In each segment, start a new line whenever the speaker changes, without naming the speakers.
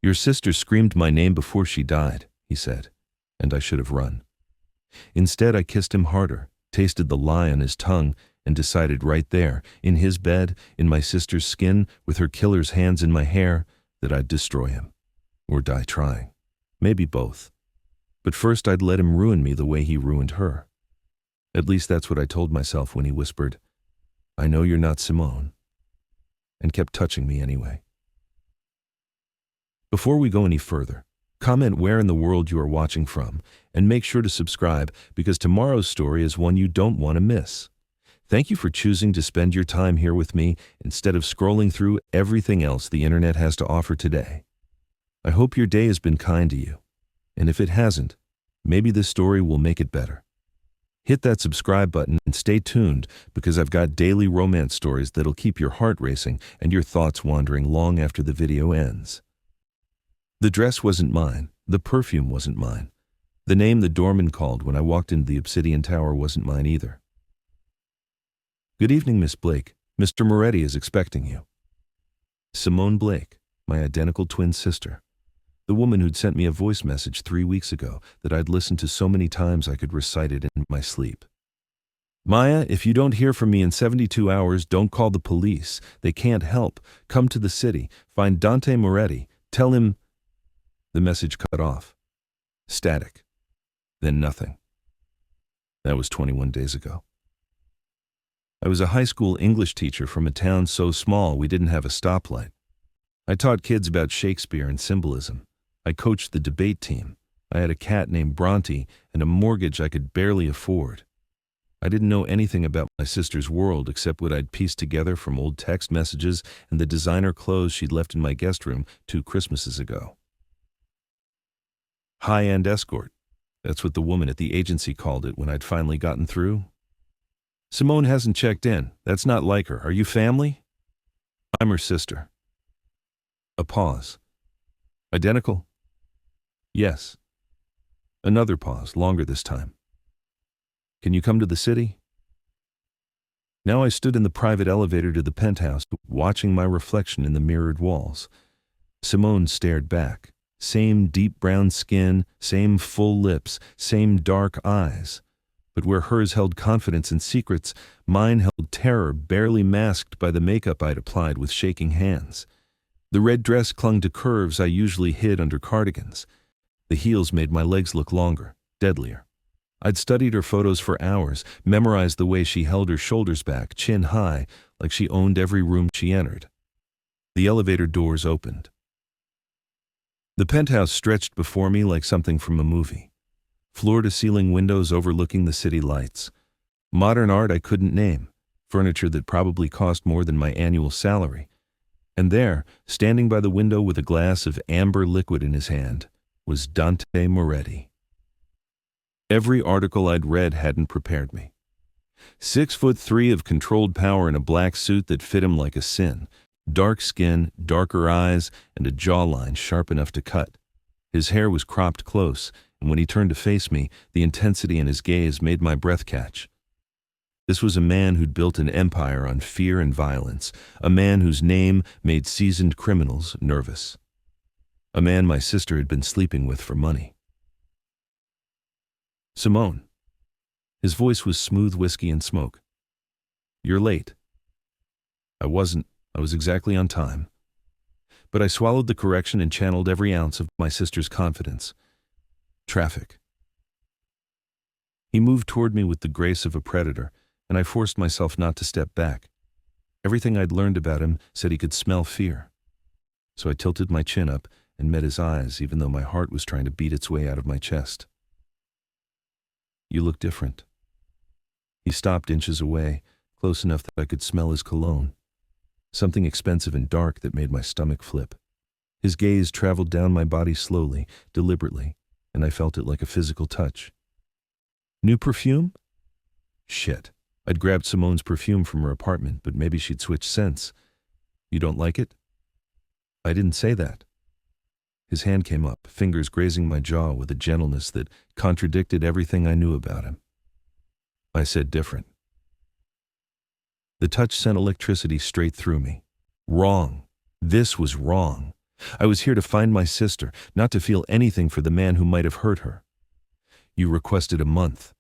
Your sister screamed my name before she died, he said, and I should have run. Instead, I kissed him harder, tasted the lie on his tongue, and decided right there, in his bed, in my sister's skin, with her killer's hands in my hair, that I'd destroy him. Or die trying. Maybe both. But first I'd let him ruin me the way he ruined her. At least that's what I told myself when he whispered, "I know you're not Simone," and kept touching me anyway. Before we go any further, comment where in the world you are watching from, and make sure to subscribe because tomorrow's story is one you don't want to miss. Thank you for choosing to spend your time here with me instead of scrolling through everything else the internet has to offer today. I hope your day has been kind to you, and if it hasn't, maybe this story will make it better. Hit that subscribe button and stay tuned because I've got daily romance stories that'll keep your heart racing and your thoughts wandering long after the video ends. The dress wasn't mine. The perfume wasn't mine. The name the doorman called when I walked into the Obsidian Tower wasn't mine either. Good evening, Miss Blake. Mr. Moretti is expecting you. Simone Blake, my identical twin sister. The woman who'd sent me a voice message 3 weeks ago that I'd listened to so many times I could recite it in my sleep. Maya, if you don't hear from me in 72 hours, don't call the police. They can't help. Come to the city. Find Dante Moretti. Tell him... The message cut off. Static. Then nothing. That was 21 days ago. I was a high school English teacher from a town so small we didn't have a stoplight. I taught kids about Shakespeare and symbolism. I coached the debate team. I had a cat named Bronte and a mortgage I could barely afford. I didn't know anything about my sister's world except what I'd pieced together from old text messages and the designer clothes she'd left in my guest room 2 Christmases ago. High-end escort. That's what the woman at the agency called it when I'd finally gotten through. Simone hasn't checked in. That's not like her. Are you family? I'm her sister. A pause. Identical? Yes. Another pause, longer this time. Can you come to the city? Now I stood in the private elevator to the penthouse, watching my reflection in the mirrored walls. Simone stared back. Same deep brown skin, same full lips, same dark eyes. But where hers held confidence and secrets, mine held terror barely masked by the makeup I'd applied with shaking hands. The red dress clung to curves I usually hid under cardigans. The heels made my legs look longer, deadlier. I'd studied her photos for hours, memorized the way she held her shoulders back, chin high, like she owned every room she entered. The elevator doors opened. The penthouse stretched before me like something from a movie. Floor-to-ceiling windows overlooking the city lights. Modern art I couldn't name, furniture that probably cost more than my annual salary. And there, standing by the window with a glass of amber liquid in his hand, was Dante Moretti. Every article I'd read hadn't prepared me. 6'3" of controlled power in a black suit that fit him like a sin, dark skin, darker eyes, and a jawline sharp enough to cut. His hair was cropped close, and when he turned to face me, the intensity in his gaze made my breath catch. This was a man who'd built an empire on fear and violence, a man whose name made seasoned criminals nervous, a man my sister had been sleeping with for money. Simone. His voice was smooth whiskey and smoke. You're late. I wasn't. I was exactly on time. But I swallowed the correction and channeled every ounce of my sister's confidence. Traffic. He moved toward me with the grace of a predator, and I forced myself not to step back. Everything I'd learned about him said he could smell fear. So I tilted my chin up and met his eyes, even though my heart was trying to beat its way out of my chest. You look different. He stopped inches away, close enough that I could smell his cologne. Something expensive and dark that made my stomach flip. His gaze traveled down my body slowly, deliberately, and I felt it like a physical touch. New perfume? Shit. I'd grabbed Simone's perfume from her apartment, but maybe she'd switched scents. You don't like it? I didn't say that. His hand came up, fingers grazing my jaw with a gentleness that contradicted everything I knew about him. I said different. The touch sent electricity straight through me. Wrong. This was wrong. I was here to find my sister, not to feel anything for the man who might have hurt her. You requested a month.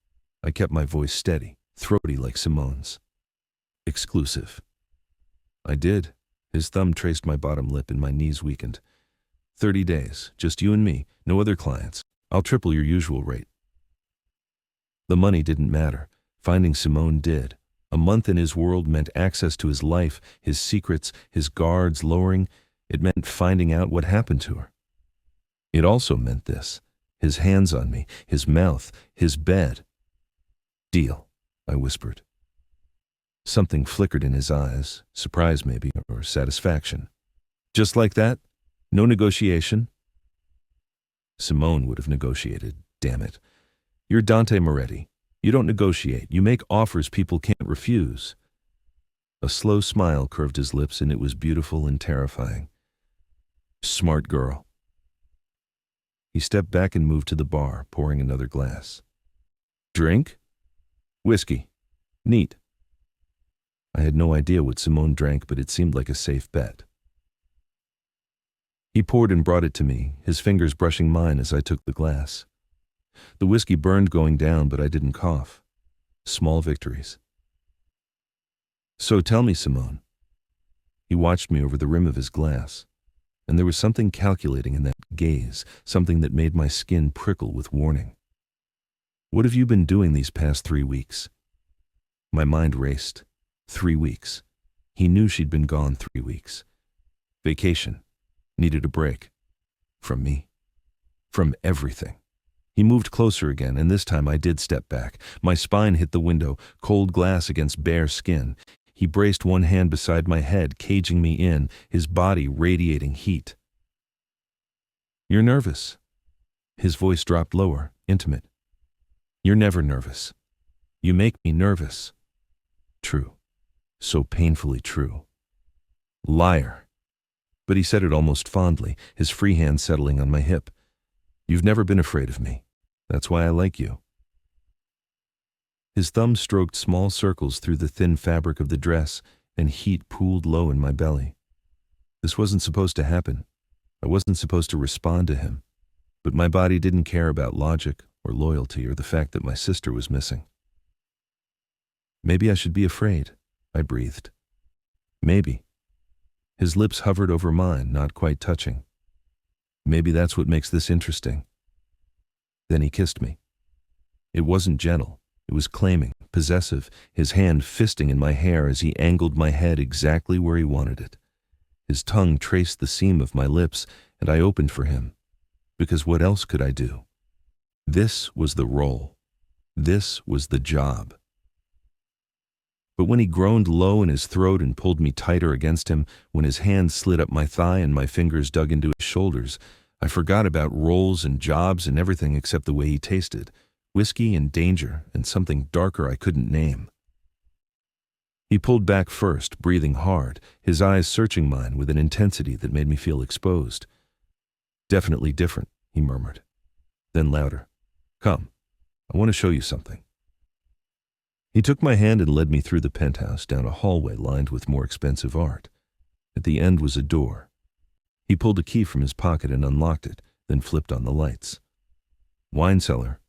I kept my voice steady, throaty like Simone's. Exclusive. I did. His thumb traced my bottom lip and my knees weakened. 30 days, just you and me, no other clients. I'll triple your usual rate. The money didn't matter. Finding Simone did. A month in his world meant access to his life, his secrets, his guards lowering. It meant finding out what happened to her. It also meant this: his hands on me, his mouth, his bed. Deal, I whispered. Something flickered in his eyes, surprise maybe, or satisfaction. Just like that? No negotiation? Simone would have negotiated, damn it. You're Dante Moretti. You don't negotiate. You make offers people can't refuse. A slow smile curved his lips, and it was beautiful and terrifying. Smart girl. He stepped back and moved to the bar, pouring another glass. Drink? Whiskey. Neat. I had no idea what Simone drank, but it seemed like a safe bet. He poured and brought it to me, his fingers brushing mine as I took the glass. The whiskey burned going down, but I didn't cough. Small victories. So tell me, Simone. He watched me over the rim of his glass, and there was something calculating in that gaze, something that made my skin prickle with warning. What have you been doing these past 3 weeks? My mind raced. 3 weeks. He knew she'd been gone 3 weeks. Vacation. Needed a break. From me. From everything. He moved closer again, and this time I did step back. My spine hit the window, cold glass against bare skin. He braced one hand beside my head, caging me in, his body radiating heat. You're nervous. His voice dropped lower, intimate. You're never nervous. You make me nervous. True. So painfully true. Liar. But he said it almost fondly, his free hand settling on my hip. You've never been afraid of me. That's why I like you. His thumb stroked small circles through the thin fabric of the dress, and heat pooled low in my belly. This wasn't supposed to happen. I wasn't supposed to respond to him. But my body didn't care about logic or loyalty or the fact that my sister was missing. Maybe I should be afraid, I breathed. Maybe. His lips hovered over mine, not quite touching. Maybe that's what makes this interesting. Then he kissed me. It wasn't gentle. It was claiming, possessive, his hand fisting in my hair as he angled my head exactly where he wanted it. His tongue traced the seam of my lips, and I opened for him. Because what else could I do? This was the role. This was the job. But when he groaned low in his throat and pulled me tighter against him, when his hand slid up my thigh and my fingers dug into his shoulders, I forgot about roles and jobs and everything except the way he tasted. Whiskey and danger and something darker I couldn't name. He pulled back first, breathing hard, his eyes searching mine with an intensity that made me feel exposed. Definitely different, he murmured. Then louder. Come, I want to show you something. He took my hand and led me through the penthouse, down a hallway lined with more expensive art. At the end was a door. He pulled a key from his pocket and unlocked it, then flipped on the lights. Wine cellar.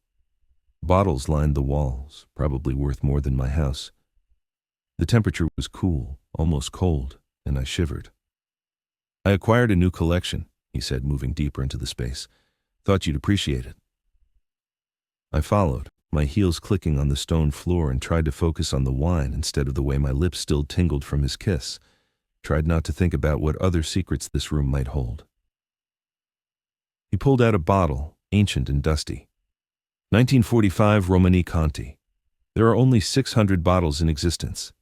Bottles lined the walls, probably worth more than my house. The temperature was cool, almost cold, and I shivered. I acquired a new collection, he said, moving deeper into the space. Thought you'd appreciate it. I followed, my heels clicking on the stone floor, and tried to focus on the wine instead of the way my lips still tingled from his kiss. Tried not to think about what other secrets this room might hold. He pulled out a bottle, ancient and dusty. 1945 Romani Conti. There are only 600 bottles in existence.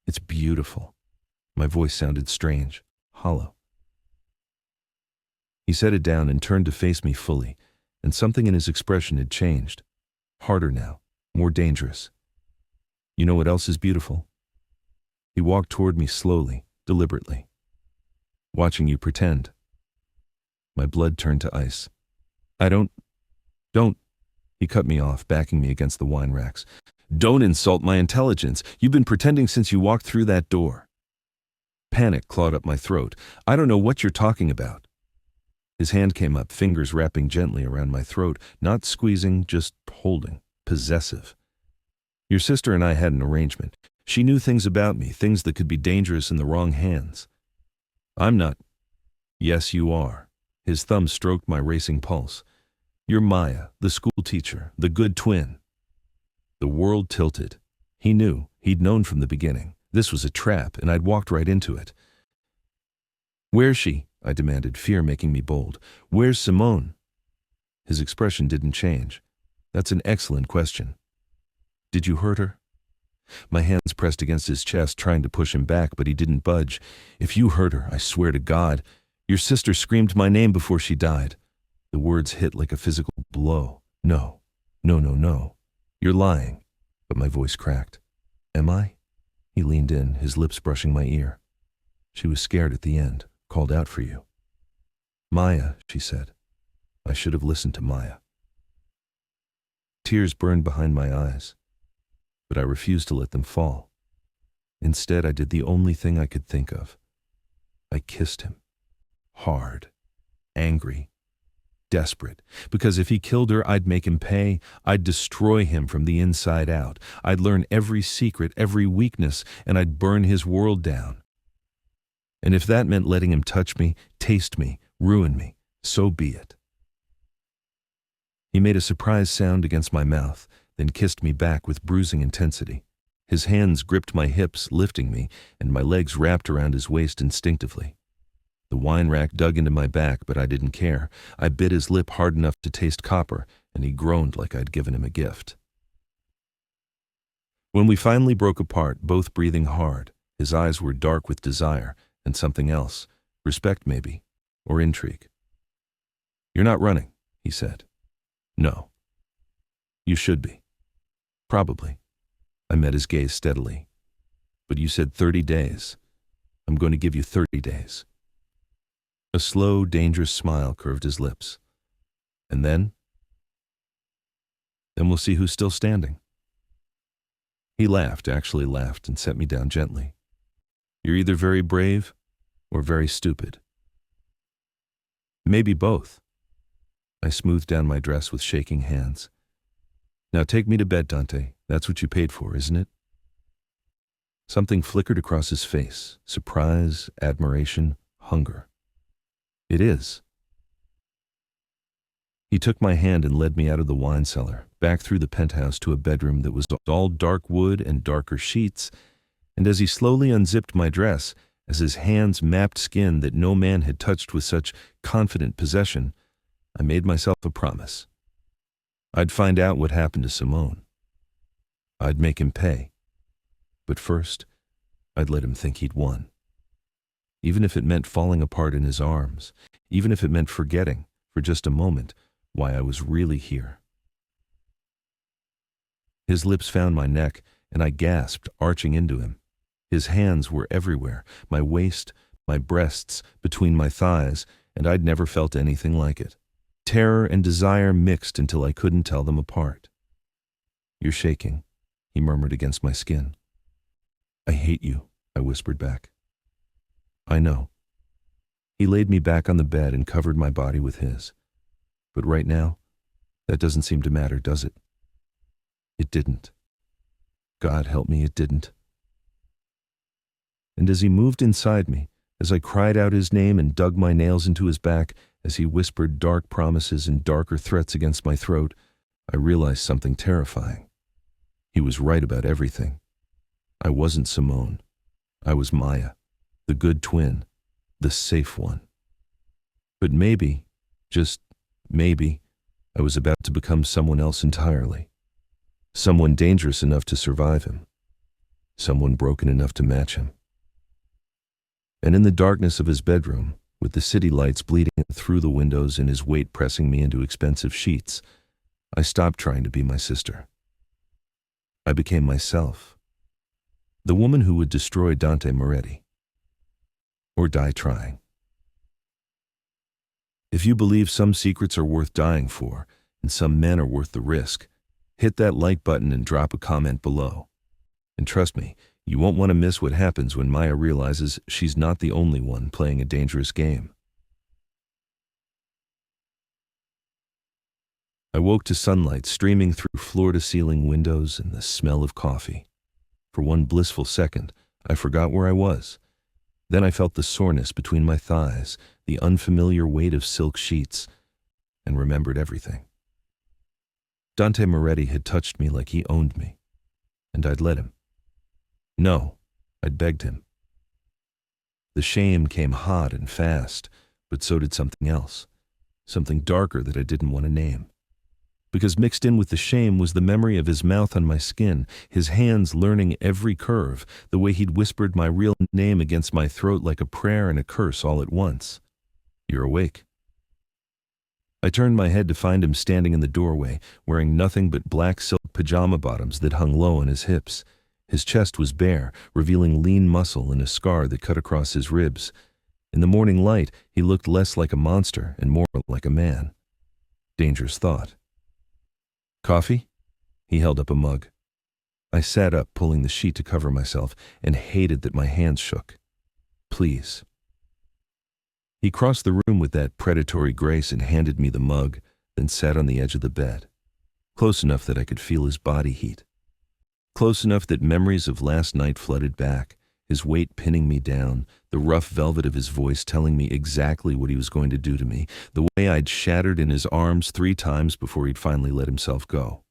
It's beautiful. My voice sounded strange, hollow. He set it down and turned to face me fully, and something in his expression had changed. Harder now, more dangerous. You know what else is beautiful? He walked toward me slowly, deliberately. Watching you pretend. My blood turned to ice. Don't. He cut me off, backing me against the wine racks. Don't insult my intelligence. You've been pretending since you walked through that door. Panic clawed up my throat. I don't know what you're talking about. His hand came up, fingers wrapping gently around my throat, not squeezing, just holding, possessive. Your sister and I had an arrangement. She knew things about me, things that could be dangerous in the wrong hands. I'm not. Yes, you are. His thumb stroked my racing pulse. You're Maya, the school teacher, the good twin. The world tilted. He knew. He'd known from the beginning. This was a trap, and I'd walked right into it. Where's she? I demanded, fear making me bold. Where's Simone? His expression didn't change. That's an excellent question. Did you hurt her? My hands pressed against his chest, trying to push him back, but he didn't budge. If you hurt her, I swear to God, your sister screamed my name before she died. The words hit like a physical blow. No, no, no, no. You're lying. But my voice cracked. Am I? He leaned in, his lips brushing my ear. She was scared at the end, called out for you. Maya, she said. I should have listened to Maya. Tears burned behind my eyes, but I refused to let them fall. Instead, I did the only thing I could think of. I kissed him. Hard. Angry. Desperate. Because if he killed her, I'd make him pay. I'd destroy him from the inside out. I'd learn every secret, every weakness, and I'd burn his world down. And if that meant letting him touch me, taste me, ruin me, so be it. He made a surprised sound against my mouth, then kissed me back with bruising intensity. His hands gripped my hips, lifting me, and my legs wrapped around his waist instinctively. The wine rack dug into my back, but I didn't care. I bit his lip hard enough to taste copper, and he groaned like I'd given him a gift. When we finally broke apart, both breathing hard, his eyes were dark with desire and something else, respect maybe, or intrigue. You're not running, he said. No. You should be. Probably. I met his gaze steadily. But you said 30 days. I'm going to give you 30 days. A slow, dangerous smile curved his lips. And then? Then we'll see who's still standing. He laughed, actually laughed, and set me down gently. You're either very brave or very stupid. Maybe both. I smoothed down my dress with shaking hands. Now take me to bed, Dante. That's what you paid for, isn't it? Something flickered across his face. Surprise, admiration, hunger. It is. He took my hand and led me out of the wine cellar, back through the penthouse to a bedroom that was all dark wood and darker sheets, and as he slowly unzipped my dress, as his hands mapped skin that no man had touched with such confident possession, I made myself a promise. I'd find out what happened to Simone. I'd make him pay. But first, I'd let him think he'd won. Even if it meant falling apart in his arms, even if it meant forgetting, for just a moment, why I was really here. His lips found my neck, and I gasped, arching into him. His hands were everywhere, my waist, my breasts, between my thighs, and I'd never felt anything like it. Terror and desire mixed until I couldn't tell them apart. You're shaking, he murmured against my skin. I hate you, I whispered back. I know. He laid me back on the bed and covered my body with his. But right now, that doesn't seem to matter, does it? It didn't. God help me, it didn't. And as he moved inside me, as I cried out his name and dug my nails into his back, as he whispered dark promises and darker threats against my throat, I realized something terrifying. He was right about everything. I wasn't Simone. I was Maya. The good twin, the safe one. But maybe, just maybe, I was about to become someone else entirely. Someone dangerous enough to survive him. Someone broken enough to match him. And in the darkness of his bedroom, with the city lights bleeding through the windows and his weight pressing me into expensive sheets, I stopped trying to be my sister. I became myself. The woman who would destroy Dante Moretti. Or die trying. If you believe some secrets are worth dying for, and some men are worth the risk, hit that like button and drop a comment below. And trust me, You won't want to miss what happens when Maya realizes she's not the only one playing a dangerous game. I woke to sunlight streaming through floor-to-ceiling windows and the smell of coffee. For one blissful second, I forgot where I was. Then I felt the soreness between my thighs, the unfamiliar weight of silk sheets, and remembered everything. Dante Moretti had touched me like he owned me, and I'd let him. No, I'd begged him. The shame came hot and fast, but so did something else, something darker that I didn't want to name. Because mixed in with the shame was the memory of his mouth on my skin, his hands learning every curve, the way he'd whispered my real name against my throat like a prayer and a curse all at once. You're awake. I turned my head to find him standing in the doorway, wearing nothing but black silk pajama bottoms that hung low on his hips. His chest was bare, revealing lean muscle and a scar that cut across his ribs. In the morning light, he looked less like a monster and more like a man. Dangerous thought. Coffee? He held up a mug. I sat up, pulling the sheet to cover myself, and hated that my hands shook. Please. He crossed the room with that predatory grace and handed me the mug, then sat on the edge of the bed. Close enough that I could feel his body heat. Close enough that memories of last night flooded back, his weight pinning me down, the rough velvet of his voice telling me exactly what he was going to do to me, the way I'd shattered in his arms 3 times before he'd finally let himself go.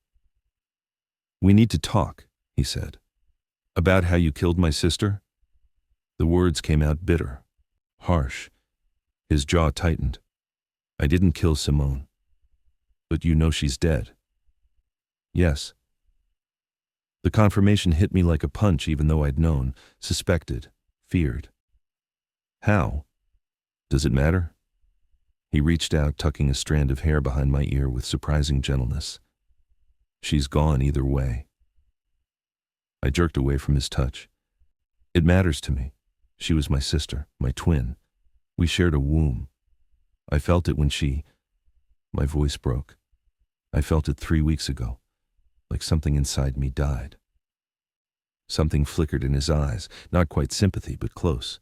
We need to talk, he said. About how you killed my sister? The words came out bitter, harsh. His jaw tightened. I didn't kill Simone. But you know she's dead. Yes. The confirmation hit me like a punch even though I'd known, suspected, feared. How? Does it matter? He reached out, tucking a strand of hair behind my ear with surprising gentleness. She's gone either way. I jerked away from his touch. It matters to me. She was my sister, my twin. We shared a womb. I felt it when My voice broke. I felt it 3 weeks ago. Like something inside me died. Something flickered in his eyes, not quite sympathy, but close.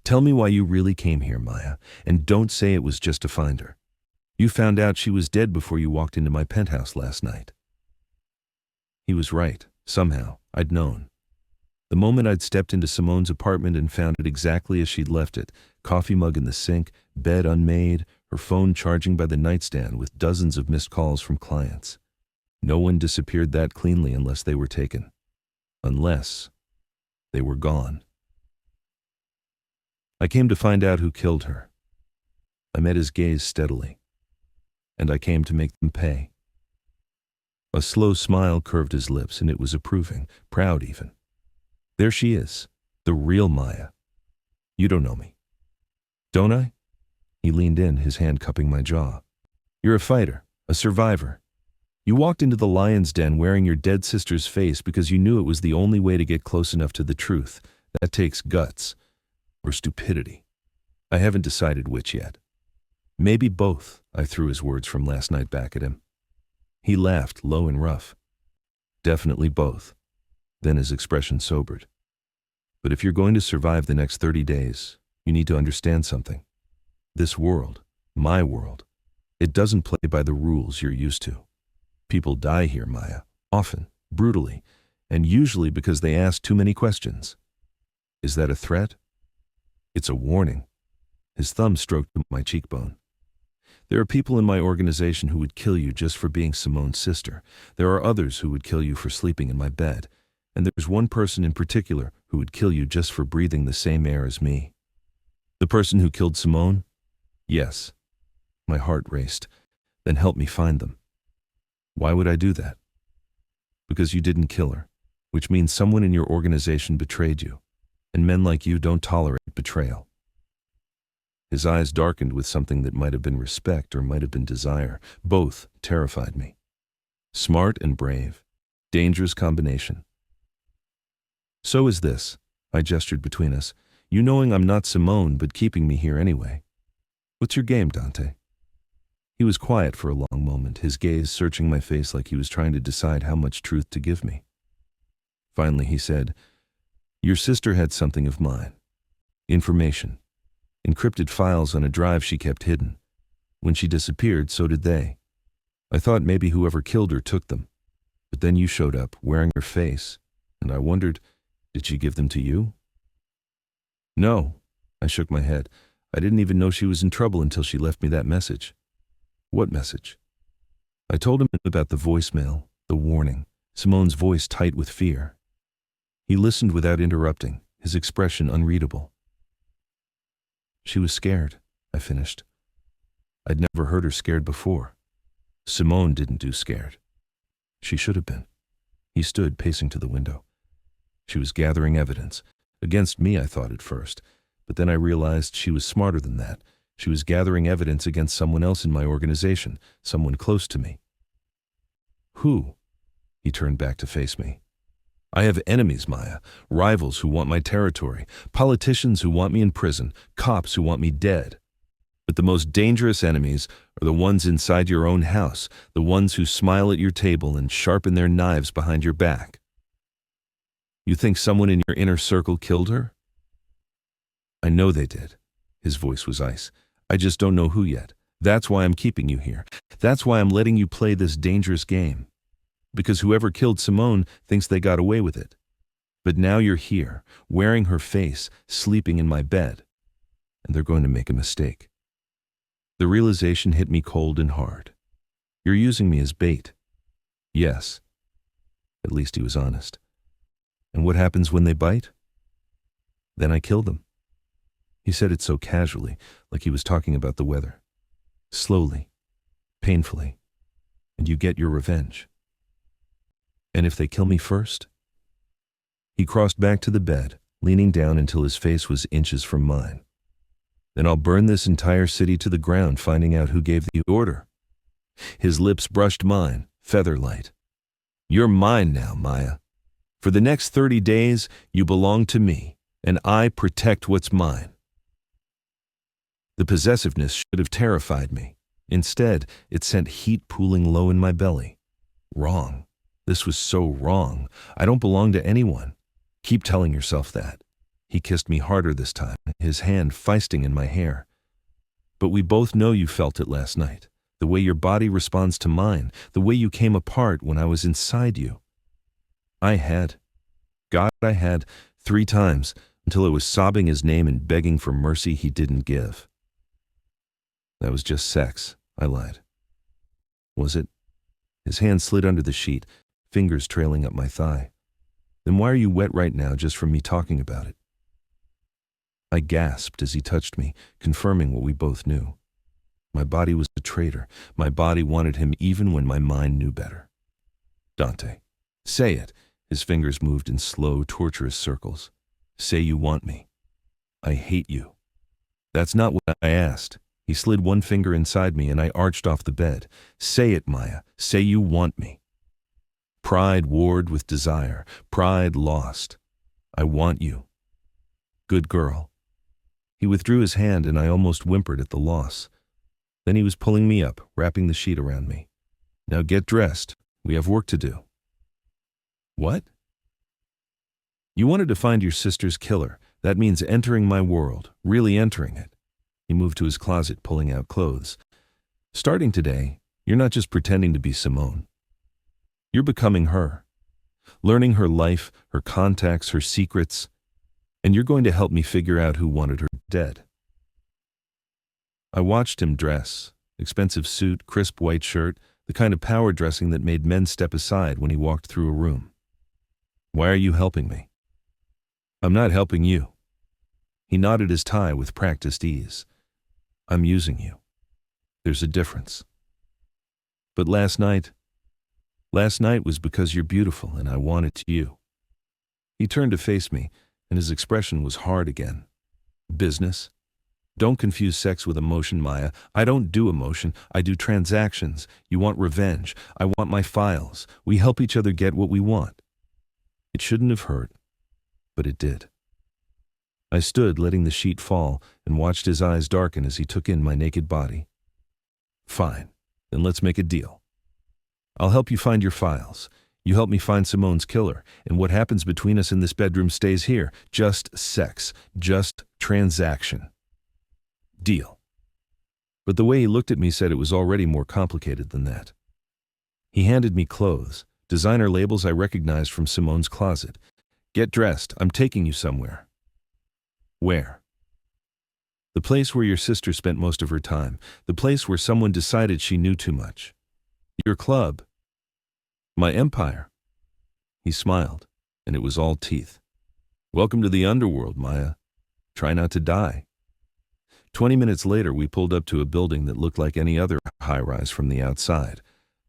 Tell me why you really came here, Maya, and don't say it was just to find her. You found out she was dead before you walked into my penthouse last night. He was right, somehow, I'd known. The moment I'd stepped into Simone's apartment and found it exactly as she'd left it, coffee mug in the sink, bed unmade, her phone charging by the nightstand with dozens of missed calls from clients. No one disappeared that cleanly unless they were taken. Unless they were gone. I came to find out who killed her. I met his gaze steadily. And I came to make them pay. A slow smile curved his lips, and it was approving, proud even. There she is, the real Maya. You don't know me. Don't I? He leaned in, his hand cupping my jaw. You're a fighter, a survivor. You walked into the lion's den wearing your dead sister's face because you knew it was the only way to get close enough to the truth. That takes guts. Or stupidity. I haven't decided which yet. Maybe both, I threw his words from last night back at him. He laughed, low and rough. Definitely both. Then his expression sobered. But if you're going to survive the next 30 days, you need to understand something. This world, my world, it doesn't play by the rules you're used to. People die here, Maya, often, brutally, and usually because they ask too many questions. Is that a threat? It's a warning. His thumb stroked my cheekbone. There are people in my organization who would kill you just for being Simone's sister. There are others who would kill you for sleeping in my bed. And there's one person in particular who would kill you just for breathing the same air as me. The person who killed Simone? Yes. My heart raced. Then help me find them. Why would I do that? Because you didn't kill her, which means someone in your organization betrayed you, and men like you don't tolerate betrayal. His eyes darkened with something that might have been respect or might have been desire. Both terrified me. Smart and brave. Dangerous combination. So is this, I gestured between us, you knowing I'm not Simone but keeping me here anyway. What's your game, Dante? He was quiet for a long moment, his gaze searching my face like he was trying to decide how much truth to give me. Finally he said, Your sister had something of mine. Information. Encrypted files on a drive she kept hidden. When she disappeared, so did they. I thought maybe whoever killed her took them. But then you showed up, wearing her face, and I wondered, did she give them to you? No, I shook my head. I didn't even know she was in trouble until she left me that message. What message? I told him about the voicemail, the warning, Simone's voice tight with fear. He listened without interrupting, his expression unreadable. She was scared, I finished. I'd never heard her scared before. Simone didn't do scared. She should have been. He stood, pacing to the window. She was gathering evidence. Against me, I thought at first. But then I realized she was smarter than that. She was gathering evidence against someone else in my organization, someone close to me. Who? He turned back to face me. I have enemies, Maya, rivals who want my territory, politicians who want me in prison, cops who want me dead. But the most dangerous enemies are the ones inside your own house, the ones who smile at your table and sharpen their knives behind your back. You think someone in your inner circle killed her? I know they did. His voice was ice. I just don't know who yet. That's why I'm keeping you here. That's why I'm letting you play this dangerous game. Because whoever killed Simone thinks they got away with it. But now you're here, wearing her face, sleeping in my bed. And they're going to make a mistake. The realization hit me cold and hard. You're using me as bait. Yes. At least he was honest. And what happens when they bite? Then I kill them. He said it so casually, like he was talking about the weather. Slowly, painfully, and you get your revenge. And if they kill me first? He crossed back to the bed, leaning down until his face was inches from mine. Then I'll burn this entire city to the ground, finding out who gave the order. His lips brushed mine, feather-light. You're mine now, Maya. For the next 30 days, you belong to me, and I protect what's mine. The possessiveness should have terrified me. Instead, it sent heat pooling low in my belly. Wrong. This was so wrong. I don't belong to anyone. Keep telling yourself that. He kissed me harder this time, his hand feisting in my hair. But we both know you felt it last night. The way your body responds to mine, the way you came apart when I was inside you. I had. God, I had 3 times, until I was sobbing his name and begging for mercy he didn't give. That was just sex, I lied. Was it? His hand slid under the sheet, fingers trailing up my thigh. Then why are you wet right now just from me talking about it? I gasped as he touched me, confirming what we both knew. My body was a traitor. My body wanted him even when my mind knew better. Dante, say it. His fingers moved in slow, torturous circles. Say you want me. I hate you. That's not what I asked. He slid one finger inside me and I arched off the bed. Say it, Maya. Say you want me. Pride warred with desire. Pride lost. I want you. Good girl. He withdrew his hand and I almost whimpered at the loss. Then he was pulling me up, wrapping the sheet around me. Now get dressed. We have work to do. What? You wanted to find your sister's killer. That means entering my world, really entering it. He moved to his closet, pulling out clothes. Starting today, you're not just pretending to be Simone. You're becoming her. Learning her life, her contacts, her secrets. And you're going to help me figure out who wanted her dead. I watched him dress. Expensive suit, crisp white shirt, the kind of power dressing that made men step aside when he walked through a room. Why are you helping me? I'm not helping you. He knotted his tie with practiced ease. I'm using you. There's a difference. But last night was because you're beautiful and I wanted to you. He turned to face me, and his expression was hard again. Business? Don't confuse sex with emotion, Maya. I don't do emotion. I do transactions. You want revenge. I want my files. We help each other get what we want. It shouldn't have hurt, but it did. I stood, letting the sheet fall, and watched his eyes darken as he took in my naked body. Fine, then let's make a deal. I'll help you find your files. You help me find Simone's killer, and what happens between us in this bedroom stays here. Just sex. Just transaction. Deal. But the way he looked at me said it was already more complicated than that. He handed me clothes, designer labels I recognized from Simone's closet. Get dressed, I'm taking you somewhere. Where? The place where your sister spent most of her time, the place where someone decided she knew too much. Your club. My empire. He smiled, and it was all teeth. Welcome to the underworld, Maya. Try not to die. 20 minutes later, we pulled up to a building that looked like any other high-rise from the outside.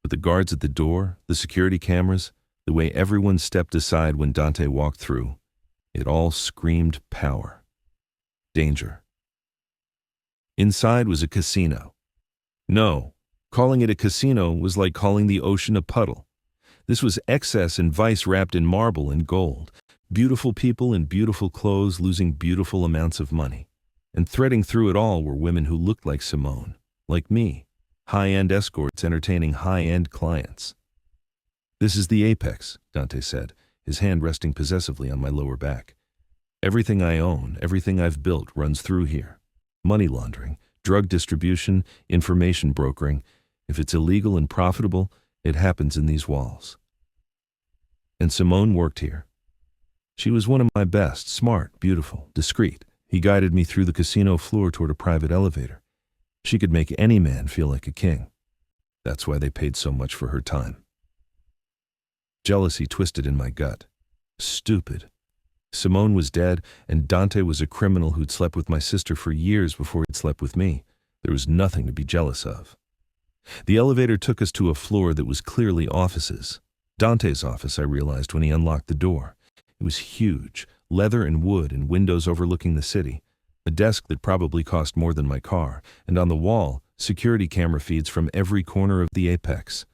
But the guards at the door, the security cameras, the way everyone stepped aside when Dante walked through, it all screamed power. Danger. Inside was a casino. No, calling it a casino was like calling the ocean a puddle. This was excess and vice wrapped in marble and gold. Beautiful people in beautiful clothes losing beautiful amounts of money. And threading through it all were women who looked like Simone, like me, high-end escorts entertaining high-end clients. This is the apex, Dante said, his hand resting possessively on my lower back. Everything I own, everything I've built runs through here. Money laundering, drug distribution, information brokering. If it's illegal and profitable, it happens in these walls. And Simone worked here. She was one of my best, smart, beautiful, discreet. He guided me through the casino floor toward a private elevator. She could make any man feel like a king. That's why they paid so much for her time. Jealousy twisted in my gut. Stupid. Simone was dead, and Dante was a criminal who'd slept with my sister for years before he'd slept with me. There was nothing to be jealous of. The elevator took us to a floor that was clearly offices. Dante's office, I realized when he unlocked the door. It was huge, leather and wood and windows overlooking the city. A desk that probably cost more than my car, and on the wall, security camera feeds from every corner of the apex.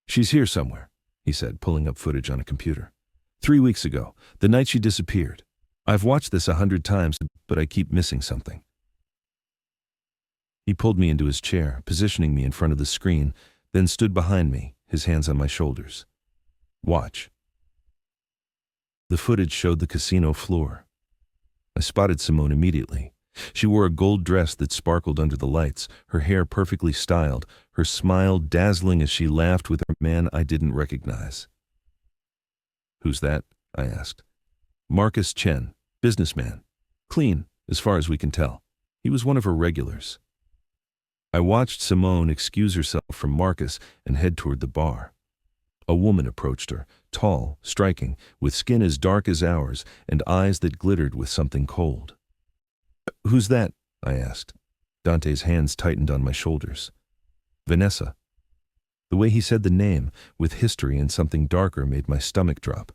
She's here somewhere, he said, pulling up footage on a computer. 3 weeks ago, the night she disappeared. I've watched this 100 times, but I keep missing something. He pulled me into his chair, positioning me in front of the screen, then stood behind me, his hands on my shoulders. Watch. The footage showed the casino floor. I spotted Simone immediately. She wore a gold dress that sparkled under the lights, her hair perfectly styled, her smile dazzling as she laughed with a man I didn't recognize. Who's that? I asked. Marcus Chen, businessman. Clean, as far as we can tell. He was one of her regulars. I watched Simone excuse herself from Marcus and head toward the bar. A woman approached her, tall, striking, with skin as dark as ours and eyes that glittered with something cold. Who's that? I asked. Dante's hands tightened on my shoulders. Vanessa. The way he said the name, with history and something darker, made my stomach drop.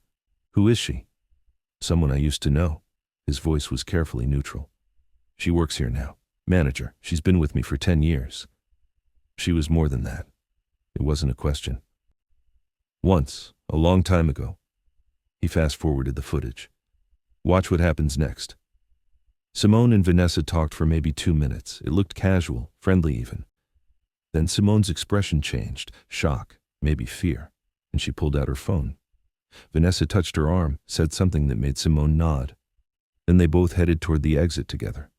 Who is she? Someone I used to know. His voice was carefully neutral. She works here now. Manager. She's been with me for 10 years. She was more than that. It wasn't a question. Once, a long time ago. He fast-forwarded the footage. Watch what happens next. Simone and Vanessa talked for maybe 2 minutes. It looked casual, friendly even. Then Simone's expression changed, shock, maybe fear, and she pulled out her phone. Vanessa touched her arm, said something that made Simone nod. Then they both headed toward the exit together.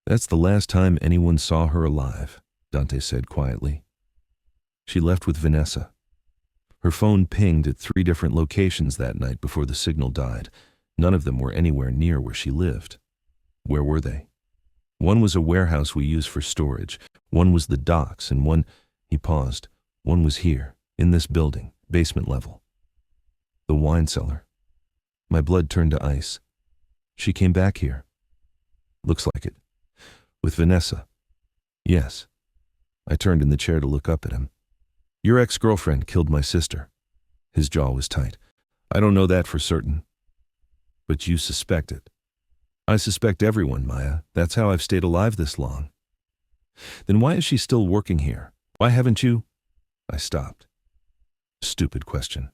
That's the last time anyone saw her alive, Dante said quietly. She left with Vanessa. Her phone pinged at 3 different locations that night before the signal died. None of them were anywhere near where she lived. Where were they? One was a warehouse we use for storage. One was the docks, and one, he paused, one was here, in this building, basement level. The wine cellar. My blood turned to ice. She came back here. Looks like it. With Vanessa. Yes. I turned in the chair to look up at him. Your ex-girlfriend killed my sister. His jaw was tight. I don't know that for certain. But you suspect it. I suspect everyone, Maya. That's how I've stayed alive this long. Then why is she still working here? Why haven't you? I stopped. Stupid question.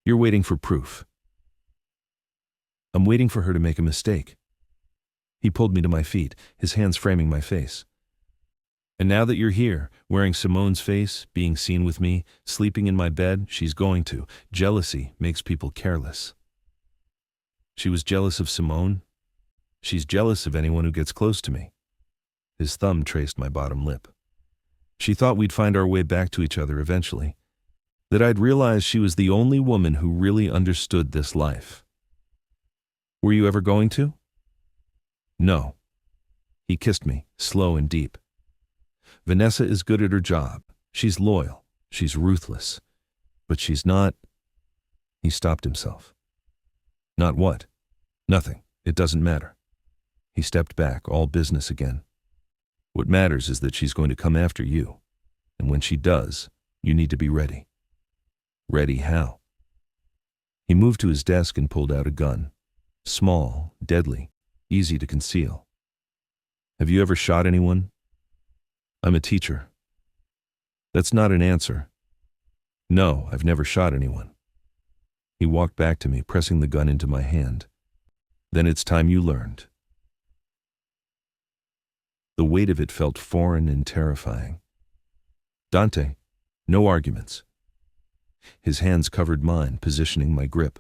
You're waiting for proof. I'm waiting for her to make a mistake. He pulled me to my feet, his hands framing my face. And now that you're here, wearing Simone's face, being seen with me, sleeping in my bed, she's going to. Jealousy makes people careless. She was jealous of Simone. She's jealous of anyone who gets close to me. His thumb traced my bottom lip. She thought we'd find our way back to each other eventually. That I'd realize she was the only woman who really understood this life. Were you ever going to? No. He kissed me, slow and deep. Vanessa is good at her job. She's loyal. She's ruthless. But she's not... He stopped himself. Not what? Nothing. It doesn't matter. He stepped back, all business again. What matters is that she's going to come after you. And when she does, you need to be ready. Ready how? He moved to his desk and pulled out a gun. Small, deadly, easy to conceal. Have you ever shot anyone? I'm a teacher. That's not an answer. No, I've never shot anyone. He walked back to me, pressing the gun into my hand. Then it's time you learned. The weight of it felt foreign and terrifying. Dante, no arguments. His hands covered mine, positioning my grip.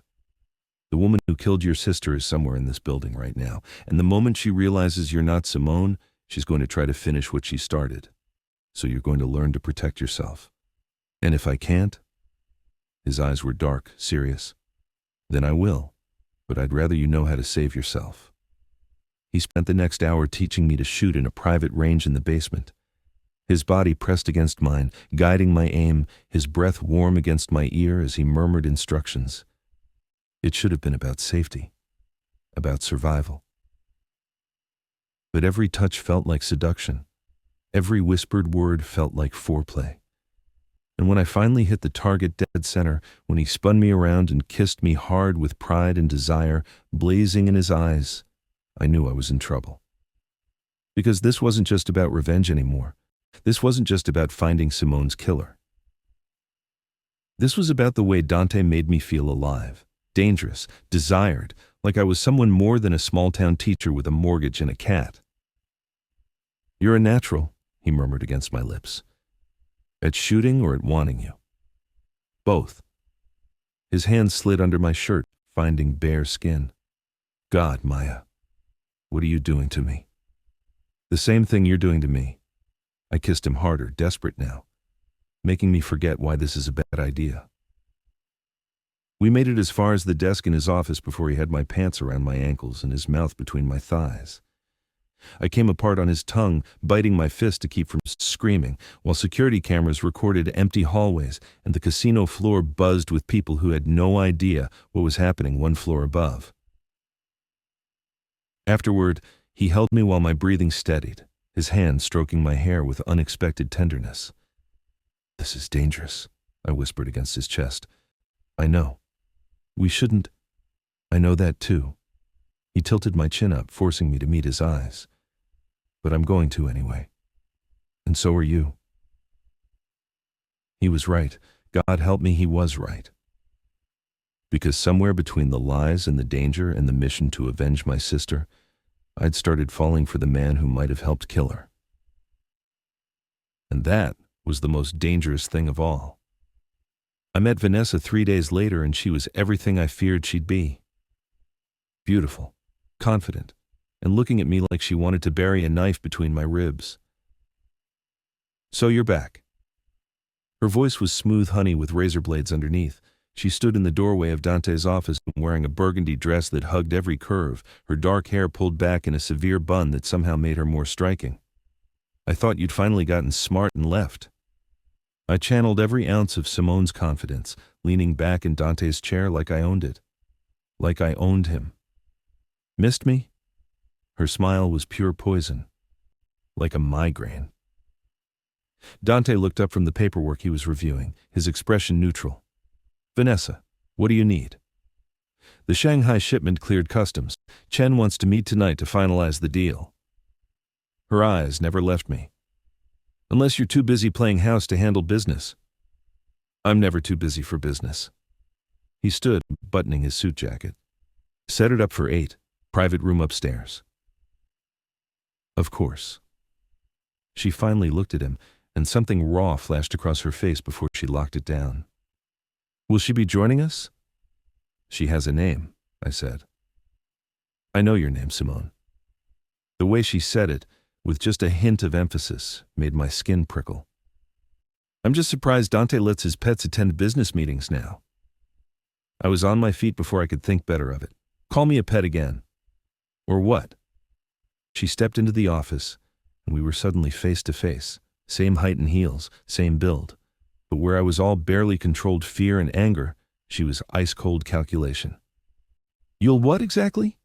The woman who killed your sister is somewhere in this building right now, and the moment she realizes you're not Simone, she's going to try to finish what she started. So you're going to learn to protect yourself. And if I can't? His eyes were dark, serious. Then I will, but I'd rather you know how to save yourself. He spent the next hour teaching me to shoot in a private range in the basement. His body pressed against mine, guiding my aim, his breath warm against my ear as he murmured instructions. It should have been about safety, about survival. But every touch felt like seduction. Every whispered word felt like foreplay. And when I finally hit the target dead center, when he spun me around and kissed me hard with pride and desire blazing in his eyes, I knew I was in trouble. Because this wasn't just about revenge anymore. This wasn't just about finding Simone's killer. This was about the way Dante made me feel alive, dangerous, desired, like I was someone more than a small-town teacher with a mortgage and a cat. You're a natural, he murmured against my lips. At shooting or at wanting you? Both. His hand slid under my shirt, finding bare skin. God, Maya, what are you doing to me? The same thing you're doing to me. I kissed him harder, desperate now, making me forget why this is a bad idea. We made it as far as the desk in his office before he had my pants around my ankles and his mouth between my thighs. I came apart on his tongue, biting my fist to keep from screaming, while security cameras recorded empty hallways and the casino floor buzzed with people who had no idea what was happening one floor above. Afterward, he held me while my breathing steadied, his hand stroking my hair with unexpected tenderness. This is dangerous, I whispered against his chest. I know. We shouldn't. I know that too. He tilted my chin up, forcing me to meet his eyes. But I'm going to anyway. And so are you. He was right. God help me, he was right. Because somewhere between the lies and the danger and the mission to avenge my sister, I'd started falling for the man who might have helped kill her. And that was the most dangerous thing of all. I met Vanessa 3 days later and she was everything I feared she'd be. Beautiful, confident, and looking at me like she wanted to bury a knife between my ribs. So you're back. Her voice was smooth honey with razor blades underneath. She stood in the doorway of Dante's office wearing a burgundy dress that hugged every curve, her dark hair pulled back in a severe bun that somehow made her more striking. I thought you'd finally gotten smart and left. I channeled every ounce of Simone's confidence, leaning back in Dante's chair like I owned it. Like I owned him. Missed me? Her smile was pure poison. Like a migraine. Dante looked up from the paperwork he was reviewing, his expression neutral. Vanessa, what do you need? The Shanghai shipment cleared customs. Chen wants to meet tonight to finalize the deal. Her eyes never left me. Unless you're too busy playing house to handle business. I'm never too busy for business. He stood, buttoning his suit jacket. Set it up for 8, private room upstairs. Of course. She finally looked at him, and something raw flashed across her face before she locked it down. Will she be joining us? She has a name, I said. I know your name, Simone. The way she said it, with just a hint of emphasis, made my skin prickle. I'm just surprised Dante lets his pets attend business meetings now. I was on my feet before I could think better of it. Call me a pet again. Or what? She stepped into the office, and we were suddenly face to face, same height and heels, same build. But where I was all barely controlled fear and anger, she was ice-cold calculation. You'll what exactly?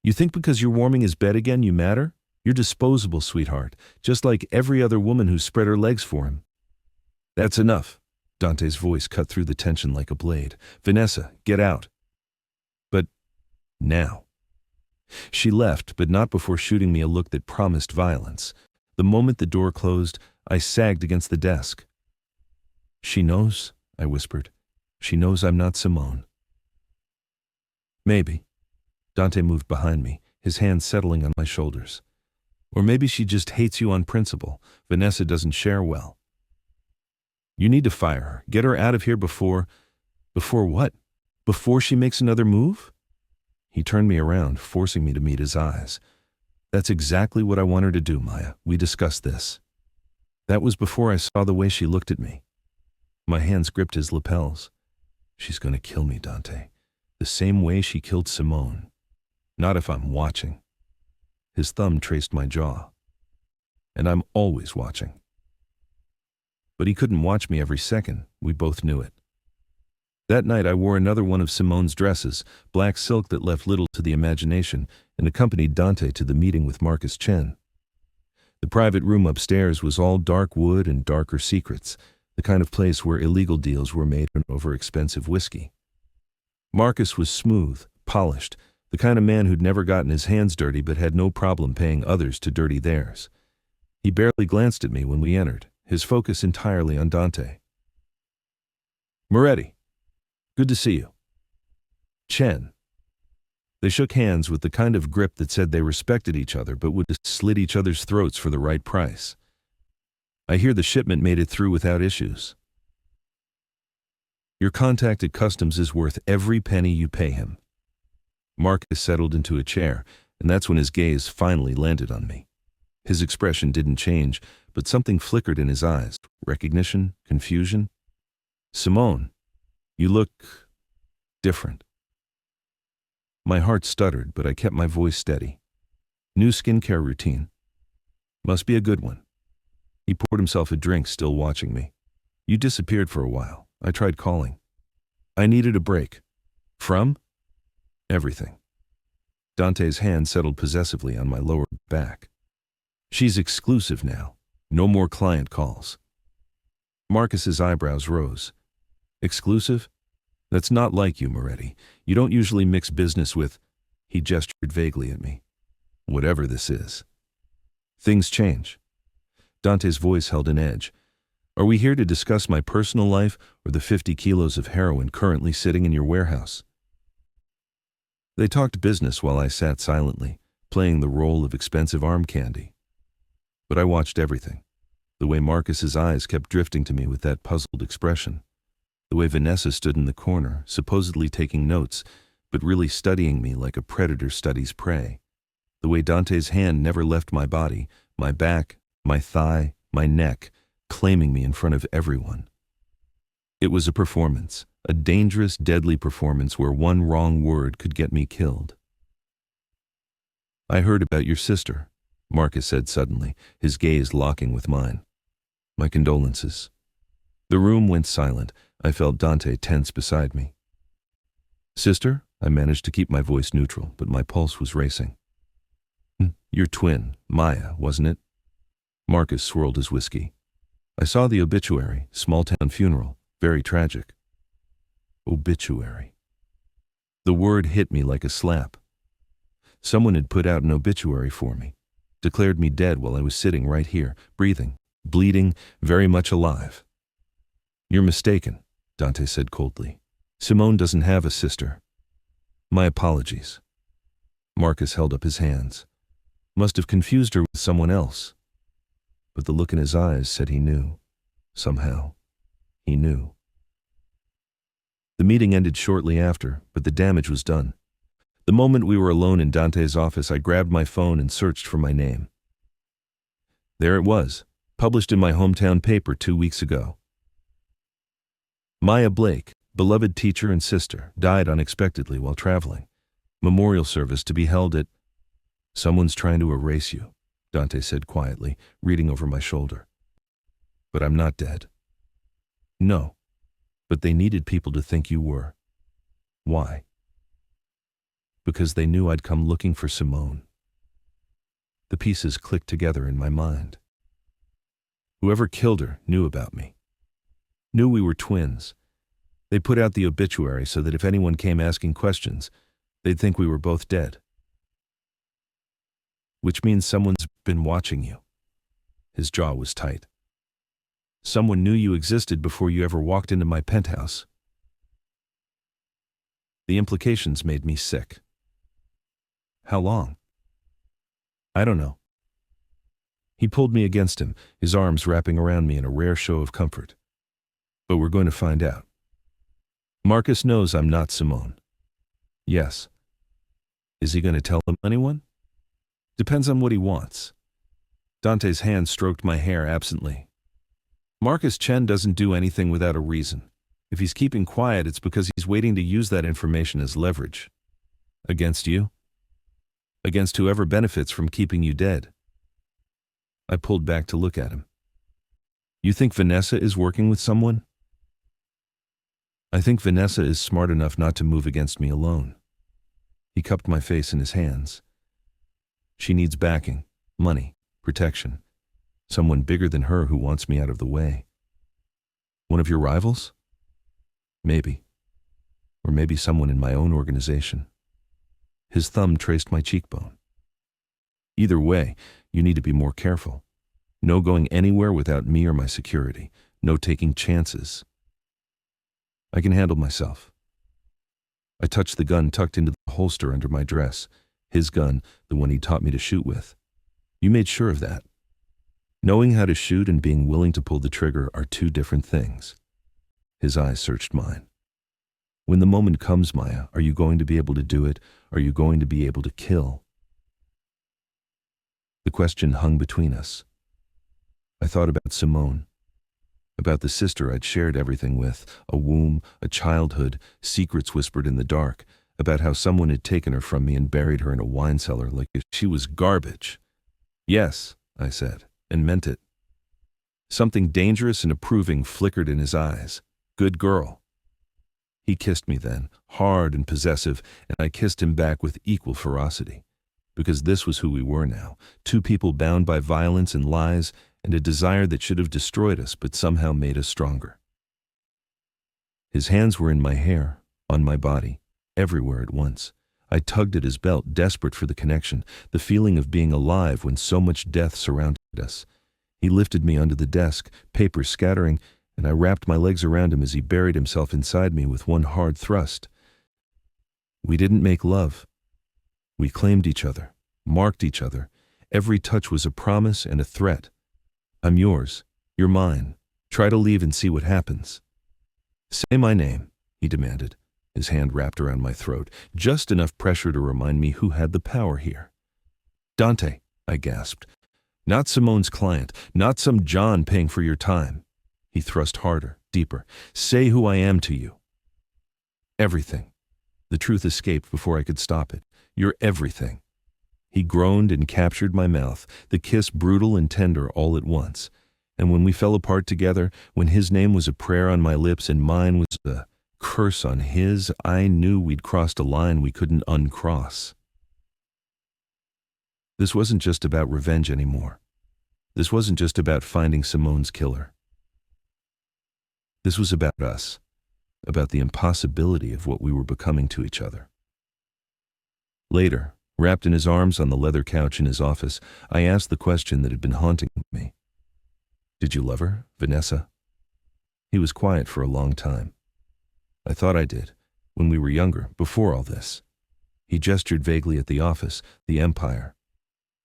You think because you're warming his bed again you matter? You're disposable, sweetheart, just like every other woman who spread her legs for him. That's enough. Dante's voice cut through the tension like a blade. Vanessa, get out. But now. She left, but not before shooting me a look that promised violence. The moment the door closed, I sagged against the desk. She knows, I whispered. She knows I'm not Simone. Maybe. Dante moved behind me, his hands settling on my shoulders. Or maybe she just hates you on principle. Vanessa doesn't share well. You need to fire her. Get her out of here before... Before what? Before she makes another move? He turned me around, forcing me to meet his eyes. That's exactly what I want her to do, Maya. We discussed this. That was before I saw the way she looked at me. My hands gripped his lapels. She's going to kill me, Dante. The same way she killed Simone. Not if I'm watching. His thumb traced my jaw. And I'm always watching. But he couldn't watch me every second. We both knew it. That night I wore another one of Simone's dresses, black silk that left little to the imagination, and accompanied Dante to the meeting with Marcus Chen. The private room upstairs was all dark wood and darker secrets, the kind of place where illegal deals were made over expensive whiskey. Marcus was smooth, polished, the kind of man who'd never gotten his hands dirty but had no problem paying others to dirty theirs. He barely glanced at me when we entered, his focus entirely on Dante. Moretti. Good to see you. Chen. They shook hands with the kind of grip that said they respected each other but would slit each other's throats for the right price. I hear the shipment made it through without issues. Your contact at customs is worth every penny you pay him. Marcus settled into a chair, and that's when his gaze finally landed on me. His expression didn't change, but something flickered in his eyes. Recognition, confusion. Simone, you look different. My heart stuttered, but I kept my voice steady. New skincare routine. Must be a good one. He poured himself a drink, still watching me. You disappeared for a while. I tried calling. I needed a break. From? Everything. Dante's hand settled possessively on my lower back. She's exclusive now. No more client calls. Marcus's eyebrows rose. Exclusive? That's not like you, Moretti. You don't usually mix business with... He gestured vaguely at me. Whatever this is. Things change. Dante's voice held an edge. Are we here to discuss my personal life or the 50 kilos of heroin currently sitting in your warehouse? They talked business while I sat silently, playing the role of expensive arm candy. But I watched everything. The way Marcus's eyes kept drifting to me with that puzzled expression. The way Vanessa stood in the corner, supposedly taking notes, but really studying me like a predator studies prey. The way Dante's hand never left my body, my back, my thigh, my neck, claiming me in front of everyone. It was a performance, a dangerous, deadly performance where one wrong word could get me killed. I heard about your sister, Marcus said suddenly, his gaze locking with mine. My condolences. The room went silent. I felt Dante tense beside me. Sister? I managed to keep my voice neutral, but my pulse was racing. Your twin, Maya, wasn't it? Marcus swirled his whiskey. I saw the obituary, small-town funeral, very tragic. Obituary. The word hit me like a slap. Someone had put out an obituary for me, declared me dead while I was sitting right here, breathing, bleeding, very much alive. You're mistaken, Dante said coldly. Simone doesn't have a sister. My apologies. Marcus held up his hands. Must have confused her with someone else. but the look in his eyes said he knew. Somehow, he knew. The meeting ended shortly after, but the damage was done. The moment we were alone in Dante's office, I grabbed my phone and searched for my name. There it was, published in my hometown paper 2 weeks ago. Maya Blake, beloved teacher and sister, died unexpectedly while traveling. Memorial service to be held at... Someone's trying to erase you, Dante said quietly, reading over my shoulder. But I'm not dead. No, but they needed people to think you were. Why? Because they knew I'd come looking for Simone. The pieces clicked together in my mind. Whoever killed her knew about me. Knew we were twins. They put out the obituary so that if anyone came asking questions, they'd think we were both dead. Which means someone's been watching you. His jaw was tight. Someone knew you existed before you ever walked into my penthouse. The implications made me sick. How long? I don't know. He pulled me against him, his arms wrapping around me in a rare show of comfort. But we're going to find out. Marcus knows I'm not Simone. Yes. Is he going to tell anyone? Depends on what he wants. Dante's hand stroked my hair absently. Marcus Chen doesn't do anything without a reason. If he's keeping quiet, it's because he's waiting to use that information as leverage. Against you? Against whoever benefits from keeping you dead. I pulled back to look at him. You think Vanessa is working with someone? I think Vanessa is smart enough not to move against me alone. He cupped my face in his hands. She needs backing, money, protection. Someone bigger than her who wants me out of the way. One of your rivals? Maybe. Or maybe someone in my own organization. His thumb traced my cheekbone. Either way, you need to be more careful. No going anywhere without me or my security. No taking chances. I can handle myself. I touched the gun tucked into the holster under my dress. His gun, the one he taught me to shoot with. You made sure of that. Knowing how to shoot and being willing to pull the trigger are two different things. His eyes searched mine. When the moment comes, Maya, are you going to be able to do it? Are you going to be able to kill? The question hung between us. I thought about Simone. About the sister I'd shared everything with, a womb, a childhood, secrets whispered in the dark, about how someone had taken her from me and buried her in a wine cellar like if she was garbage. Yes, I said, and meant it. Something dangerous and approving flickered in his eyes. Good girl. He kissed me then, hard and possessive, and I kissed him back with equal ferocity. Because this was who we were now, two people bound by violence and lies and a desire that should have destroyed us but somehow made us stronger. His hands were in my hair, on my body, everywhere at once. I tugged at his belt, desperate for the connection, the feeling of being alive when so much death surrounded us. He lifted me onto the desk, papers scattering, and I wrapped my legs around him as he buried himself inside me with one hard thrust. We didn't make love. We claimed each other, marked each other. Every touch was a promise and a threat. I'm yours. You're mine. Try to leave and see what happens. Say my name, he demanded, his hand wrapped around my throat, just enough pressure to remind me who had the power here. Dante, I gasped. Not Simone's client, not some John paying for your time. He thrust harder, deeper. Say who I am to you. Everything. The truth escaped before I could stop it. You're everything. He groaned and captured my mouth, the kiss brutal and tender all at once. And when we fell apart together, when his name was a prayer on my lips and mine was a curse on his, I knew we'd crossed a line we couldn't uncross. This wasn't just about revenge anymore. This wasn't just about finding Simone's killer. This was about us, about the impossibility of what we were becoming to each other. Later, wrapped in his arms on the leather couch in his office, I asked the question that had been haunting me. Did you love her, Vanessa? He was quiet for a long time. I thought I did, when we were younger, before all this. He gestured vaguely at the office, the empire.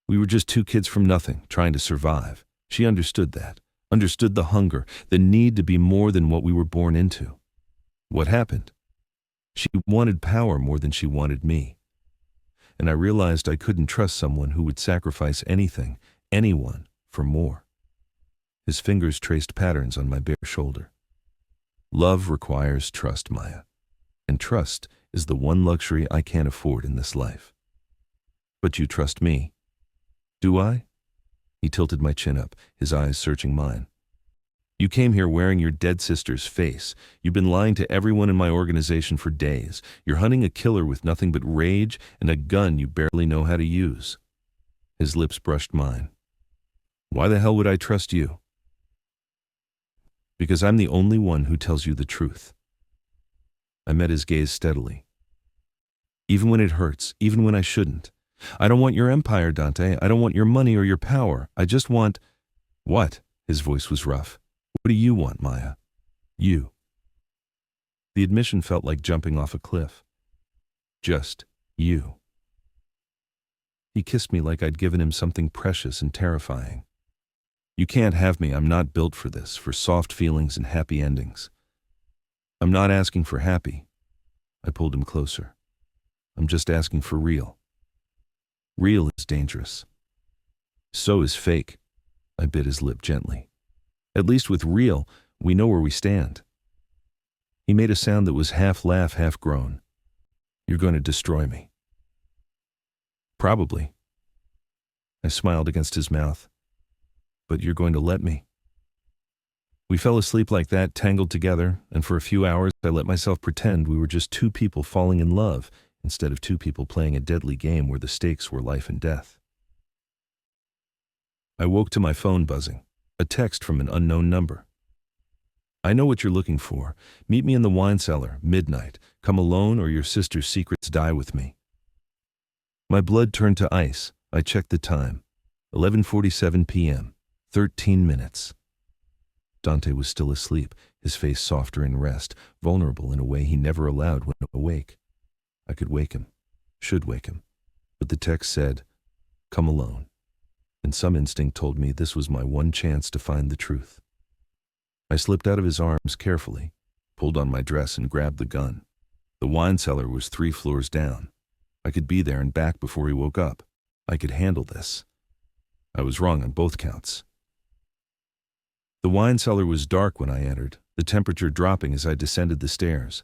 We were just two kids from nothing, trying to survive. She understood that, understood the hunger, the need to be more than what we were born into. What happened? She wanted power more than she wanted me. And I realized I couldn't trust someone who would sacrifice anything, anyone, for more. His fingers traced patterns on my bare shoulder. Love requires trust, Maya. And trust is the one luxury I can't afford in this life. But you trust me. Do I? He tilted my chin up, his eyes searching mine. You came here wearing your dead sister's face. You've been lying to everyone in my organization for days. You're hunting a killer with nothing but rage and a gun you barely know how to use. His lips brushed mine. Why the hell would I trust you? Because I'm the only one who tells you the truth. I met his gaze steadily. Even when it hurts, even when I shouldn't. I don't want your empire, Dante. I don't want your money or your power. I just want... What? His voice was rough. What do you want, Maya? You. The admission felt like jumping off a cliff. Just you. He kissed me like I'd given him something precious and terrifying. You can't have me. I'm not built for this, for soft feelings and happy endings. I'm not asking for happy. I pulled him closer. I'm just asking for real. Real is dangerous. So is fake. I bit his lip gently. At least with real, we know where we stand. He made a sound that was half laugh, half groan. You're going to destroy me. Probably. I smiled against his mouth. But you're going to let me. We fell asleep like that, tangled together, and for a few hours I let myself pretend we were just two people falling in love instead of two people playing a deadly game where the stakes were life and death. I woke to my phone buzzing, a text from an unknown number. I know what you're looking for. Meet me in the wine cellar, midnight. Come alone or your sister's secrets die with me. My blood turned to ice. I checked the time. 11:47 p.m. 13 minutes. Dante was still asleep, his face softer in rest, vulnerable in a way he never allowed when awake. I could wake him, should wake him, but the text said, come alone, and some instinct told me this was my one chance to find the truth. I slipped out of his arms carefully, pulled on my dress and grabbed the gun. The wine cellar was 3 floors down. I could be there and back before he woke up. I could handle this. I was wrong on both counts. The wine cellar was dark when I entered, the temperature dropping as I descended the stairs.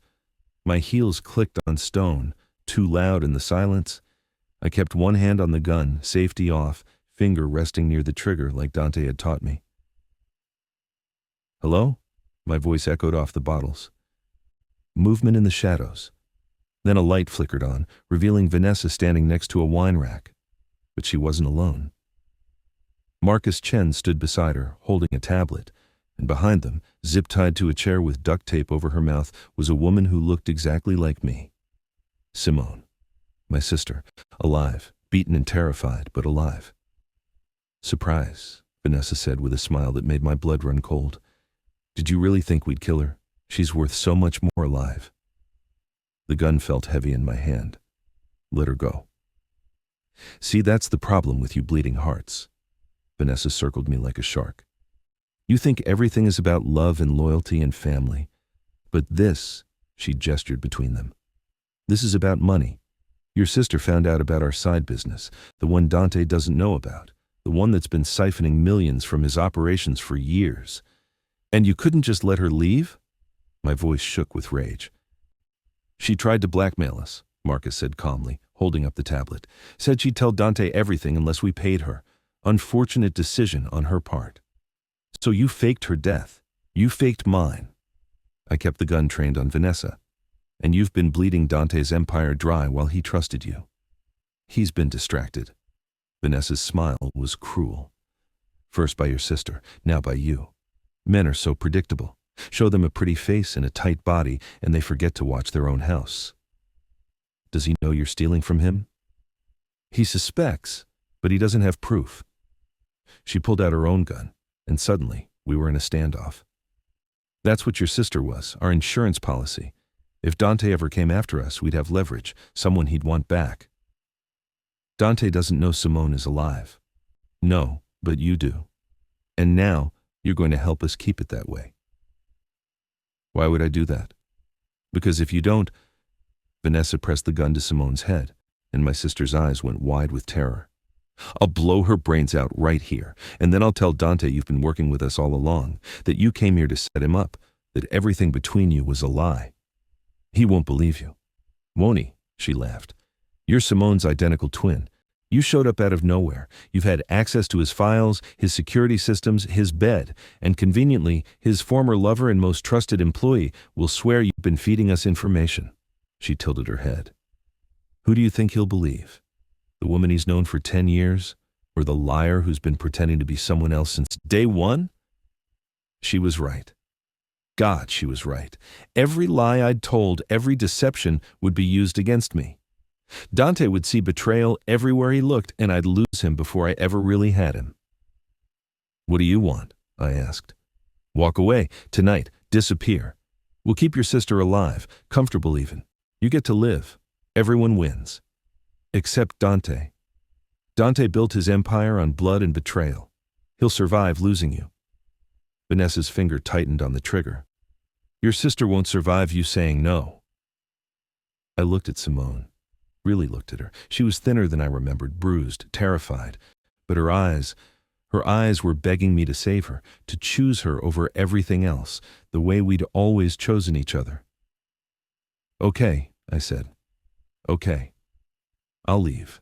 My heels clicked on stone, too loud in the silence. I kept one hand on the gun, safety off, finger resting near the trigger like Dante had taught me. Hello? My voice echoed off the bottles. Movement in the shadows. Then a light flickered on, revealing Vanessa standing next to a wine rack. But she wasn't alone. Marcus Chen stood beside her, holding a tablet, and behind them, zip-tied to a chair with duct tape over her mouth, was a woman who looked exactly like me. Simone, my sister, alive, beaten and terrified, but alive. Surprise, Vanessa said with a smile that made my blood run cold. Did you really think we'd kill her? She's worth so much more alive. The gun felt heavy in my hand. Let her go. See, that's the problem with you bleeding hearts. Vanessa circled me like a shark. You think everything is about love and loyalty and family. But this, she gestured between them. This is about money. Your sister found out about our side business, the one Dante doesn't know about, the one that's been siphoning millions from his operations for years. And you couldn't just let her leave? My voice shook with rage. She tried to blackmail us, Marcus said calmly, holding up the tablet. Said she'd tell Dante everything unless we paid her. Unfortunate decision on her part. So you faked her death. You faked mine. I kept the gun trained on Vanessa. And you've been bleeding Dante's empire dry while he trusted you. He's been distracted. Vanessa's smile was cruel. First by your sister, now by you. Men are so predictable. Show them a pretty face and a tight body, and they forget to watch their own house. Does he know you're stealing from him? He suspects, but he doesn't have proof. She pulled out her own gun, and suddenly we were in a standoff. That's what your sister was, our insurance policy. If Dante ever came after us, we'd have leverage, someone he'd want back. Dante doesn't know Simone is alive. No, but you do. And now you're going to help us keep it that way. Why would I do that? Because if you don't, Vanessa pressed the gun to Simone's head, and my sister's eyes went wide with terror. I'll blow her brains out right here, and then I'll tell Dante you've been working with us all along, that you came here to set him up, that everything between you was a lie. He won't believe you. Won't he? She laughed. You're Simone's identical twin. You showed up out of nowhere. You've had access to his files, his security systems, his bed, and conveniently, his former lover and most trusted employee will swear you've been feeding us information. She tilted her head. Who do you think he'll believe? The woman he's known for 10 years? Or the liar who's been pretending to be someone else since day one? She was right. God, she was right. Every lie I'd told, every deception would be used against me. Dante would see betrayal everywhere he looked, and I'd lose him before I ever really had him. What do you want? I asked. Walk away, tonight, disappear. We'll keep your sister alive, comfortable even. You get to live. Everyone wins. Except Dante. Dante built his empire on blood and betrayal. He'll survive losing you. Vanessa's finger tightened on the trigger. Your sister won't survive you saying no. I looked at Simone. Really looked at her. She was thinner than I remembered, bruised, terrified. But her eyes were begging me to save her, to choose her over everything else, the way we'd always chosen each other. Okay, I said. Okay. I'll leave.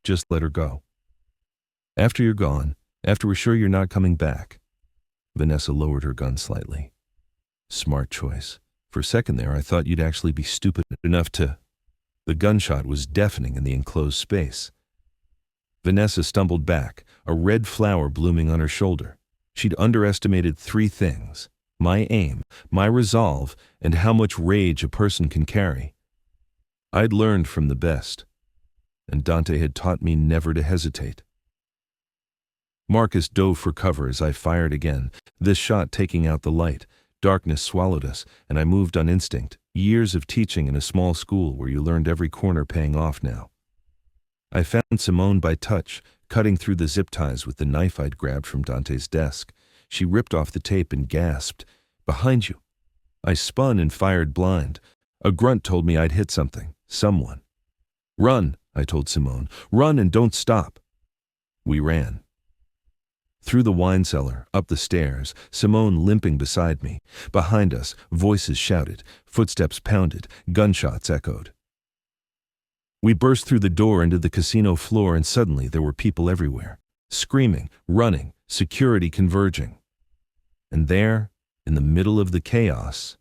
Just let her go. After you're gone, after we're sure you're not coming back. Vanessa lowered her gun slightly. Smart choice. For a second there, I thought you'd actually be stupid enough to... The gunshot was deafening in the enclosed space. Vanessa stumbled back, a red flower blooming on her shoulder. She'd underestimated 3 things: my aim, my resolve, and how much rage a person can carry. I'd learned from the best, and Dante had taught me never to hesitate. Marcus dove for cover as I fired again, this shot taking out the light. Darkness swallowed us, and I moved on instinct, years of teaching in a small school where you learned every corner paying off now. I found Simone by touch, cutting through the zip ties with the knife I'd grabbed from Dante's desk. She ripped off the tape and gasped, "Behind you." I spun and fired blind. A grunt told me I'd hit something, someone. "Run," I told Simone. "Run and don't stop." We ran. Through the wine cellar, up the stairs, Simone limping beside me. Behind us, voices shouted, footsteps pounded, gunshots echoed. We burst through the door into the casino floor, and suddenly there were people everywhere, screaming, running, security converging. And there, in the middle of the chaos,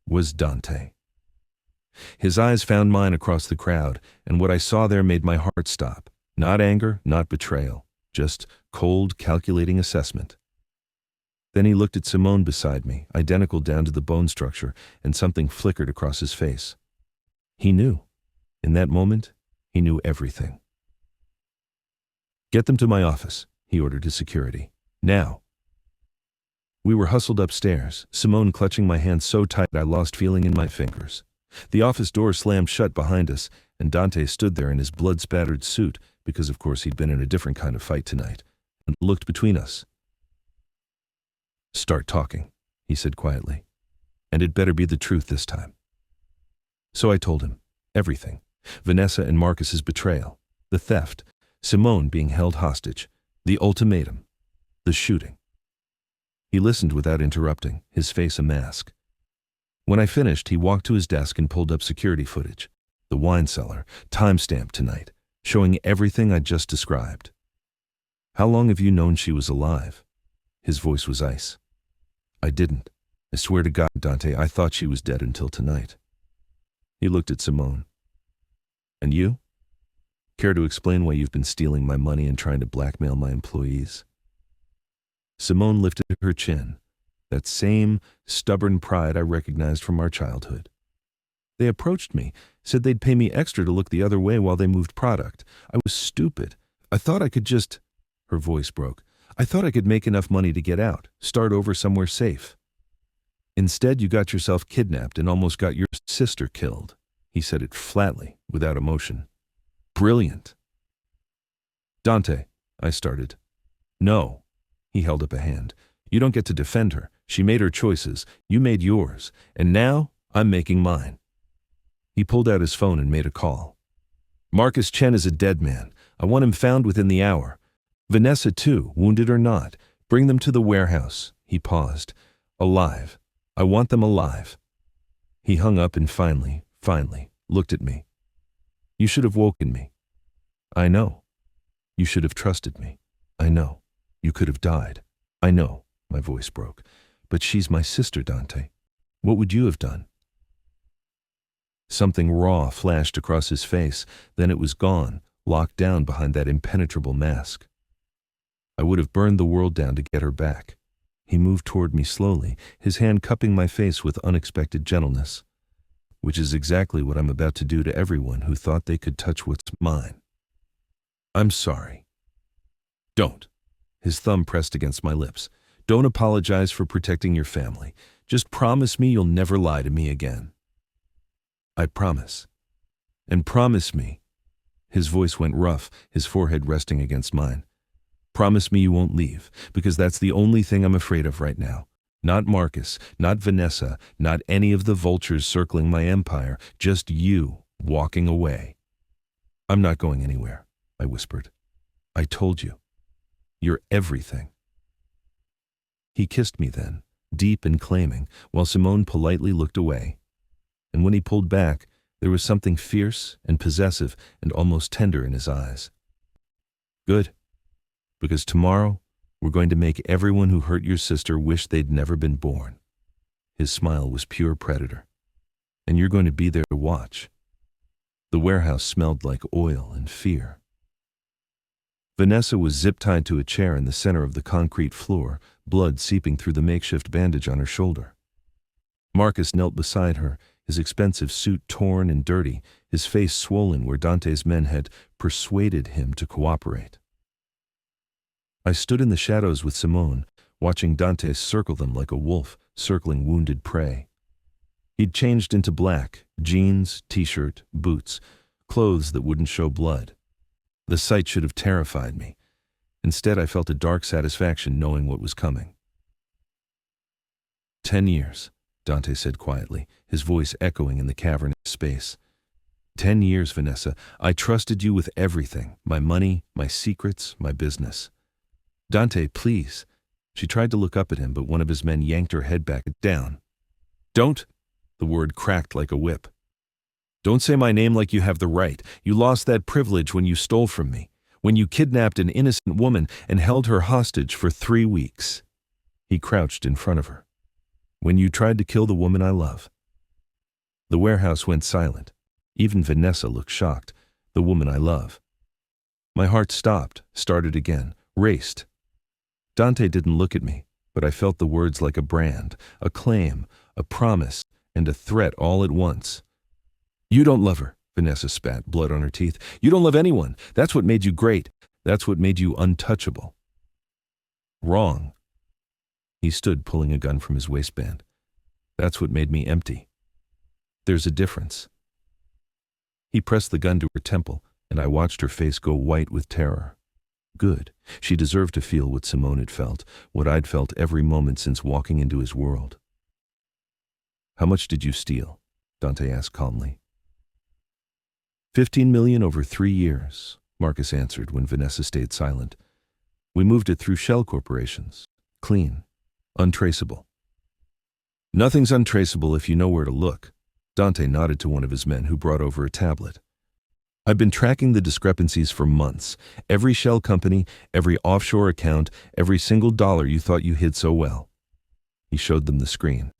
was Dante. His eyes found mine across the crowd, and what I saw there made my heart stop. Not anger, not betrayal. Just cold, calculating assessment. Then he looked at Simone beside me, identical down to the bone structure, and something flickered across his face. He knew. In that moment, he knew everything. "Get them to my office," he ordered to security. "Now." We were hustled upstairs, Simone clutching my hand so tight I lost feeling in my fingers. The office door slammed shut behind us, and Dante stood there in his blood-spattered suit, because of course he'd been in a different kind of fight tonight, and looked between us. "Start talking," he said quietly, "and it better be the truth this time." So I told him everything. Vanessa and Marcus's betrayal, the theft, Simone being held hostage, the ultimatum, the shooting. He listened without interrupting, his face a mask. When I finished, he walked to his desk and pulled up security footage, the wine cellar, time-stamped tonight, showing everything I'd just described. "How long have you known she was alive?" His voice was ice. "I didn't. I swear to God, Dante, I thought she was dead until tonight." He looked at Simone. "And you? Care to explain why you've been stealing my money and trying to blackmail my employees?" Simone lifted her chin, that same stubborn pride I recognized from our childhood. "They approached me, said they'd pay me extra to look the other way while they moved product. I was stupid. I thought I could just..." Her voice broke. "I thought I could make enough money to get out, start over somewhere safe. Instead, you got yourself kidnapped and almost got your sister killed." He said it flatly, without emotion. "Brilliant." "Dante," I started. "No." He held up a hand. You don't get to defend her. She made her choices. You made yours. And now, I'm making mine. He pulled out his phone and made a call. Marcus Chen is a dead man. I want him found within the hour. Vanessa too, wounded or not. Bring them to the warehouse. He paused. Alive. I want them alive. He hung up and finally, looked at me. You should have woken me. I know. You should have trusted me. I know. You could have died. I know. My voice broke. But she's my sister, Dante. What would you have done? Something raw flashed across his face, then it was gone, locked down behind that impenetrable mask. I would have burned the world down to get her back. He moved toward me slowly, his hand cupping my face with unexpected gentleness, which is exactly what I'm about to do to everyone who thought they could touch what's mine. I'm sorry. Don't. His thumb pressed against my lips. Don't apologize for protecting your family. Just promise me you'll never lie to me again. I promise. And promise me. His voice went rough, his forehead resting against mine. Promise me you won't leave, because that's the only thing I'm afraid of right now. Not Marcus, not Vanessa, not any of the vultures circling my empire, just you walking away. I'm not going anywhere, I whispered. I told you. You're everything. He kissed me then, deep and claiming, while Simone politely looked away. And when he pulled back, there was something fierce and possessive and almost tender in his eyes. Good, because tomorrow we're going to make everyone who hurt your sister wish they'd never been born. His smile was pure predator. And you're going to be there to watch. The warehouse smelled like oil and fear. Vanessa was zip-tied to a chair in the center of the concrete floor, blood seeping through the makeshift bandage on her shoulder. Marcus knelt beside her, his expensive suit torn and dirty, his face swollen where Dante's men had persuaded him to cooperate. I stood in the shadows with Simone, watching Dante circle them like a wolf circling wounded prey. He'd changed into black, jeans, t-shirt, boots, clothes that wouldn't show blood. The sight should have terrified me. Instead, I felt a dark satisfaction knowing what was coming. 10 years, Dante said quietly, his voice echoing in the cavernous space. 10 years, Vanessa. I trusted you with everything, my money, my secrets, my business. Dante, please. She tried to look up at him, but one of his men yanked her head back down. Don't! The word cracked like a whip. Don't say my name like you have the right. You lost that privilege when you stole from me, when you kidnapped an innocent woman and held her hostage for 3 weeks. He crouched in front of her. When you tried to kill the woman I love. The warehouse went silent. Even Vanessa looked shocked. The woman I love. My heart stopped, started again, raced. Dante didn't look at me, but I felt the words like a brand, a claim, a promise, and a threat all at once. You don't love her, Vanessa spat, blood on her teeth. You don't love anyone. That's what made you great. That's what made you untouchable. Wrong. He stood, pulling a gun from his waistband. That's what made me empty. There's a difference. He pressed the gun to her temple, and I watched her face go white with terror. Good. She deserved to feel what Simone had felt, what I'd felt every moment since walking into his world. How much did you steal? Dante asked calmly. 15 million over 3 years, Marcus answered when Vanessa stayed silent. We moved it through shell corporations. Clean. Untraceable. Nothing's untraceable if you know where to look. Dante nodded to one of his men who brought over a tablet. I've been tracking the discrepancies for months. Every shell company, every offshore account, every single dollar you thought you hid so well. He showed them the screen.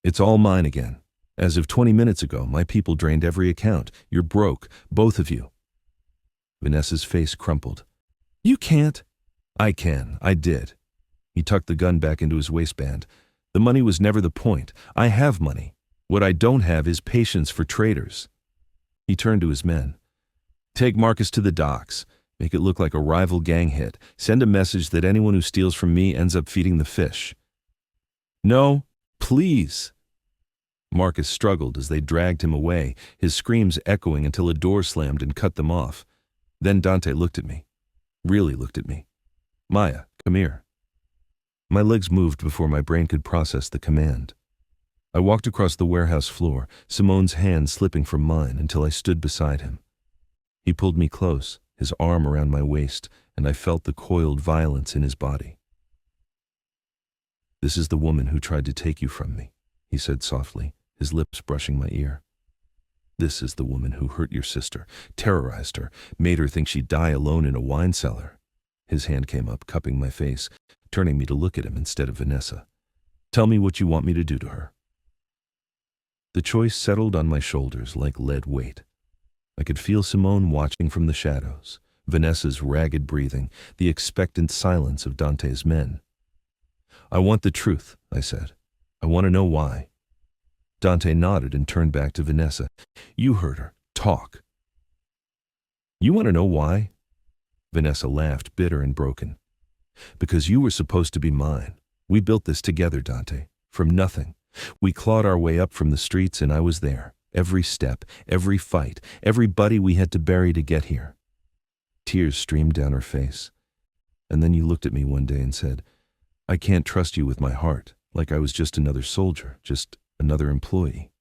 It's all mine again. As of 20 minutes ago, my people drained every account. You're broke, both of you. Vanessa's face crumpled. You can't. I can. I did. He tucked the gun back into his waistband. The money was never the point. I have money. What I don't have is patience for traitors. He turned to his men. Take Marcus to the docks. Make it look like a rival gang hit. Send a message that anyone who steals from me ends up feeding the fish. No, please. Marcus struggled as they dragged him away, his screams echoing until a door slammed and cut them off. Then Dante looked at me. Really looked at me. Maya, come here. My legs moved before my brain could process the command. I walked across the warehouse floor, Simone's hand slipping from mine until I stood beside him. He pulled me close, his arm around my waist, and I felt the coiled violence in his body. "This is the woman who tried to take you from me," he said softly, his lips brushing my ear. "This is the woman who hurt your sister, terrorized her, made her think she'd die alone in a wine cellar." His hand came up, cupping my face, turning me to look at him instead of Vanessa. "Tell me what you want me to do to her." The choice settled on my shoulders like lead weight. I could feel Simone watching from the shadows, Vanessa's ragged breathing, the expectant silence of Dante's men. "I want the truth," I said. "I want to know why." Dante nodded and turned back to Vanessa. "You heard her. Talk." "You want to know why?" Vanessa laughed, bitter and broken. "Because you were supposed to be mine. We built this together, Dante, from nothing. We clawed our way up from the streets and I was there. Every step, every fight, every buddy we had to bury to get here." Tears streamed down her face. "And then you looked at me one day and said, 'I can't trust you with my heart,' like I was just another soldier, just another employee."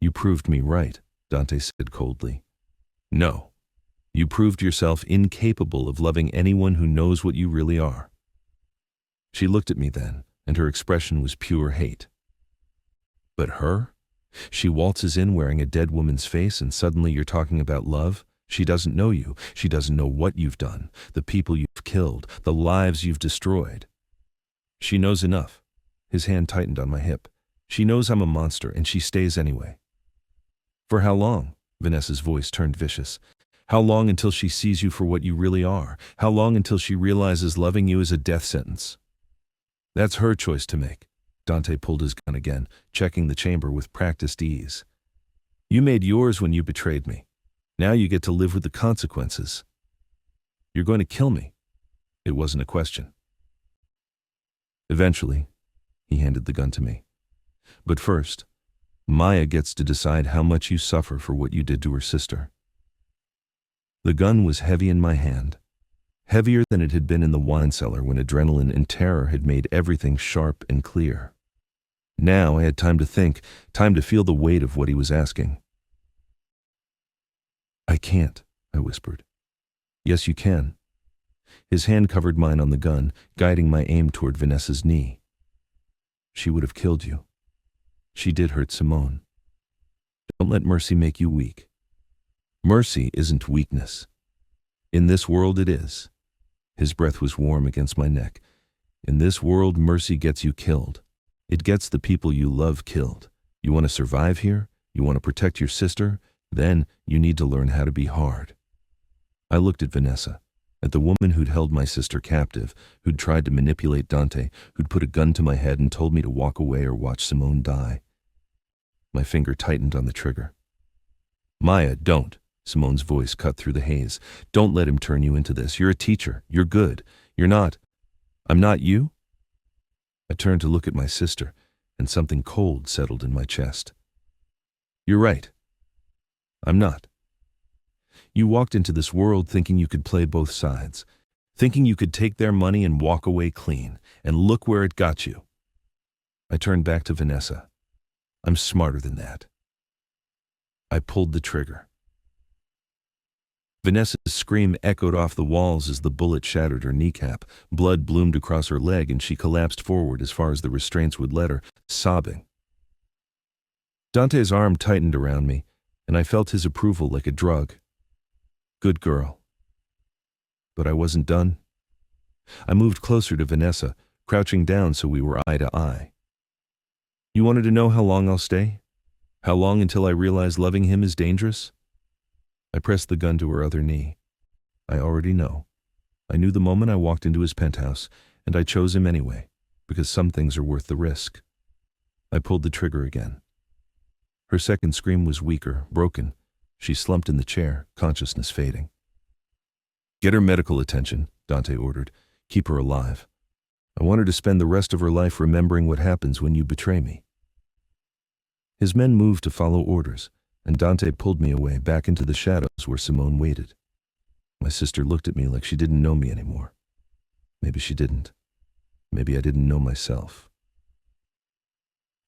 "You proved me right," Dante said coldly. "No. You proved yourself incapable of loving anyone who knows what you really are." She looked at me then, and her expression was pure hate. "But her? She waltzes in wearing a dead woman's face and suddenly you're talking about love? She doesn't know you. She doesn't know what you've done, the people you've killed, the lives you've destroyed." "She knows enough." His hand tightened on my hip. "She knows I'm a monster and she stays anyway." "For how long?" Vanessa's voice turned vicious. "How long until she sees you for what you really are? How long until she realizes loving you is a death sentence?" "That's her choice to make." Dante pulled his gun again, checking the chamber with practiced ease. "You made yours when you betrayed me. Now you get to live with the consequences." "You're going to kill me." It wasn't a question. "Eventually." He handed the gun to me. "But first, Maya gets to decide how much you suffer for what you did to her sister." The gun was heavy in my hand, heavier than it had been in the wine cellar when adrenaline and terror had made everything sharp and clear. Now I had time to think, time to feel the weight of what he was asking. "I can't," I whispered. "Yes, you can." His hand covered mine on the gun, guiding my aim toward Vanessa's knee. "She would have killed you. She did hurt Simone. Don't let mercy make you weak. Mercy isn't weakness. In this world it is." His breath was warm against my neck. "In this world, mercy gets you killed. It gets the people you love killed. You want to survive here? You want to protect your sister? Then you need to learn how to be hard." I looked at Vanessa, at the woman who'd held my sister captive, who'd tried to manipulate Dante, who'd put a gun to my head and told me to walk away or watch Simone die. My finger tightened on the trigger. "Maya, don't." Simone's voice cut through the haze. "Don't let him turn you into this. You're a teacher. You're good. You're not. I'm not you?" I turned to look at my sister, and something cold settled in my chest. "You're right. I'm not. You walked into this world thinking you could play both sides, thinking you could take their money and walk away clean, and look where it got you." I turned back to Vanessa. "I'm smarter than that." I pulled the trigger. Vanessa's scream echoed off the walls as the bullet shattered her kneecap. Blood bloomed across her leg and she collapsed forward as far as the restraints would let her, sobbing. Dante's arm tightened around me, and I felt his approval like a drug. "Good girl." But I wasn't done. I moved closer to Vanessa, crouching down so we were eye to eye. "You wanted to know how long I'll stay? How long until I realize loving him is dangerous?" I pressed the gun to her other knee. "I already know. I knew the moment I walked into his penthouse, and I chose him anyway, because some things are worth the risk." I pulled the trigger again. Her second scream was weaker, broken. She slumped in the chair, consciousness fading. "Get her medical attention," Dante ordered. "Keep her alive. I want her to spend the rest of her life remembering what happens when you betray me." His men moved to follow orders, and Dante pulled me away back into the shadows where Simone waited. My sister looked at me like she didn't know me anymore. Maybe she didn't. Maybe I didn't know myself.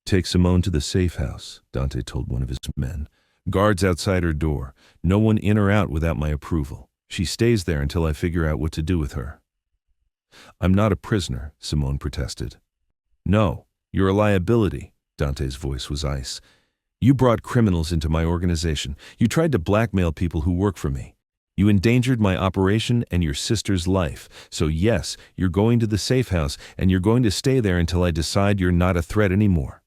Take Simone to the safe house, Dante told one of his men. Guards outside her door. No one in or out without my approval. She stays there until I figure out what to do with her. I'm not a prisoner, Simone protested. No, you're a liability. Dante's voice was ice. You brought criminals into my organization. You tried to blackmail people who work for me. You endangered my operation and your sister's life. So yes, you're going to the safe house, and you're going to stay there until I decide you're not a threat anymore.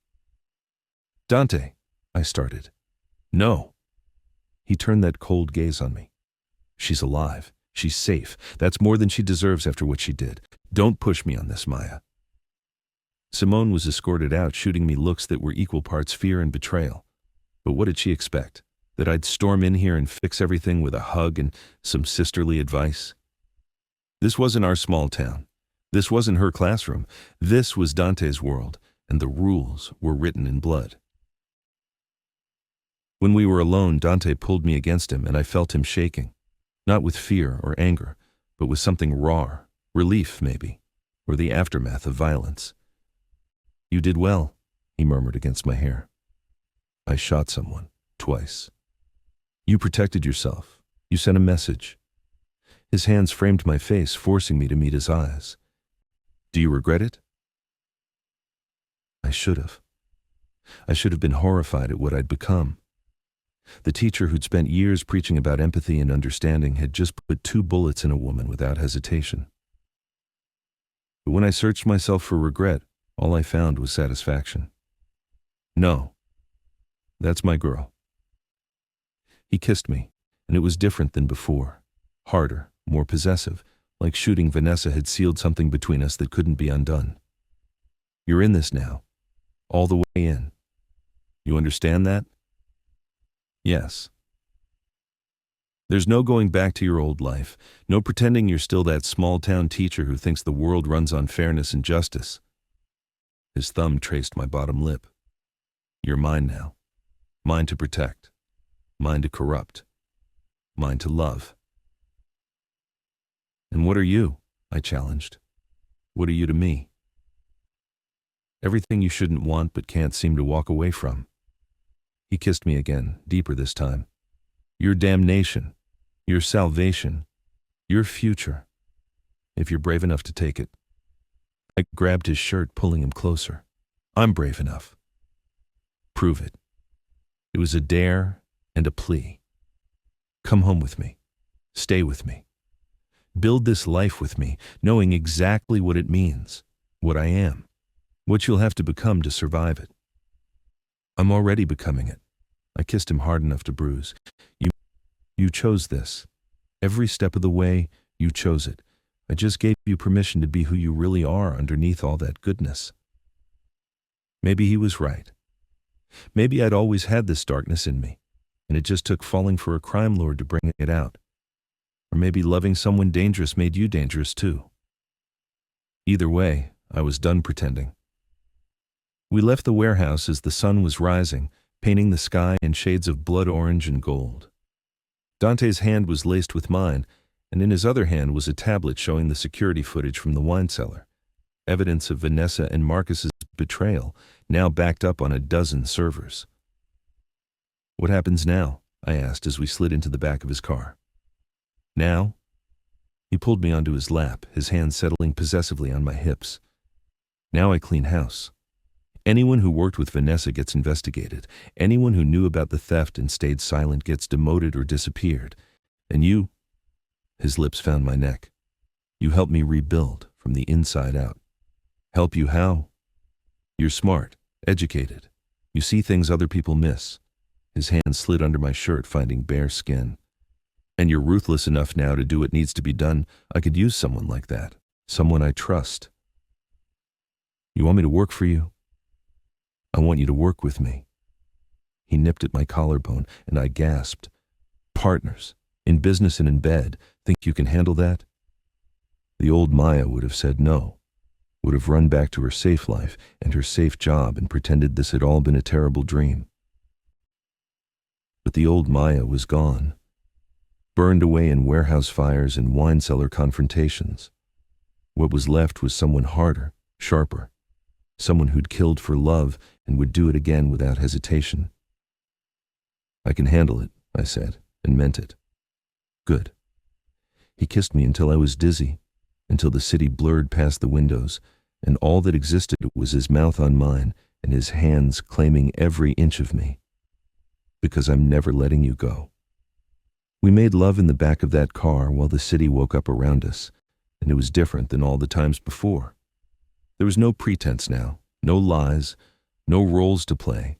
Dante, I started. No. He turned that cold gaze on me. She's alive. She's safe. That's more than she deserves after what she did. Don't push me on this, Maya. Simone was escorted out, shooting me looks that were equal parts fear and betrayal. But what did she expect? That I'd storm in here and fix everything with a hug and some sisterly advice? This wasn't our small town. This wasn't her classroom. This was Dante's world, and the rules were written in blood. When we were alone, Dante pulled me against him, and I felt him shaking. Not with fear or anger, but with something raw, relief maybe, or the aftermath of violence. You did well, he murmured against my hair. I shot someone, twice. You protected yourself. You sent a message. His hands framed my face, forcing me to meet his eyes. Do you regret it? I should have. I should have been horrified at what I'd become. The teacher who'd spent years preaching about empathy and understanding had just put 2 bullets in a woman without hesitation. But when I searched myself for regret, all I found was satisfaction. No, that's my girl. He kissed me, and it was different than before. Harder, more possessive, like shooting Vanessa had sealed something between us that couldn't be undone. You're in this now, all the way in. You understand that? Yes. There's no going back to your old life, no pretending you're still that small-town teacher who thinks the world runs on fairness and justice. His thumb traced my bottom lip. You're mine now. Mine to protect. Mine to corrupt. Mine to love. And what are you? I challenged. What are you to me? Everything you shouldn't want but can't seem to walk away from. He kissed me again, deeper this time. Your damnation, your salvation, your future, if you're brave enough to take it. I grabbed his shirt, pulling him closer. I'm brave enough. Prove it. It was a dare and a plea. Come home with me. Stay with me. Build this life with me, knowing exactly what it means, what I am, what you'll have to become to survive it. I'm already becoming it. I kissed him hard enough to bruise. You chose this. Every step of the way, you chose it. I just gave you permission to be who you really are underneath all that goodness. Maybe he was right. Maybe I'd always had this darkness in me, and it just took falling for a crime lord to bring it out. Or maybe loving someone dangerous made you dangerous too. Either way, I was done pretending. We left the warehouse as the sun was rising, painting the sky in shades of blood orange and gold. Dante's hand was laced with mine, and in his other hand was a tablet showing the security footage from the wine cellar, evidence of Vanessa and Marcus's betrayal, now backed up on a dozen servers. What happens now? I asked as we slid into the back of his car. Now? He pulled me onto his lap, his hand settling possessively on my hips. Now I clean house. Anyone who worked with Vanessa gets investigated. Anyone who knew about the theft and stayed silent gets demoted or disappeared. And you, his lips found my neck. You helped me rebuild from the inside out. Help you how? You're smart, educated. You see things other people miss. His hand slid under my shirt, finding bare skin. And you're ruthless enough now to do what needs to be done. I could use someone like that. Someone I trust. You want me to work for you? I want you to work with me. He nipped at my collarbone, and I gasped. Partners, in business and in bed, think you can handle that? The old Maya would have said no, would have run back to her safe life and her safe job and pretended this had all been a terrible dream. But the old Maya was gone, burned away in warehouse fires and wine cellar confrontations. What was left was someone harder, sharper. Someone who'd killed for love and would do it again without hesitation. I can handle it, I said, and meant it. Good. He kissed me until I was dizzy, until the city blurred past the windows, and all that existed was his mouth on mine and his hands claiming every inch of me. Because I'm never letting you go. We made love in the back of that car while the city woke up around us, and it was different than all the times before. There was no pretense now, no lies, no roles to play,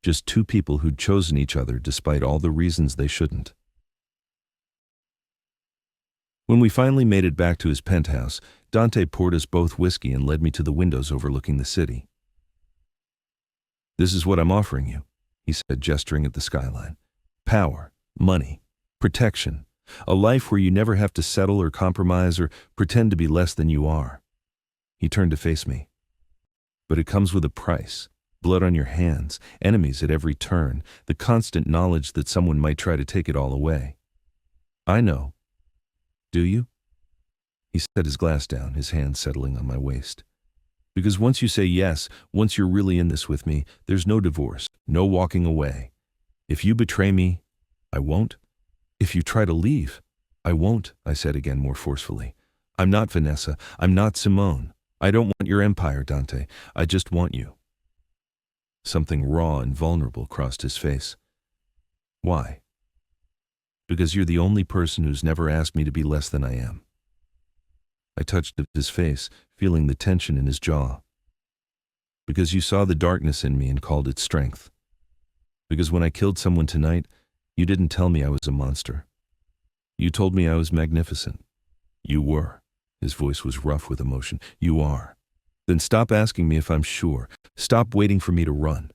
just two people who'd chosen each other despite all the reasons they shouldn't. When we finally made it back to his penthouse, Dante poured us both whiskey and led me to the windows overlooking the city. "This is what I'm offering you," he said, gesturing at the skyline. "Power, money, protection, a life where you never have to settle or compromise or pretend to be less than you are." He turned to face me. "But it comes with a price. Blood on your hands, enemies at every turn, the constant knowledge that someone might try to take it all away." "I know. Do you?" He set his glass down, his hand settling on my waist. "Because once you say yes, once you're really in this with me, there's no divorce, no walking away. If you betray me, I won't. If you try to leave, I won't," I said again more forcefully. "I'm not Vanessa. I'm not Simone. I don't want your empire, Dante. I just want you." Something raw and vulnerable crossed his face. "Why?" "Because you're the only person who's never asked me to be less than I am." I touched his face, feeling the tension in his jaw. "Because you saw the darkness in me and called it strength. Because when I killed someone tonight, you didn't tell me I was a monster. You told me I was magnificent. You were." His voice was rough with emotion. "You are. Then stop asking me if I'm sure. Stop waiting for me to run."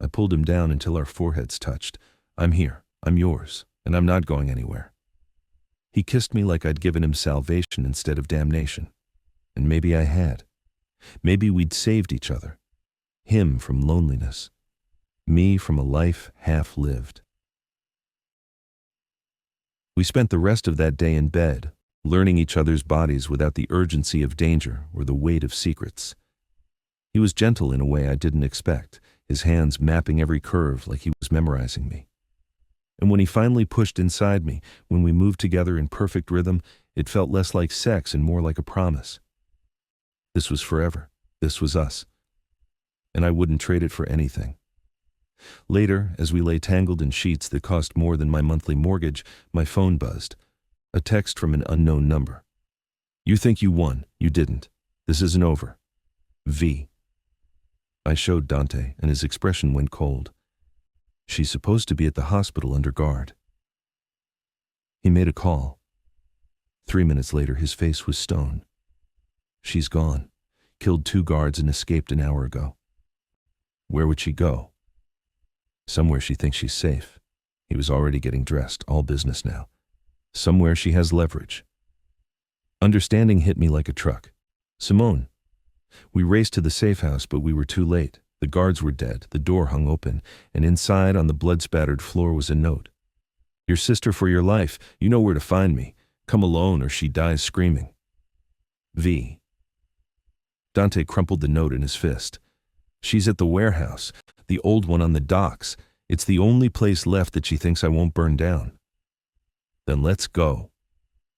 I pulled him down until our foreheads touched. "I'm here. I'm yours. And I'm not going anywhere." He kissed me like I'd given him salvation instead of damnation. And maybe I had. Maybe we'd saved each other. Him from loneliness. Me from a life half lived. We spent the rest of that day in bed, learning each other's bodies without the urgency of danger or the weight of secrets. He was gentle in a way I didn't expect, his hands mapping every curve like he was memorizing me. And when he finally pushed inside me, when we moved together in perfect rhythm, it felt less like sex and more like a promise. This was forever. This was us. And I wouldn't trade it for anything. Later, as we lay tangled in sheets that cost more than my monthly mortgage, my phone buzzed. A text from an unknown number. "You think you won. You didn't. This isn't over. V." I showed Dante, and his expression went cold. "She's supposed to be at the hospital under guard." He made a call. 3 minutes later, his face was stone. "She's gone. Killed 2 guards and escaped an hour ago." "Where would she go?" "Somewhere she thinks she's safe." He was already getting dressed, all business now. "Somewhere she has leverage." Understanding hit me like a truck. "Simone." We raced to the safe house, but we were too late. The guards were dead, the door hung open, and inside on the blood-spattered floor was a note. "Your sister for your life. You know where to find me. Come alone or she dies screaming. V." Dante crumpled the note in his fist. "She's at the warehouse, the old one on the docks. It's the only place left that she thinks I won't burn down." "Then let's go."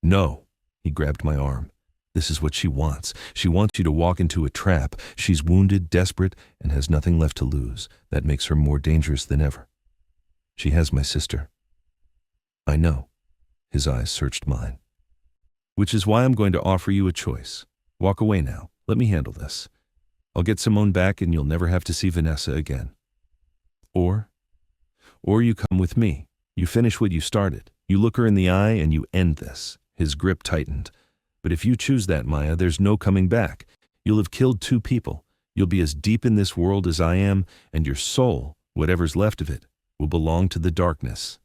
"No." He grabbed my arm. "This is what she wants. She wants you to walk into a trap. She's wounded, desperate, and has nothing left to lose. That makes her more dangerous than ever. She has my sister." "I know." His eyes searched mine. "Which is why I'm going to offer you a choice. Walk away now. Let me handle this. I'll get Simone back and you'll never have to see Vanessa again. Or you come with me. You finish what you started. You look her in the eye and you end this." His grip tightened. "But if you choose that, Maya, there's no coming back. You'll have killed 2 people. You'll be as deep in this world as I am, and your soul, whatever's left of it, will belong to the darkness."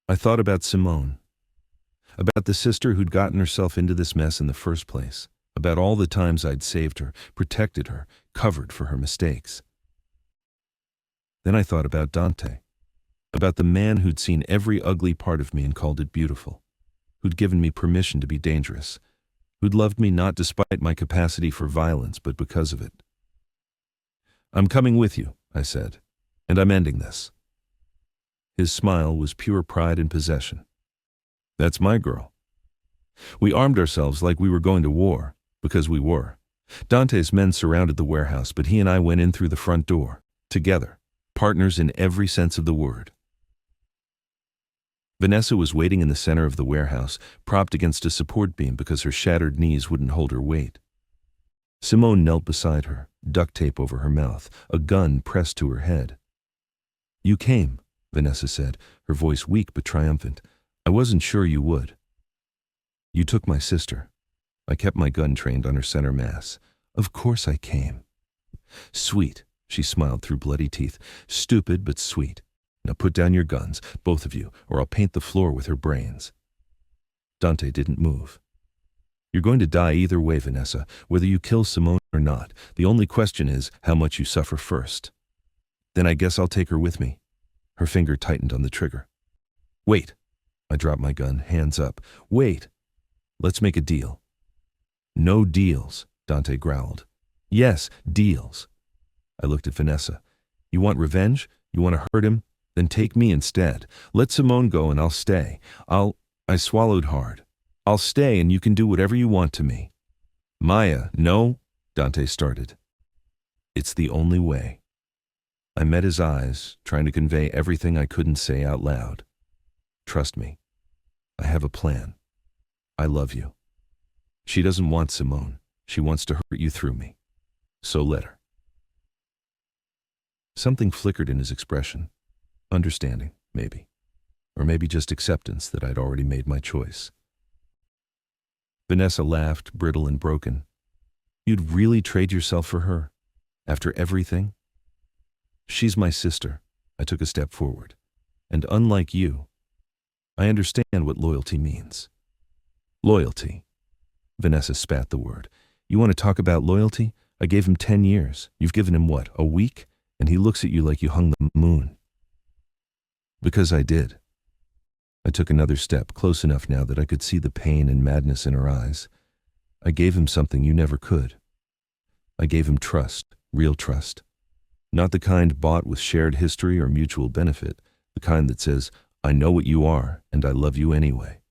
I thought about Simone. About the sister who'd gotten herself into this mess in the first place. About all the times I'd saved her, protected her, covered for her mistakes. Then I thought about Dante. About the man who'd seen every ugly part of me and called it beautiful. Who'd given me permission to be dangerous. who'd loved me not despite my capacity for violence, but because of it. I'm coming with you, I said, and I'm ending this. His smile was pure pride and possession. That's my girl. We armed ourselves like we were going to war, because we were. Dante's men surrounded the warehouse, but he and I went in through the front door, together, partners in every sense of the word. Vanessa was waiting in the center of the warehouse, propped against a support beam because her shattered knees wouldn't hold her weight. Simone knelt beside her, duct tape over her mouth, a gun pressed to her head. You came, Vanessa said, her voice weak but triumphant. I wasn't sure you would. You took my sister. I kept my gun trained on her center mass. Of course I came. Sweet, she smiled through bloody teeth. Stupid but sweet. Now put down your guns, both of you, or I'll paint the floor with her brains. Dante didn't move. You're going to die either way, Vanessa, whether you kill Simone or not. The only question is how much you suffer first. Then I guess I'll take her with me. Her finger tightened on the trigger. Wait. I dropped my gun, hands up. Wait. Let's make a deal. No deals, Dante growled. Yes, deals. I looked at Vanessa. You want revenge? You want to hurt him? Then take me instead. Let Simone go and I'll stay. I swallowed hard. I'll stay and you can do whatever you want to me. Maya, no, Dante started. It's the only way. I met his eyes, trying to convey everything I couldn't say out loud. Trust me. I have a plan. I love you. She doesn't want Simone. She wants to hurt you through me. So let her. Something flickered in his expression. Understanding, maybe. Or maybe just acceptance that I'd already made my choice. Vanessa laughed, brittle and broken. You'd really trade yourself for her? After everything? She's my sister. I took a step forward. And unlike you, I understand what loyalty means. Loyalty. Vanessa spat the word. You want to talk about loyalty? I gave him 10 years. You've given him what, a week? And he looks at you like you hung the moon. Because I did. I took another step, close enough now that I could see the pain and madness in her eyes. I gave him something you never could. I gave him trust, real trust. Not the kind bought with shared history or mutual benefit, the kind that says, I know what you are, and I love you anyway.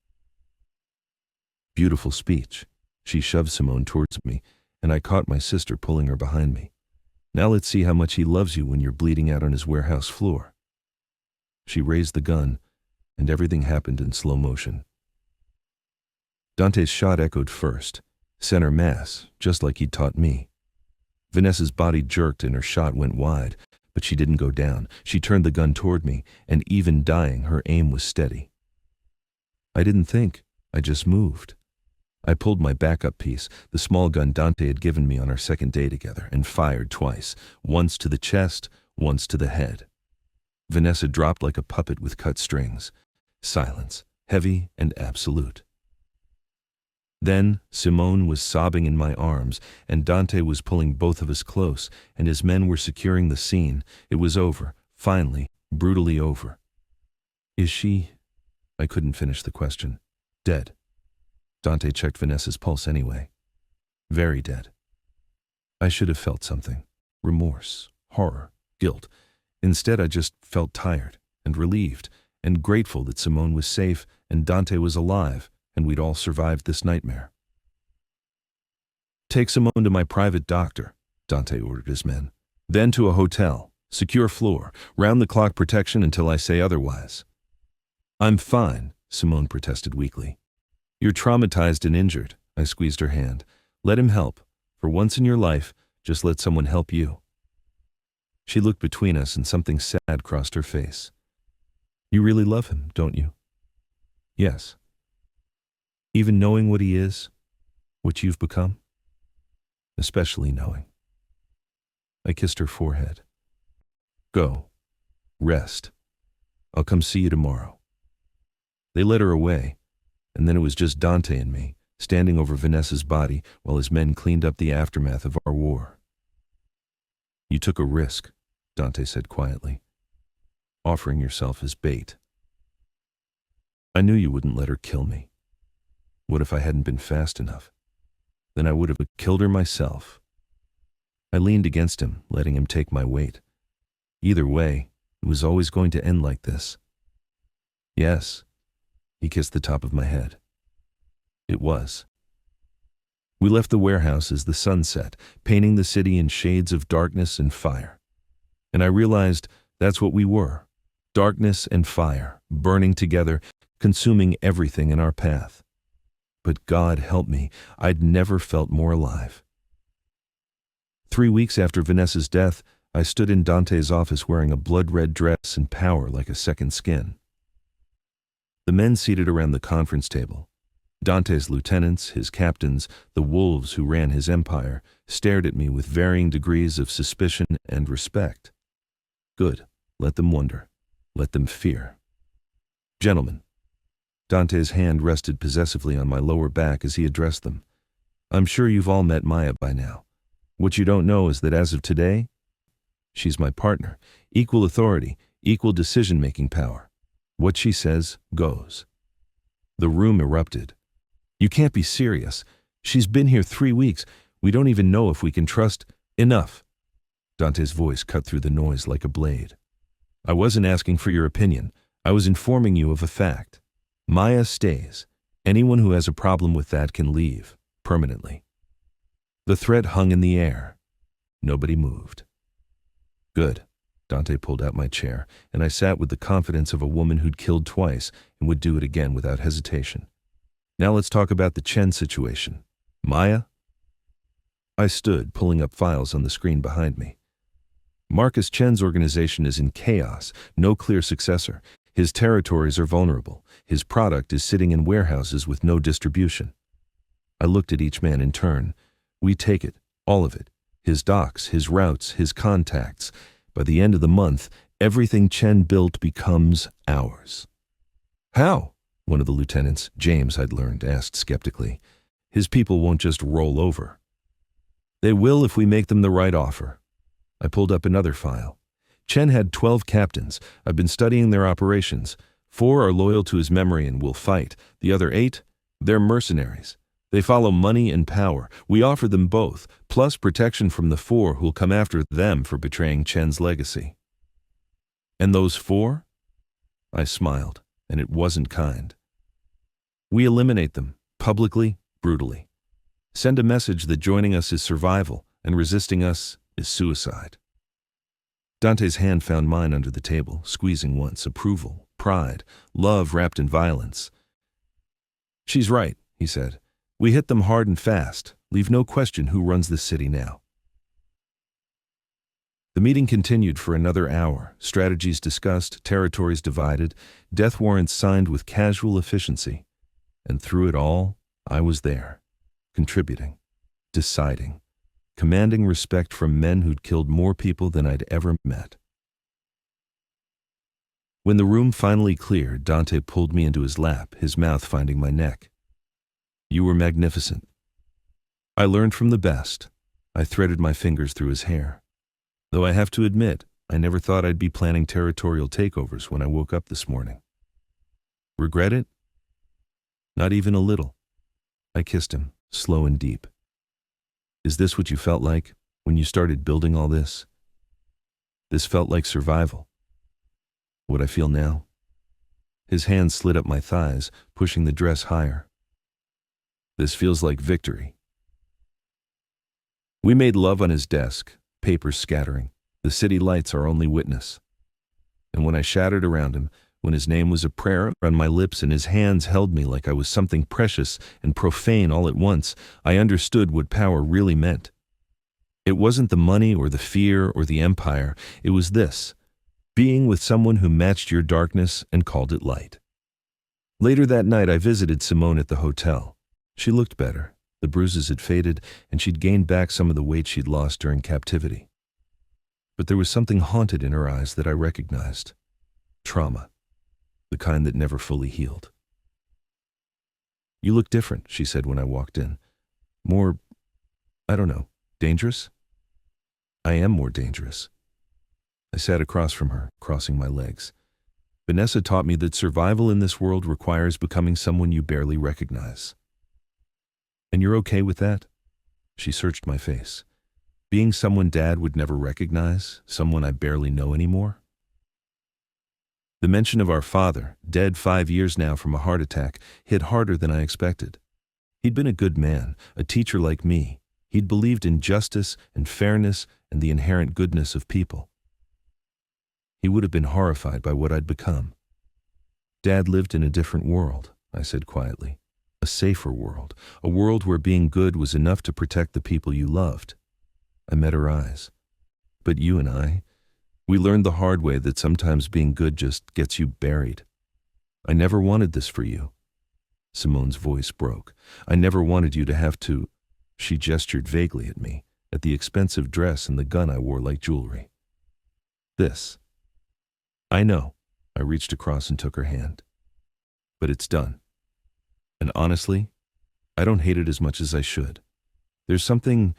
Beautiful speech. She shoved Simone towards me, and I caught my sister pulling her behind me. Now let's see how much he loves you when you're bleeding out on his warehouse floor. She raised the gun, and everything happened in slow motion. Dante's shot echoed first, center mass, just like he'd taught me. Vanessa's body jerked and her shot went wide, but she didn't go down. She turned the gun toward me, and even dying, her aim was steady. I didn't think, I just moved. I pulled my backup piece, the small gun Dante had given me on our second day together, and fired twice, once to the chest, once to the head. Vanessa dropped like a puppet with cut strings. Silence, heavy and absolute. Then Simone was sobbing in my arms, and Dante was pulling both of us close, and his men were securing the scene. It was over, finally, brutally over. Is she? I couldn't finish the question. Dead. Dante checked Vanessa's pulse anyway. Very dead. I should have felt something. Remorse, horror, guilt. Instead, I just felt tired and relieved and grateful that Simone was safe and Dante was alive and we'd all survived this nightmare. Take Simone to my private doctor, Dante ordered his men. Then to a hotel, secure floor, round-the-clock protection until I say otherwise. I'm fine, Simone protested weakly. You're traumatized and injured, I squeezed her hand. Let him help. For once in your life, just let someone help you. She looked between us and something sad crossed her face. You really love him, don't you? Yes. Even knowing what he is, what you've become? Especially knowing. I kissed her forehead. Go. Rest. I'll come see you tomorrow. They led her away, and then it was just Dante and me, standing over Vanessa's body while his men cleaned up the aftermath of our war. You took a risk, Dante said quietly, offering yourself as bait. I knew you wouldn't let her kill me. What if I hadn't been fast enough? then I would have killed her myself. I leaned against him, letting him take my weight. Either way, it was always going to end like this. Yes, he kissed the top of my head. It was. We left the warehouse as the sun set, painting the city in shades of darkness and fire. And I realized that's what we were. Darkness and fire, burning together, consuming everything in our path. But God help me, I'd never felt more alive. 3 weeks after Vanessa's death, I stood in Dante's office wearing a blood-red dress and power like a second skin. The men seated around the conference table, Dante's lieutenants, his captains, the wolves who ran his empire, stared at me with varying degrees of suspicion and respect. Good. Let them wonder. Let them fear. Gentlemen. Dante's hand rested possessively on my lower back as he addressed them. I'm sure you've all met Maya by now. What you don't know is that as of today, she's my partner. Equal authority, equal decision-making power. What she says goes. The room erupted. You can't be serious. She's been here 3 weeks. We don't even know if we can trust. Enough. Dante's voice cut through the noise like a blade. I wasn't asking for your opinion. I was informing you of a fact. Maya stays. Anyone who has a problem with that can leave, permanently. The threat hung in the air. Nobody moved. Good. Dante pulled out my chair, and I sat with the confidence of a woman who'd killed twice and would do it again without hesitation. Now let's talk about the Chen situation. Maya? I stood, pulling up files on the screen behind me. Marcus Chen's organization is in chaos, no clear successor. His territories are vulnerable. His product is sitting in warehouses with no distribution. I looked at each man in turn. We take it, all of it. His docks, his routes, his contacts. By the end of the month, everything Chen built becomes ours. How? One of the lieutenants, James, I'd learned, asked skeptically. His people won't just roll over. They will if we make them the right offer. I pulled up another file. Chen had 12 captains. I've been studying their operations. 4 are loyal to his memory and will fight. The other 8, they're mercenaries. They follow money and power. We offer them both, plus protection from the 4 who'll come after them for betraying Chen's legacy. And those 4? I smiled, and it wasn't kind. We eliminate them, publicly, brutally. Send a message that joining us is survival, and resisting us is suicide. Dante's hand found mine under the table, squeezing once. Approval, pride, love wrapped in violence. She's right, he said. We hit them hard and fast. Leave no question who runs this city now. The meeting continued for another hour. Strategies discussed, territories divided, death warrants signed with casual efficiency. And through it all, I was there, contributing, deciding, commanding respect from men who'd killed more people than I'd ever met. When the room finally cleared, Dante pulled me into his lap, his mouth finding my neck. You were magnificent. I learned from the best. I threaded my fingers through his hair. Though I have to admit, I never thought I'd be planning territorial takeovers when I woke up this morning. Regret it? Not even a little. I kissed him, slow and deep. Is this what you felt like when you started building all this? This felt like survival. What I feel now? His hand slid up my thighs, pushing the dress higher. This feels like victory. We made love on his desk, papers scattering. The city lights our only witness. And when I shattered around him, when his name was a prayer on my lips and his hands held me like I was something precious and profane all at once, I understood what power really meant. It wasn't the money or the fear or the empire. It was this, being with someone who matched your darkness and called it light. Later that night, I visited Simone at the hotel. She looked better. The bruises had faded, and she'd gained back some of the weight she'd lost during captivity. But there was something haunted in her eyes that I recognized. Trauma. The kind that never fully healed. You look different, she said when I walked in. More, I don't know, dangerous? I am more dangerous. I sat across from her, crossing my legs. Vanessa taught me that survival in this world requires becoming someone you barely recognize. And you're okay with that? She searched my face. Being someone Dad would never recognize, someone I barely know anymore? The mention of our father, dead 5 years now from a heart attack, hit harder than I expected. He'd been a good man, a teacher like me. He'd believed in justice and fairness and the inherent goodness of people. He would have been horrified by what I'd become. Dad lived in a different world, I said quietly. A safer world, a world where being good was enough to protect the people you loved. I met her eyes. But you and I, we learned the hard way that sometimes being good just gets you buried. I never wanted this for you. Simone's voice broke. I never wanted you to have to. She gestured vaguely at me, at the expensive dress and the gun I wore like jewelry. This. I know. I reached across and took her hand. But it's done. And honestly, I don't hate it as much as I should. There's something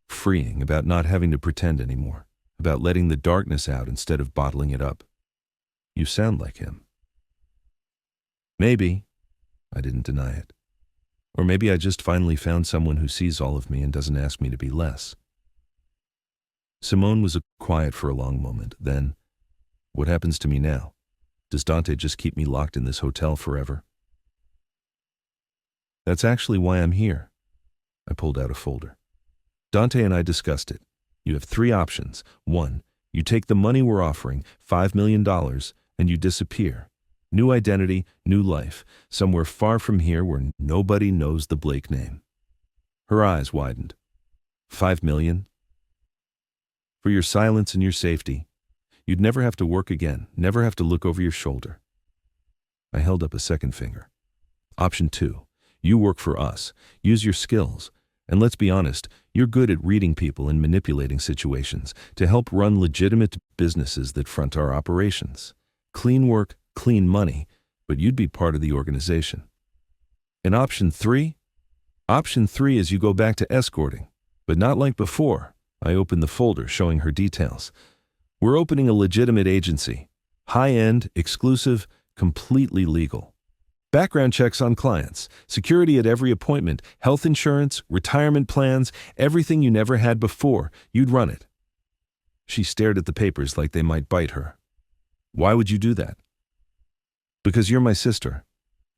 freeing about not having to pretend anymore, about letting the darkness out instead of bottling it up. You sound like him. Maybe. I didn't deny it. Or maybe I just finally found someone who sees all of me and doesn't ask me to be less. Simone was quiet for a long moment. Then, what happens to me now? Does Dante just keep me locked in this hotel forever? That's actually why I'm here. I pulled out a folder. Dante and I discussed it. You have 3 options. 1, you take the money we're offering, $5 million, and you disappear. New identity, new life, somewhere far from here where nobody knows the Blake name. Her eyes widened. 5 million? For your silence and your safety. You'd never have to work again, never have to look over your shoulder. I held up a second finger. Option 2, you work for us, use your skills, and let's be honest, you're good at reading people and manipulating situations to help run legitimate businesses that front our operations. Clean work, clean money, but you'd be part of the organization. And option 3? Option 3 is you go back to escorting, but not like before. I opened the folder showing her details. We're opening a legitimate agency. High-end, exclusive, completely legal. Background checks on clients, security at every appointment, health insurance, retirement plans, everything you never had before. You'd run it. She stared at the papers like they might bite her. Why would you do that? Because you're my sister.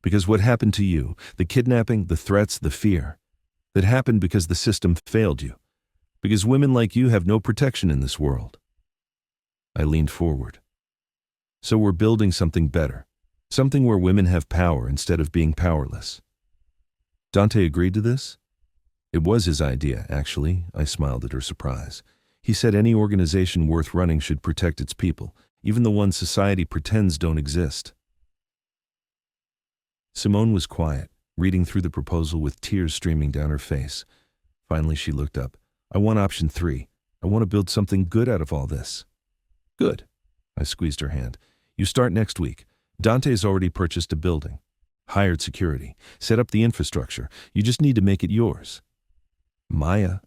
Because what happened to you, the kidnapping, the threats, the fear, that happened because the system failed you. Because women like you have no protection in this world. I leaned forward. So we're building something better. Something where women have power instead of being powerless. Dante agreed to this? It was his idea, actually. I smiled at her surprise. He said any organization worth running should protect its people, even the ones society pretends don't exist. Simone was quiet, reading through the proposal with tears streaming down her face. Finally, she looked up. I want option 3. I want to build something good out of all this. Good. I squeezed her hand. You start next week. Dante's already purchased a building, hired security, set up the infrastructure. You just need to make it yours. Maya.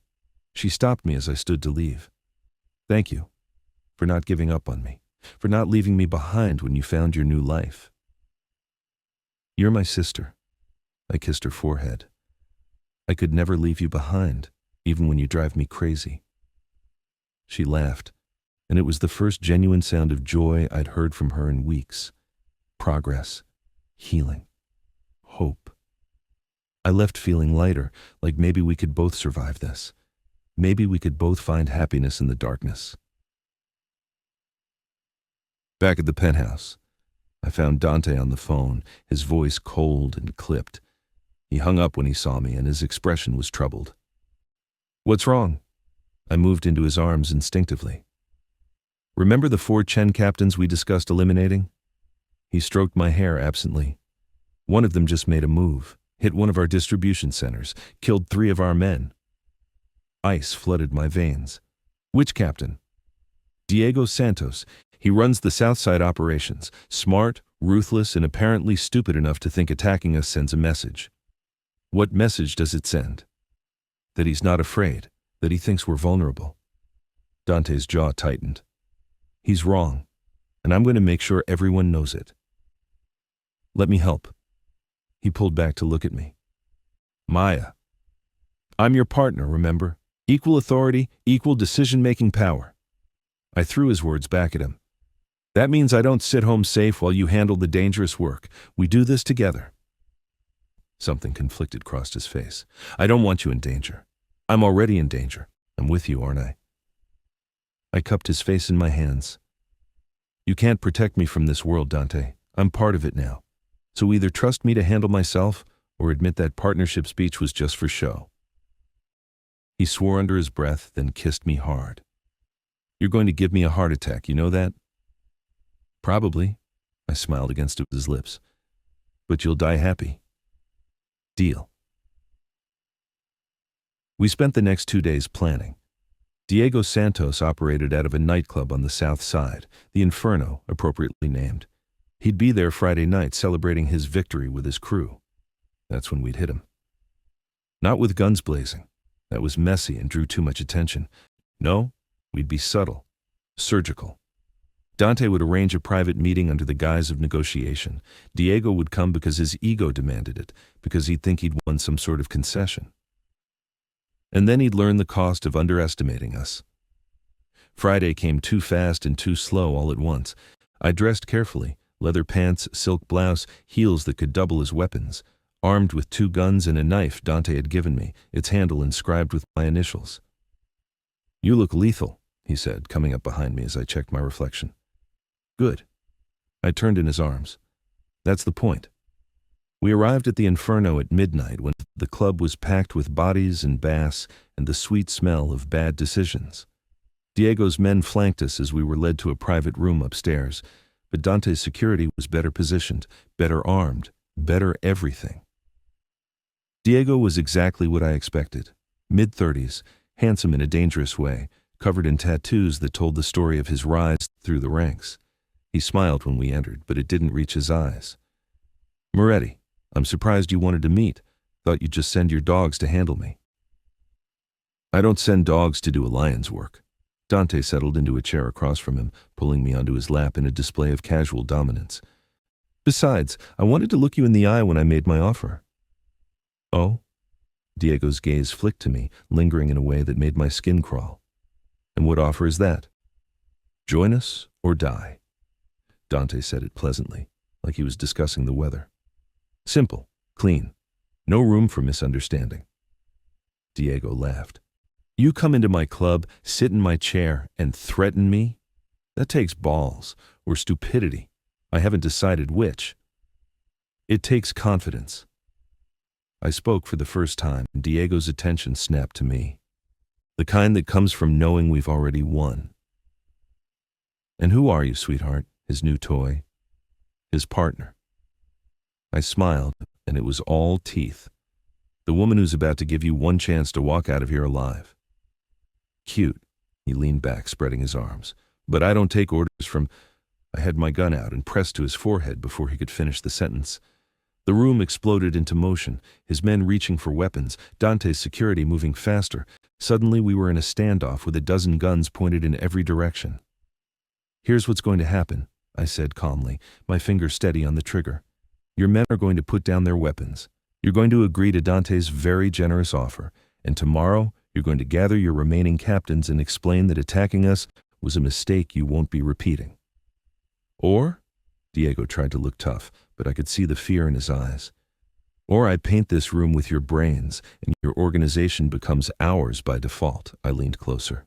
She stopped me as I stood to leave. Thank you for not giving up on me, for not leaving me behind when you found your new life. You're my sister. I kissed her forehead. I could never leave you behind, even when you drive me crazy. She laughed, and it was the first genuine sound of joy I'd heard from her in weeks. Progress, healing, hope. I left feeling lighter, like maybe we could both survive this. Maybe we could both find happiness in the darkness. Back at the penthouse, I found Dante on the phone, his voice cold and clipped. He hung up when he saw me, and his expression was troubled. What's wrong? I moved into his arms instinctively. Remember the 4 Chen captains we discussed eliminating? He stroked my hair absently. One of them just made a move, hit one of our distribution centers, killed 3 of our men. Ice flooded my veins. Which captain? Diego Santos. He runs the Southside operations, smart, ruthless, and apparently stupid enough to think attacking us sends a message. What message does it send? That he's not afraid, that he thinks we're vulnerable. Dante's jaw tightened. He's wrong, and I'm going to make sure everyone knows it. Let me help. He pulled back to look at me. Maya. I'm your partner, remember? Equal authority, equal decision-making power. I threw his words back at him. That means I don't sit home safe while you handle the dangerous work. We do this together. Something conflicted crossed his face. I don't want you in danger. I'm already in danger. I'm with you, aren't I? I cupped his face in my hands. You can't protect me from this world, Dante. I'm part of it now. So either trust me to handle myself or admit that partnership speech was just for show. He swore under his breath, then kissed me hard. You're going to give me a heart attack, you know that? Probably, I smiled against his lips. But you'll die happy. Deal. We spent the next 2 days planning. Diego Santos operated out of a nightclub on the south side, the Inferno, appropriately named. He'd be there Friday night celebrating his victory with his crew. That's when we'd hit him. Not with guns blazing. That was messy and drew too much attention. No, we'd be subtle, surgical. Dante would arrange a private meeting under the guise of negotiation. Diego would come because his ego demanded it, because he'd think he'd won some sort of concession. And then he'd learn the cost of underestimating us. Friday came too fast and too slow all at once. I dressed carefully, leather pants, silk blouse, heels that could double as weapons, armed with 2 guns and a knife Dante had given me, its handle inscribed with my initials. You look lethal, he said, coming up behind me as I checked my reflection. Good. I turned in his arms. That's the point. We arrived at the Inferno at midnight when the club was packed with bodies and bass and the sweet smell of bad decisions. Diego's men flanked us as we were led to a private room upstairs, but Dante's security was better positioned, better armed, better everything. Diego was exactly what I expected. Mid-30s, handsome in a dangerous way, covered in tattoos that told the story of his rise through the ranks. He smiled when we entered, but it didn't reach his eyes. Moretti, I'm surprised you wanted to meet. Thought you'd just send your dogs to handle me. I don't send dogs to do a lion's work. Dante settled into a chair across from him, pulling me onto his lap in a display of casual dominance. Besides, I wanted to look you in the eye when I made my offer. Oh? Diego's gaze flicked to me, lingering in a way that made my skin crawl. And what offer is that? Join us or die. Dante said it pleasantly, like he was discussing the weather. Simple, clean, no room for misunderstanding. Diego laughed. You come into my club, sit in my chair, and threaten me? That takes balls, or stupidity. I haven't decided which. It takes confidence. I spoke for the first time, and Diego's attention snapped to me. The kind that comes from knowing we've already won. And who are you, sweetheart? His new toy? His partner. I smiled, and it was all teeth. The woman who's about to give you one chance to walk out of here alive. Cute. He leaned back, spreading his arms. But I don't take orders from... I had my gun out and pressed to his forehead before he could finish the sentence. The room exploded into motion, his men reaching for weapons, Dante's security moving faster. Suddenly we were in a standoff with a dozen guns pointed in every direction. Here's what's going to happen, I said calmly, my finger steady on the trigger. Your men are going to put down their weapons. You're going to agree to Dante's very generous offer, and tomorrow you're going to gather your remaining captains and explain that attacking us was a mistake you won't be repeating. Or, Diego tried to look tough, but I could see the fear in his eyes. Or I paint this room with your brains, and your organization becomes ours by default. I leaned closer.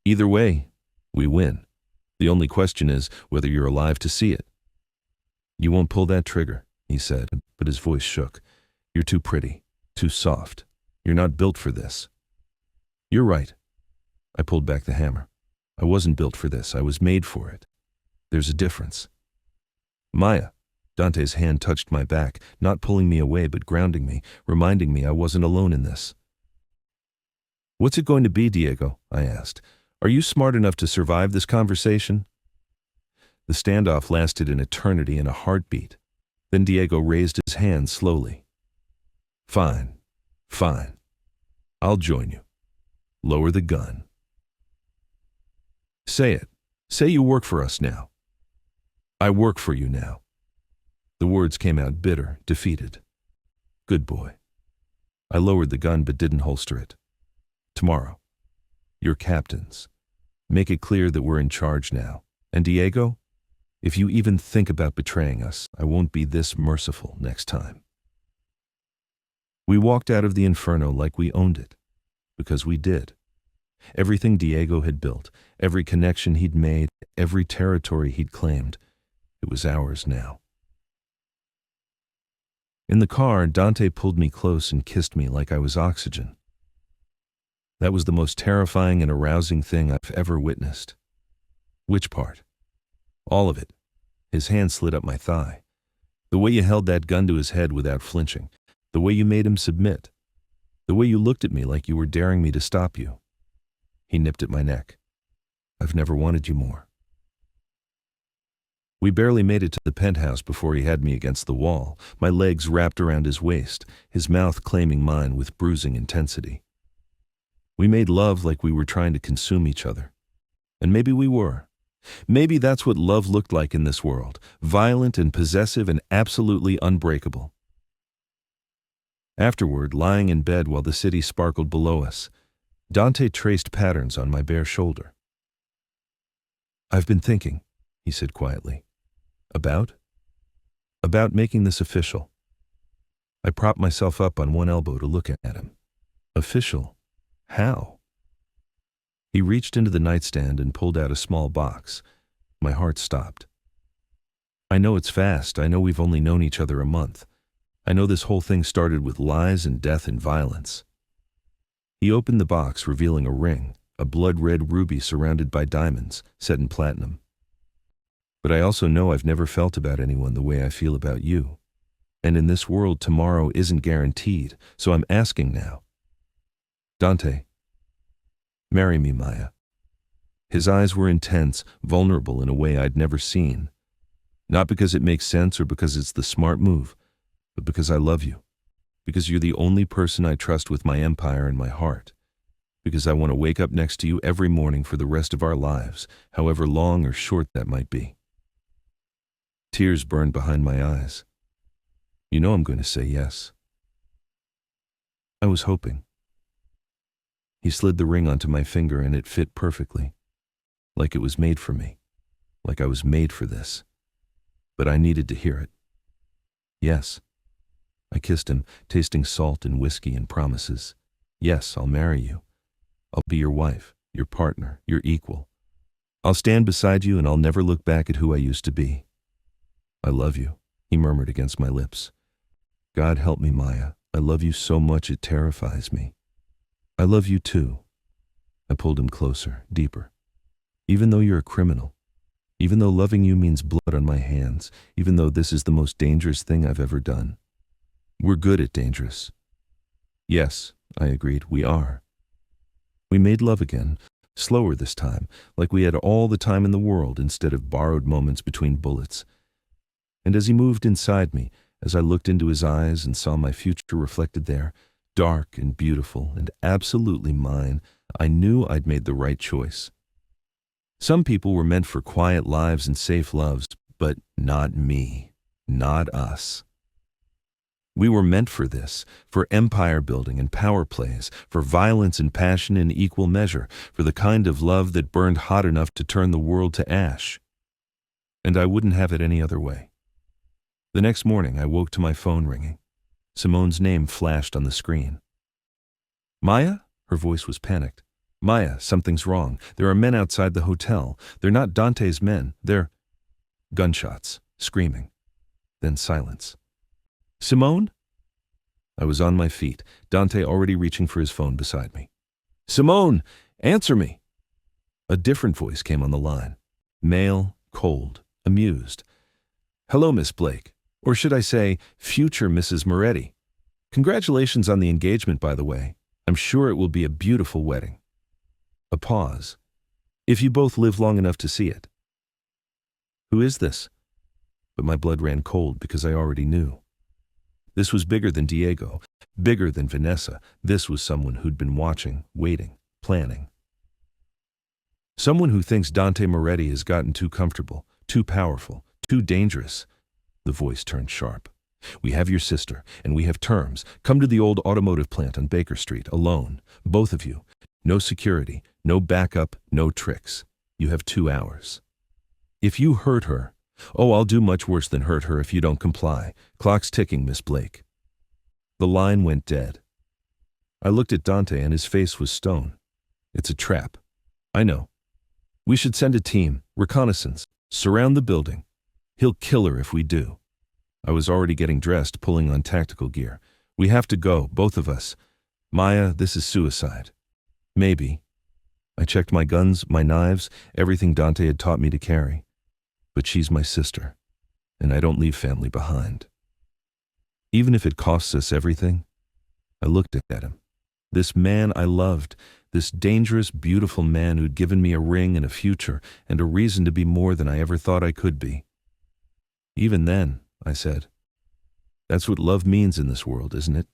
Either way, we win. The only question is whether you're alive to see it. You won't pull that trigger, he said, but his voice shook. You're too pretty, too soft. You're not built for this. You're right. I pulled back the hammer. I wasn't built for this. I was made for it. There's a difference. Maya. Dante's hand touched my back, not pulling me away but grounding me, reminding me I wasn't alone in this. What's it going to be, Diego? I asked. Are you smart enough to survive this conversation? The standoff lasted an eternity and a heartbeat. Then Diego raised his hand slowly. Fine, fine. I'll join you. Lower the gun. Say it. Say you work for us now. I work for you now. The words came out bitter, defeated. Good boy. I lowered the gun but didn't holster it. Tomorrow. You're captains. Make it clear that we're in charge now. And Diego, if you even think about betraying us, I won't be this merciful next time. We walked out of the inferno like we owned it. Because we did. Everything Diego had built, every connection he'd made, every territory he'd claimed, it was ours now. In the car, Dante pulled me close and kissed me like I was oxygen. That was the most terrifying and arousing thing I've ever witnessed. Which part? All of it. His hand slid up my thigh. The way you held that gun to his head without flinching. The way you made him submit. The way you looked at me like you were daring me to stop you. He nipped at my neck. I've never wanted you more. We barely made it to the penthouse before he had me against the wall, my legs wrapped around his waist, his mouth claiming mine with bruising intensity. We made love like we were trying to consume each other. And maybe we were. Maybe that's what love looked like in this world, violent and possessive and absolutely unbreakable. Afterward, lying in bed while the city sparkled below us, Dante traced patterns on my bare shoulder. I've been thinking, he said quietly. About? About making this official. I propped myself up on one elbow to look at him. Official? How? He reached into the nightstand and pulled out a small box. My heart stopped. I know it's fast. I know we've only known each other a month. I know this whole thing started with lies and death and violence. He opened the box, revealing a ring, a blood-red ruby surrounded by diamonds, set in platinum. But I also know I've never felt about anyone the way I feel about you. And in this world, tomorrow isn't guaranteed, so I'm asking now. Dante, marry me, Maya. His eyes were intense, vulnerable in a way I'd never seen. Not because it makes sense or because it's the smart move, but because I love you. Because you're the only person I trust with my empire and my heart. Because I want to wake up next to you every morning for the rest of our lives, however long or short that might be. Tears burned behind my eyes. You know I'm going to say yes. I was hoping. He slid the ring onto my finger and it fit perfectly. Like it was made for me. Like I was made for this. But I needed to hear it. Yes. I kissed him, tasting salt and whiskey and promises. Yes, I'll marry you. I'll be your wife, your partner, your equal. I'll stand beside you and I'll never look back at who I used to be. I love you, he murmured against my lips. God help me, Maya. I love you so much it terrifies me. I love you too. I pulled him closer, deeper. Even though you're a criminal, even though loving you means blood on my hands, even though this is the most dangerous thing I've ever done. We're good at dangerous. Yes, I agreed, we are. We made love again, slower this time, like we had all the time in the world instead of borrowed moments between bullets. And as he moved inside me, as I looked into his eyes and saw my future reflected there, dark and beautiful and absolutely mine, I knew I'd made the right choice. Some people were meant for quiet lives and safe loves, but not me, not us. We were meant for this, for empire building and power plays, for violence and passion in equal measure, for the kind of love that burned hot enough to turn the world to ash. And I wouldn't have it any other way. The next morning, I woke to my phone ringing. Simone's name flashed on the screen. Maya? Her voice was panicked. Maya, something's wrong. There are men outside the hotel. They're not Dante's men. They're... Gunshots, screaming. Then silence. Simone? I was on my feet, Dante already reaching for his phone beside me. Simone, answer me! A different voice came on the line. Male, cold, amused. Hello, Miss Blake. Or should I say, future Mrs. Moretti. Congratulations on the engagement, by the way. I'm sure it will be a beautiful wedding. A pause. If you both live long enough to see it. Who is this? But my blood ran cold because I already knew. This was bigger than Diego, bigger than Vanessa. This was someone who'd been watching, waiting, planning. Someone who thinks Dante Moretti has gotten too comfortable, too powerful, too dangerous. The voice turned sharp. We have your sister, and we have terms. Come to the old automotive plant on Baker Street, alone. Both of you. No security, no backup, no tricks. You have 2 hours. If you hurt her, oh, I'll do much worse than hurt her if you don't comply. Clock's ticking, Miss Blake. The line went dead. I looked at Dante and his face was stone. It's a trap. I know. We should send a team, reconnaissance, surround the building. He'll kill her if we do. I was already getting dressed, pulling on tactical gear. We have to go, both of us. Maya, this is suicide. Maybe. I checked my guns, my knives, everything Dante had taught me to carry. But she's my sister, and I don't leave family behind. Even if it costs us everything, I looked at him. This man I loved, this dangerous, beautiful man who'd given me a ring and a future and a reason to be more than I ever thought I could be. Even then, I said, that's what love means in this world, isn't it?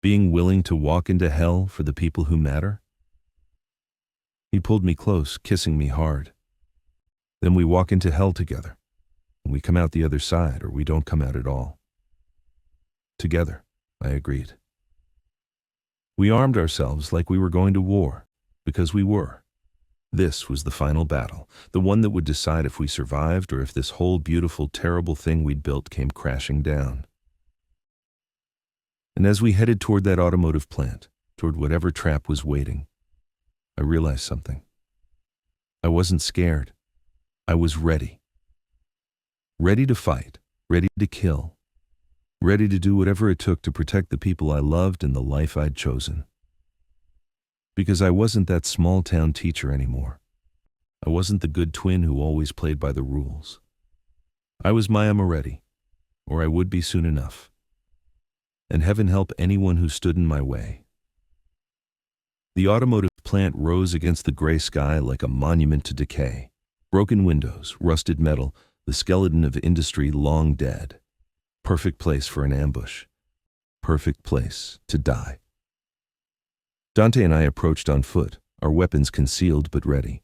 Being willing to walk into hell for the people who matter? He pulled me close, kissing me hard. Then we walk into hell together, and we come out the other side, or we don't come out at all. Together, I agreed. We armed ourselves like we were going to war, because we were. This was the final battle, the one that would decide if we survived or if this whole beautiful, terrible thing we'd built came crashing down. And as we headed toward that automotive plant, toward whatever trap was waiting, I realized something. I wasn't scared. I was ready. Ready to fight, ready to kill, ready to do whatever it took to protect the people I loved and the life I'd chosen. Because I wasn't that small-town teacher anymore. I wasn't the good twin who always played by the rules. I was Maya Moretti, or I would be soon enough. And heaven help anyone who stood in my way. The automotive plant rose against the gray sky like a monument to decay. Broken windows, rusted metal, the skeleton of industry long dead. Perfect place for an ambush. Perfect place to die. Dante and I approached on foot, our weapons concealed but ready.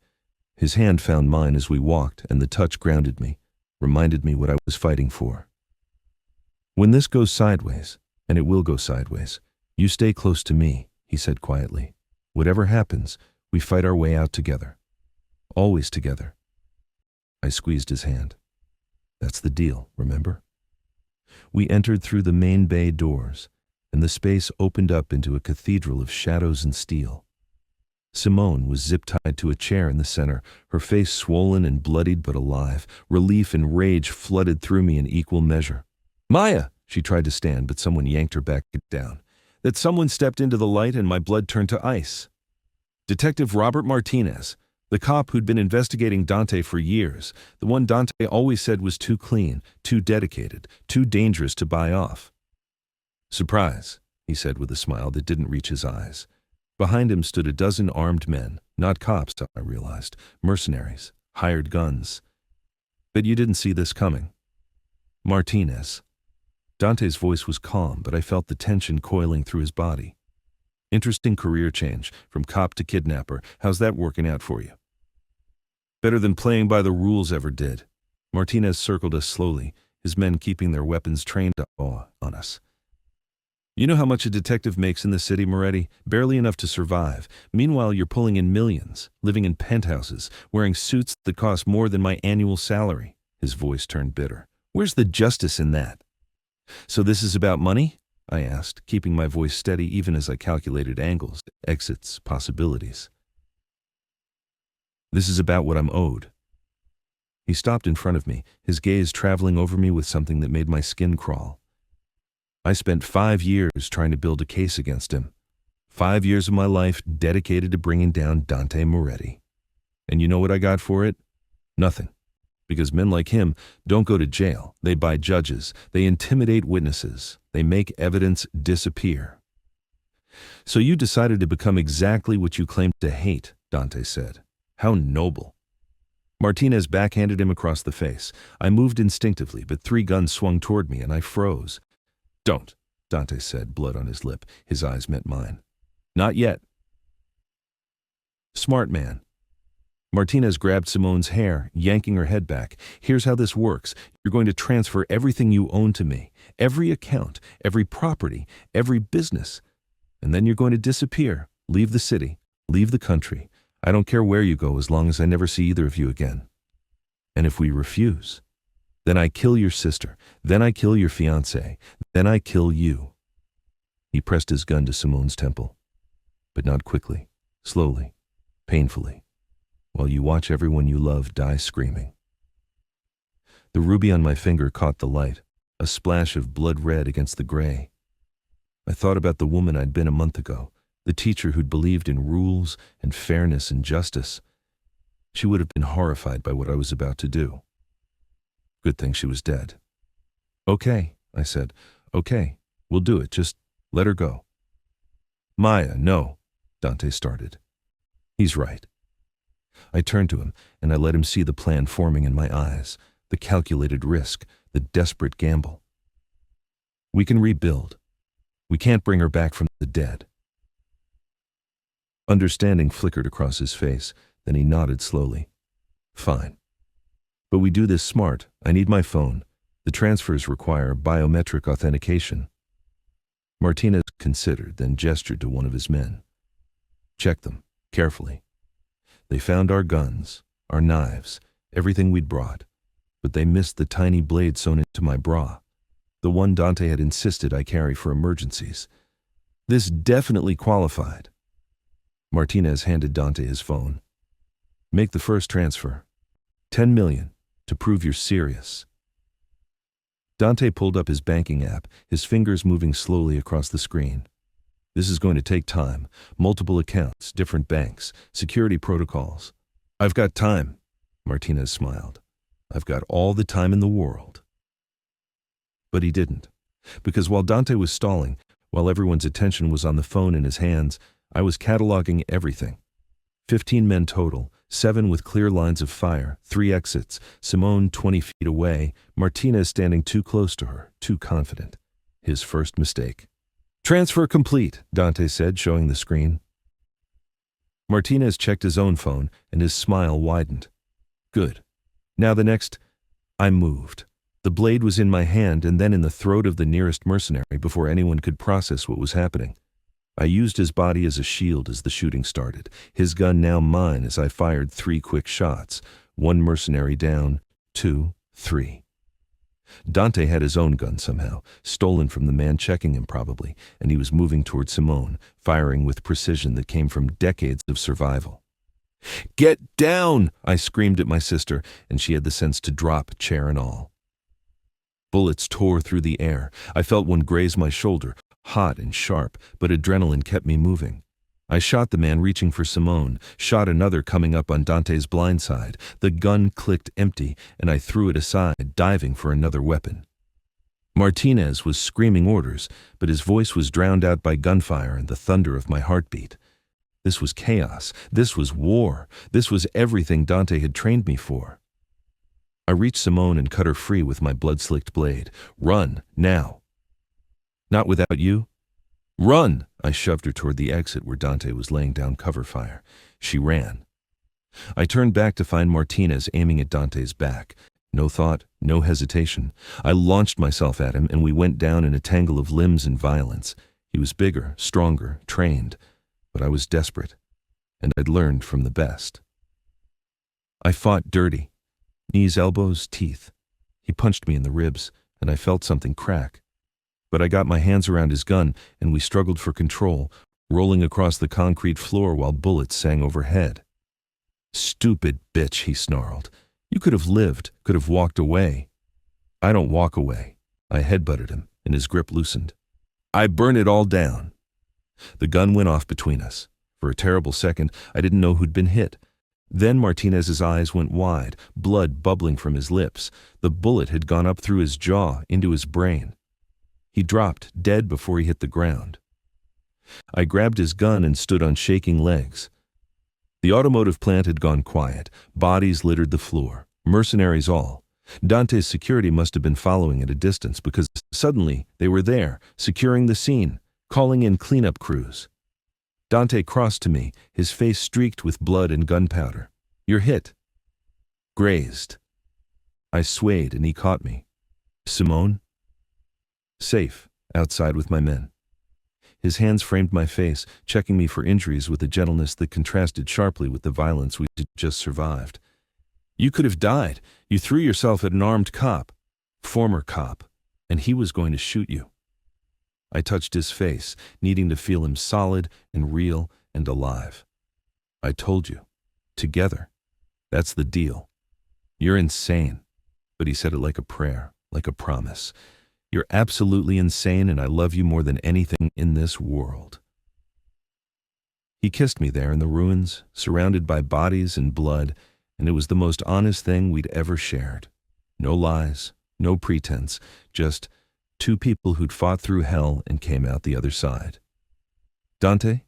His hand found mine as we walked, and the touch grounded me, reminded me what I was fighting for. When this goes sideways, and it will go sideways, you stay close to me, he said quietly. Whatever happens, we fight our way out together. Always together. I squeezed his hand. That's the deal, remember? We entered through the main bay doors, and the space opened up into a cathedral of shadows and steel. Simone was zip-tied to a chair in the center, her face swollen and bloodied but alive. Relief and rage flooded through me in equal measure. Maya! She tried to stand, but someone yanked her back down. That someone stepped into the light and my blood turned to ice. Detective Robert Martinez, the cop who'd been investigating Dante for years, the one Dante always said was too clean, too dedicated, too dangerous to buy off. Surprise, he said with a smile that didn't reach his eyes. Behind him stood a dozen armed men, not cops, I realized, mercenaries, hired guns. But you didn't see this coming. Martinez. Dante's voice was calm, but I felt the tension coiling through his body. Interesting career change, from cop to kidnapper. How's that working out for you? Better than playing by the rules ever did. Martinez circled us slowly, his men keeping their weapons trained on us. You know how much a detective makes in the city, Moretti? Barely enough to survive. Meanwhile, you're pulling in millions, living in penthouses, wearing suits that cost more than my annual salary. His voice turned bitter. Where's the justice in that? So this is about money? I asked, keeping my voice steady even as I calculated angles, exits, possibilities. This is about what I'm owed. He stopped in front of me, his gaze traveling over me with something that made my skin crawl. I spent 5 years trying to build a case against him. 5 years of my life dedicated to bringing down Dante Moretti. And you know what I got for it? Nothing. Because men like him don't go to jail. They buy judges. They intimidate witnesses. They make evidence disappear. So you decided to become exactly what you claimed to hate, Dante said. How noble. Martinez backhanded him across the face. I moved instinctively, but 3 guns swung toward me and I froze. Don't, Dante said, blood on his lip. His eyes met mine. Not yet. Smart man. Martinez grabbed Simone's hair, yanking her head back. "Here's how this works. You're going to transfer everything you own to me. Every account, every property, every business. And then you're going to disappear. Leave the city. Leave the country. I don't care where you go as long as I never see either of you again. And if we refuse, then I kill your sister. Then I kill your fiancé. Then I kill you." He pressed his gun to Simone's temple. "But not quickly. Slowly. Painfully. While you watch everyone you love die screaming." The ruby on my finger caught the light, a splash of blood red against the gray. I thought about the woman I'd been a month ago, the teacher who'd believed in rules and fairness and justice. She would have been horrified by what I was about to do. Good thing she was dead. "Okay," I said. "Okay, we'll do it. Just let her go." "Maya, no," Dante started. "He's right." I turned to him, and I let him see the plan forming in my eyes, the calculated risk, the desperate gamble. "We can rebuild. We can't bring her back from the dead." Understanding flickered across his face, then he nodded slowly. "Fine. But we do this smart. I need my phone. The transfers require biometric authentication." Martinez considered, then gestured to one of his men. "Check them, carefully. They found our guns, our knives, everything we'd brought, but they missed the tiny blade sewn into my bra, the one Dante had insisted I carry for emergencies. This definitely qualified." Martinez handed Dante his phone. "Make the first transfer. 10 million, to prove you're serious." Dante pulled up his banking app, his fingers moving slowly across the screen. "This is going to take time. Multiple accounts, different banks, security protocols." "I've got time," Martinez smiled. "I've got all the time in the world." But he didn't, because while Dante was stalling, while everyone's attention was on the phone in his hands, I was cataloging everything. 15 men total, 7 with clear lines of fire, 3 exits, Simone 20 feet away, Martinez standing too close to her, too confident. His first mistake. "Transfer complete," Dante said, showing the screen. Martinez checked his own phone, and his smile widened. "Good. Now the next—" I moved. The blade was in my hand and then in the throat of the nearest mercenary before anyone could process what was happening. I used his body as a shield as the shooting started, his gun now mine as I fired 3 quick shots, 1 mercenary down, 2, 3. Dante had his own gun somehow, stolen from the man checking him probably, and he was moving toward Simone, firing with precision that came from decades of survival. "Get down!" I screamed at my sister, and she had the sense to drop, chair and all. Bullets tore through the air. I felt one graze my shoulder, hot and sharp, but adrenaline kept me moving. I shot the man reaching for Simone, shot another coming up on Dante's blind side. The gun clicked empty, and I threw it aside, diving for another weapon. Martinez was screaming orders, but his voice was drowned out by gunfire and the thunder of my heartbeat. This was chaos. This was war. This was everything Dante had trained me for. I reached Simone and cut her free with my blood-slicked blade. "Run, now." "Not without you." "Run!" I shoved her toward the exit where Dante was laying down cover fire. She ran. I turned back to find Martinez aiming at Dante's back. No thought, no hesitation. I launched myself at him, and we went down in a tangle of limbs and violence. He was bigger, stronger, trained, but I was desperate, and I'd learned from the best. I fought dirty. Knees, elbows, teeth. He punched me in the ribs, and I felt something crack. But I got my hands around his gun, and we struggled for control, rolling across the concrete floor while bullets sang overhead. "Stupid bitch," he snarled. "You could have lived, could have walked away." "I don't walk away." I headbutted him, and his grip loosened. "I burn it all down." The gun went off between us. For a terrible second, I didn't know who'd been hit. Then Martinez's eyes went wide, blood bubbling from his lips. The bullet had gone up through his jaw, into his brain. He dropped, dead before he hit the ground. I grabbed his gun and stood on shaking legs. The automotive plant had gone quiet. Bodies littered the floor. Mercenaries all. Dante's security must have been following at a distance because suddenly they were there, securing the scene, calling in cleanup crews. Dante crossed to me, his face streaked with blood and gunpowder. You're hit. Grazed. I swayed and he caught me. Simone? Safe, outside with my men. His hands framed my face, checking me for injuries with a gentleness that contrasted sharply with the violence we had just survived. You could have died. You threw yourself at an armed cop. Former cop. And he was going to shoot you. I touched his face, needing to feel him solid and real and alive. I told you. Together. That's the deal. You're insane. But he said it like a prayer, like a promise. You're absolutely insane, and I love you more than anything in this world. He kissed me there in the ruins, surrounded by bodies and blood, and it was the most honest thing we'd ever shared. No lies, no pretense, just two people who'd fought through hell and came out the other side. Dante?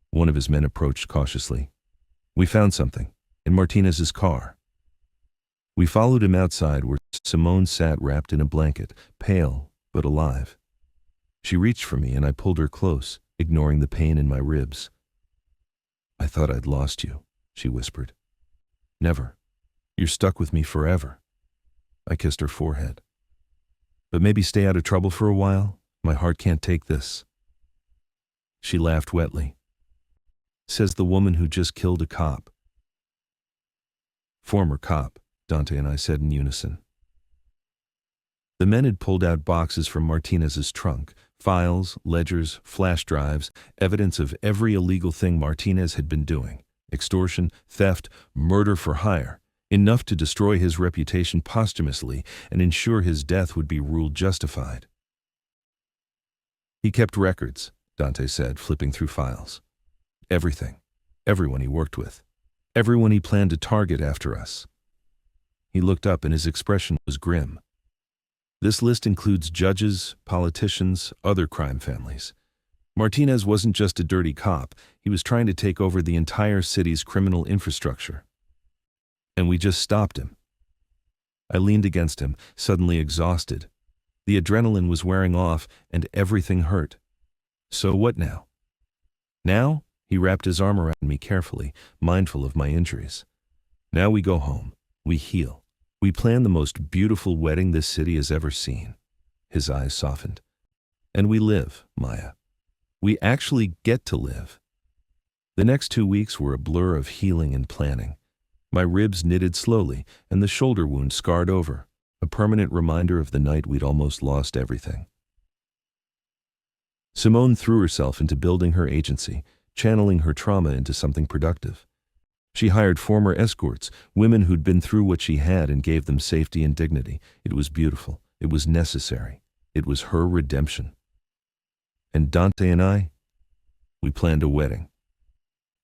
One of his men approached cautiously. We found something, in Martinez's car. We followed him outside where Simone sat wrapped in a blanket, pale but alive. She reached for me and I pulled her close, ignoring the pain in my ribs. I thought I'd lost you, she whispered. Never. You're stuck with me forever. I kissed her forehead. But maybe stay out of trouble for a while? My heart can't take this. She laughed wetly. Says the woman who just killed a cop. Former cop, Dante and I said in unison. The men had pulled out boxes from Martinez's trunk, files, ledgers, flash drives, evidence of every illegal thing Martinez had been doing. Extortion, theft, murder for hire. Enough to destroy his reputation posthumously and ensure his death would be ruled justified. He kept records, Dante said, flipping through files. Everything. Everyone he worked with. Everyone he planned to target after us. He looked up and his expression was grim. This list includes judges, politicians, other crime families. Martinez wasn't just a dirty cop, he was trying to take over the entire city's criminal infrastructure. And we just stopped him. I leaned against him, suddenly exhausted. The adrenaline was wearing off and everything hurt. So what now? Now? He wrapped his arm around me carefully, mindful of my injuries. Now we go home. We heal. We plan the most beautiful wedding this city has ever seen. His eyes softened. And we live, Maya. We actually get to live. The next 2 weeks were a blur of healing and planning. My ribs knitted slowly, and the shoulder wound scarred over, a permanent reminder of the night we'd almost lost everything. Simone threw herself into building her agency, channeling her trauma into something productive. She hired former escorts, women who'd been through what she had and gave them safety and dignity. It was beautiful. It was necessary. It was her redemption. And Dante and I, we planned a wedding.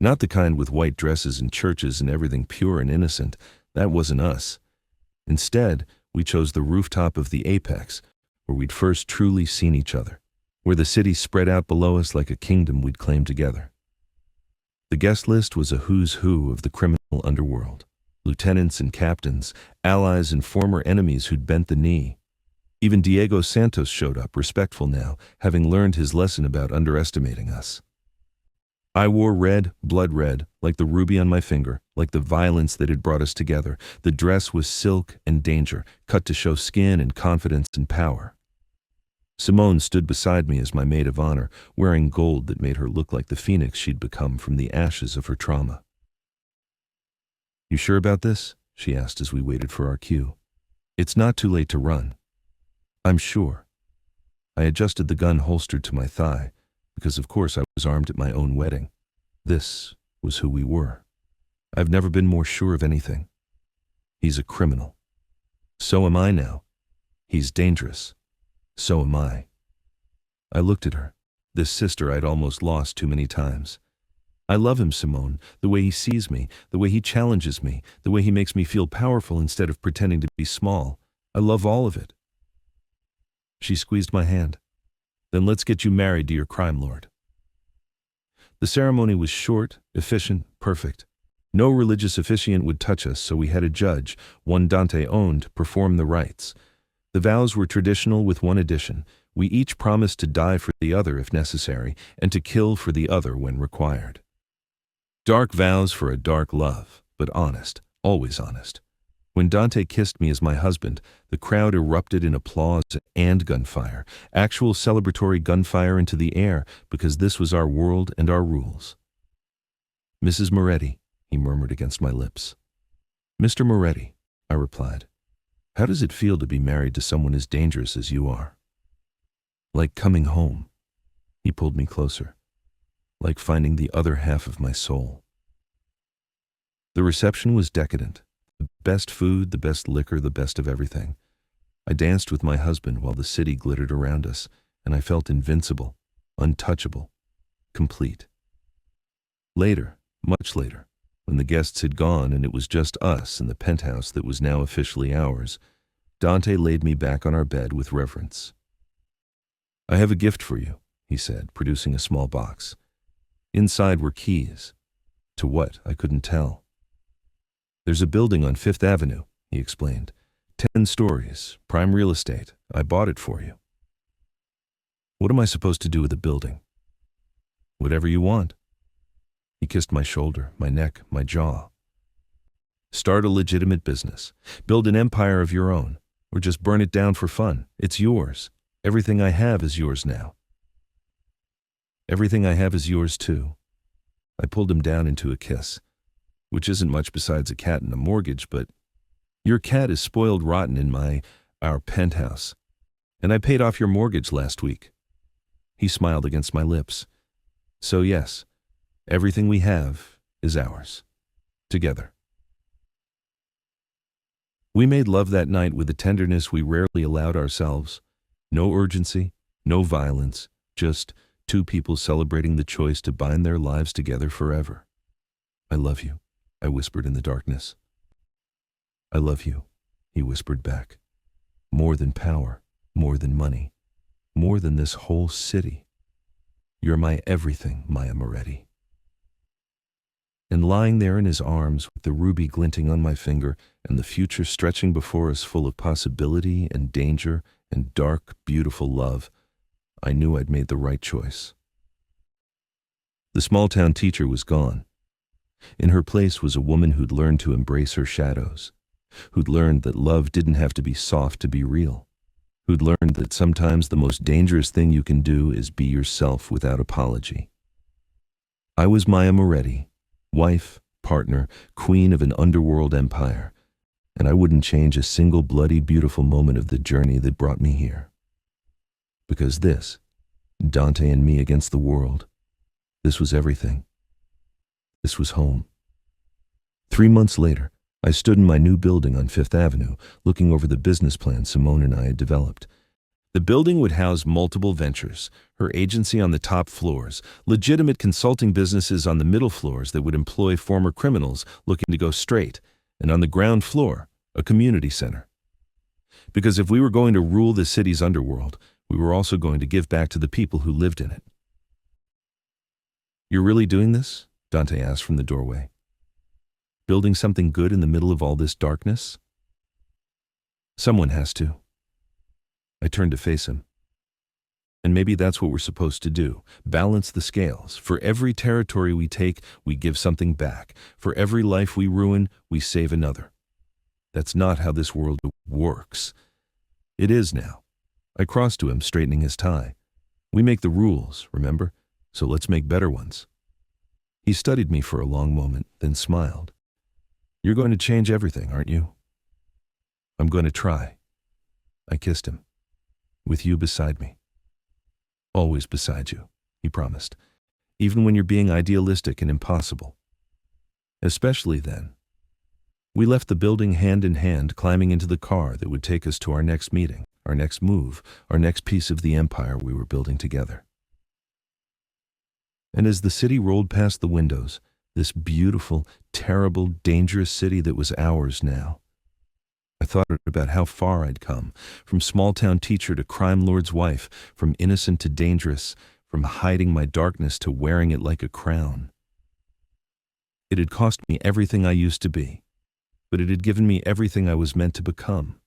Not the kind with white dresses and churches and everything pure and innocent. That wasn't us. Instead, we chose the rooftop of the Apex, where we'd first truly seen each other, where the city spread out below us like a kingdom we'd claimed together. The guest list was a who's who of the criminal underworld. Lieutenants and captains, allies and former enemies who'd bent the knee. Even Diego Santos showed up, respectful now, having learned his lesson about underestimating us. I wore red, blood red, like the ruby on my finger, like the violence that had brought us together. The dress was silk and danger, cut to show skin and confidence and power. Simone stood beside me as my maid of honor, wearing gold that made her look like the phoenix she'd become from the ashes of her trauma. You sure about this? She asked as we waited for our cue. It's not too late to run. I'm sure. I adjusted the gun holstered to my thigh, because of course I was armed at my own wedding. This was who we were. I've never been more sure of anything. He's a criminal. So am I now. He's dangerous. So am I. I looked at her, this sister I'd almost lost too many times. I love him, Simone, the way he sees me, the way he challenges me, the way he makes me feel powerful instead of pretending to be small. I love all of it. She squeezed my hand. Then let's get you married to your crime lord. The ceremony was short, efficient, perfect. No religious officiant would touch us, so we had a judge, one Dante owned, perform the rites. The vows were traditional with one addition. We each promised to die for the other if necessary, and to kill for the other when required. Dark vows for a dark love, but honest, always honest. When Dante kissed me as my husband, the crowd erupted in applause and gunfire, actual celebratory gunfire into the air, because this was our world and our rules. "Mrs. Moretti," he murmured against my lips. "Mr. Moretti," I replied. "How does it feel to be married to someone as dangerous as you are?" "Like coming home." He pulled me closer. "Like finding the other half of my soul." The reception was decadent. The best food, the best liquor, the best of everything. I danced with my husband while the city glittered around us, and I felt invincible, untouchable, complete. Later, much later, when the guests had gone and it was just us in the penthouse that was now officially ours, Dante laid me back on our bed with reverence. "I have a gift for you," he said, producing a small box. Inside were keys. To what, I couldn't tell. "There's a building on Fifth Avenue," he explained. 10 stories, prime real estate. I bought it for you." "What am I supposed to do with the building?" "Whatever you want." He kissed my shoulder, my neck, my jaw. "Start a legitimate business. Build an empire of your own. Or just burn it down for fun. It's yours. Everything I have is yours now." "Everything I have is yours too." I pulled him down into a kiss, which isn't much besides a cat and a mortgage, but your cat is spoiled rotten in our penthouse, and I paid off your mortgage last week. He smiled against my lips. So yes, everything we have is ours, together. We made love that night with a tenderness we rarely allowed ourselves. No urgency, no violence, just two people celebrating the choice to bind their lives together forever. "I love you," I whispered in the darkness. "I love you," he whispered back. "More than power, more than money, more than this whole city. You're my everything, Maya Moretti." And lying there in his arms, with the ruby glinting on my finger and the future stretching before us full of possibility and danger and dark, beautiful love, I knew I'd made the right choice. The small-town teacher was gone. In her place was a woman who'd learned to embrace her shadows, who'd learned that love didn't have to be soft to be real, who'd learned that sometimes the most dangerous thing you can do is be yourself without apology. I was Maya Moretti, wife, partner, queen of an underworld empire, and I wouldn't change a single bloody, beautiful moment of the journey that brought me here. Because this, Dante and me against the world, this was everything. This was home. 3 months later, I stood in my new building on Fifth Avenue, looking over the business plan Simone and I had developed. The building would house multiple ventures, her agency on the top floors, legitimate consulting businesses on the middle floors that would employ former criminals looking to go straight, and on the ground floor, a community center. Because if we were going to rule the city's underworld, we were also going to give back to the people who lived in it. "You're really doing this?" Dante asked from the doorway. "Building something good in the middle of all this darkness?" "Someone has to." I turned to face him. "And maybe that's what we're supposed to do, balance the scales. For every territory we take, we give something back. For every life we ruin, we save another. That's not how this world works." "It is now." I crossed to him, straightening his tie. "We make the rules, remember? So let's make better ones." He studied me for a long moment, then smiled. "You're going to change everything, aren't you?" "I'm going to try." I kissed him. "With you beside me." "Always beside you," he promised, "even when you're being idealistic and impossible." Especially then. We left the building hand in hand, climbing into the car that would take us to our next meeting, our next move, our next piece of the empire we were building together. And as the city rolled past the windows, this beautiful, terrible, dangerous city that was ours now, I thought about how far I'd come, from small-town teacher to crime lord's wife, from innocent to dangerous, from hiding my darkness to wearing it like a crown. It had cost me everything I used to be, but it had given me everything I was meant to become.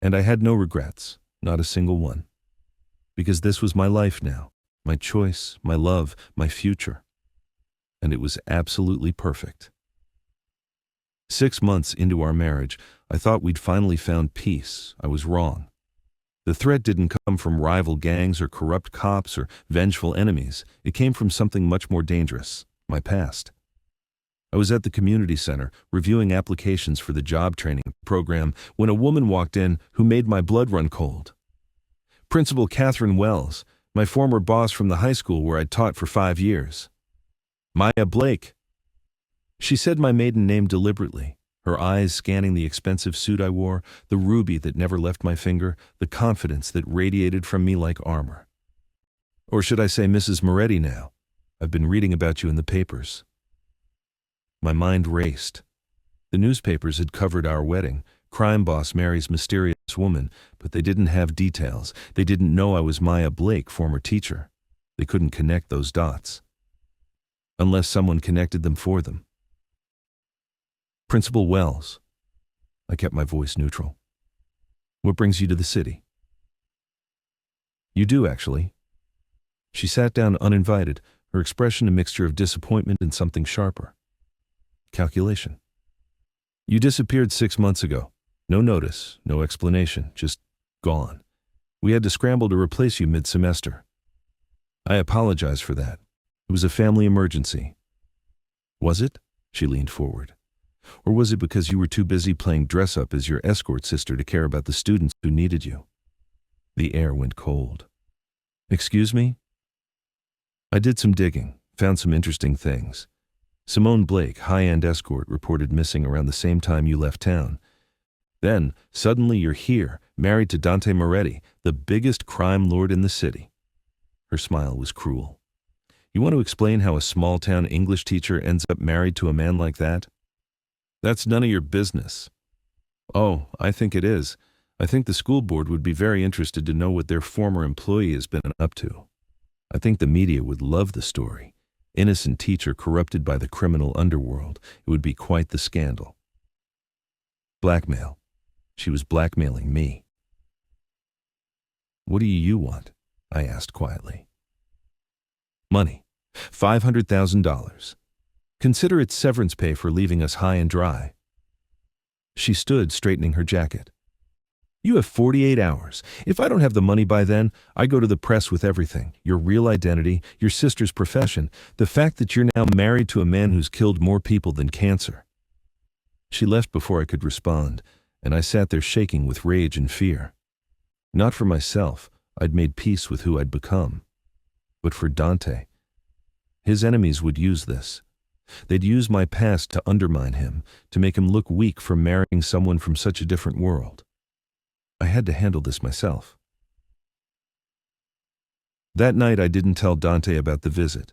And I had no regrets, not a single one, because this was my life now, my choice, my love, my future, and it was absolutely perfect. 6 months into our marriage, I thought we'd finally found peace. I was wrong. The threat didn't come from rival gangs or corrupt cops or vengeful enemies. It came from something much more dangerous, my past. I was at the community center, reviewing applications for the job training program, when a woman walked in who made my blood run cold. Principal Catherine Wells, my former boss from the high school where I'd taught for 5 years. Maya Blake. She said my maiden name deliberately, her eyes scanning the expensive suit I wore, the ruby that never left my finger, the confidence that radiated from me like armor. Or should I say Mrs. Moretti now? I've been reading about you in the papers. My mind raced. The newspapers had covered our wedding. Crime boss marries mysterious woman, but they didn't have details. They didn't know I was Maya Blake, former teacher. They couldn't connect those dots. Unless someone connected them for them. Principal Wells. I kept my voice neutral. What brings you to the city? You do, actually. She sat down uninvited, her expression a mixture of disappointment and something sharper. Calculation. You disappeared 6 months ago. No notice, no explanation, just gone. We had to scramble to replace you mid-semester. I apologize for that. It was a family emergency. Was it? She leaned forward. Or was it because you were too busy playing dress-up as your escort sister to care about the students who needed you? The air went cold. Excuse me? I did some digging, found some interesting things. Simone Blake, high-end escort, reported missing around the same time you left town. Then, suddenly you're here, married to Dante Moretti, the biggest crime lord in the city. Her smile was cruel. You want to explain how a small-town English teacher ends up married to a man like that? That's none of your business. Oh, I think it is. I think the school board would be very interested to know what their former employee has been up to. I think the media would love the story. Innocent teacher corrupted by the criminal underworld. It would be quite the scandal. Blackmail. She was blackmailing me. What do you want? I asked quietly. Money. $500,000. Consider it severance pay for leaving us high and dry. She stood, straightening her jacket. You have 48 hours. If I don't have the money by then, I go to the press with everything. Your real identity, your sister's profession, the fact that you're now married to a man who's killed more people than cancer. She left before I could respond, and I sat there shaking with rage and fear. Not for myself, I'd made peace with who I'd become. But for Dante. His enemies would use this. They'd use my past to undermine him, to make him look weak for marrying someone from such a different world. I had to handle this myself. That night I didn't tell Dante about the visit.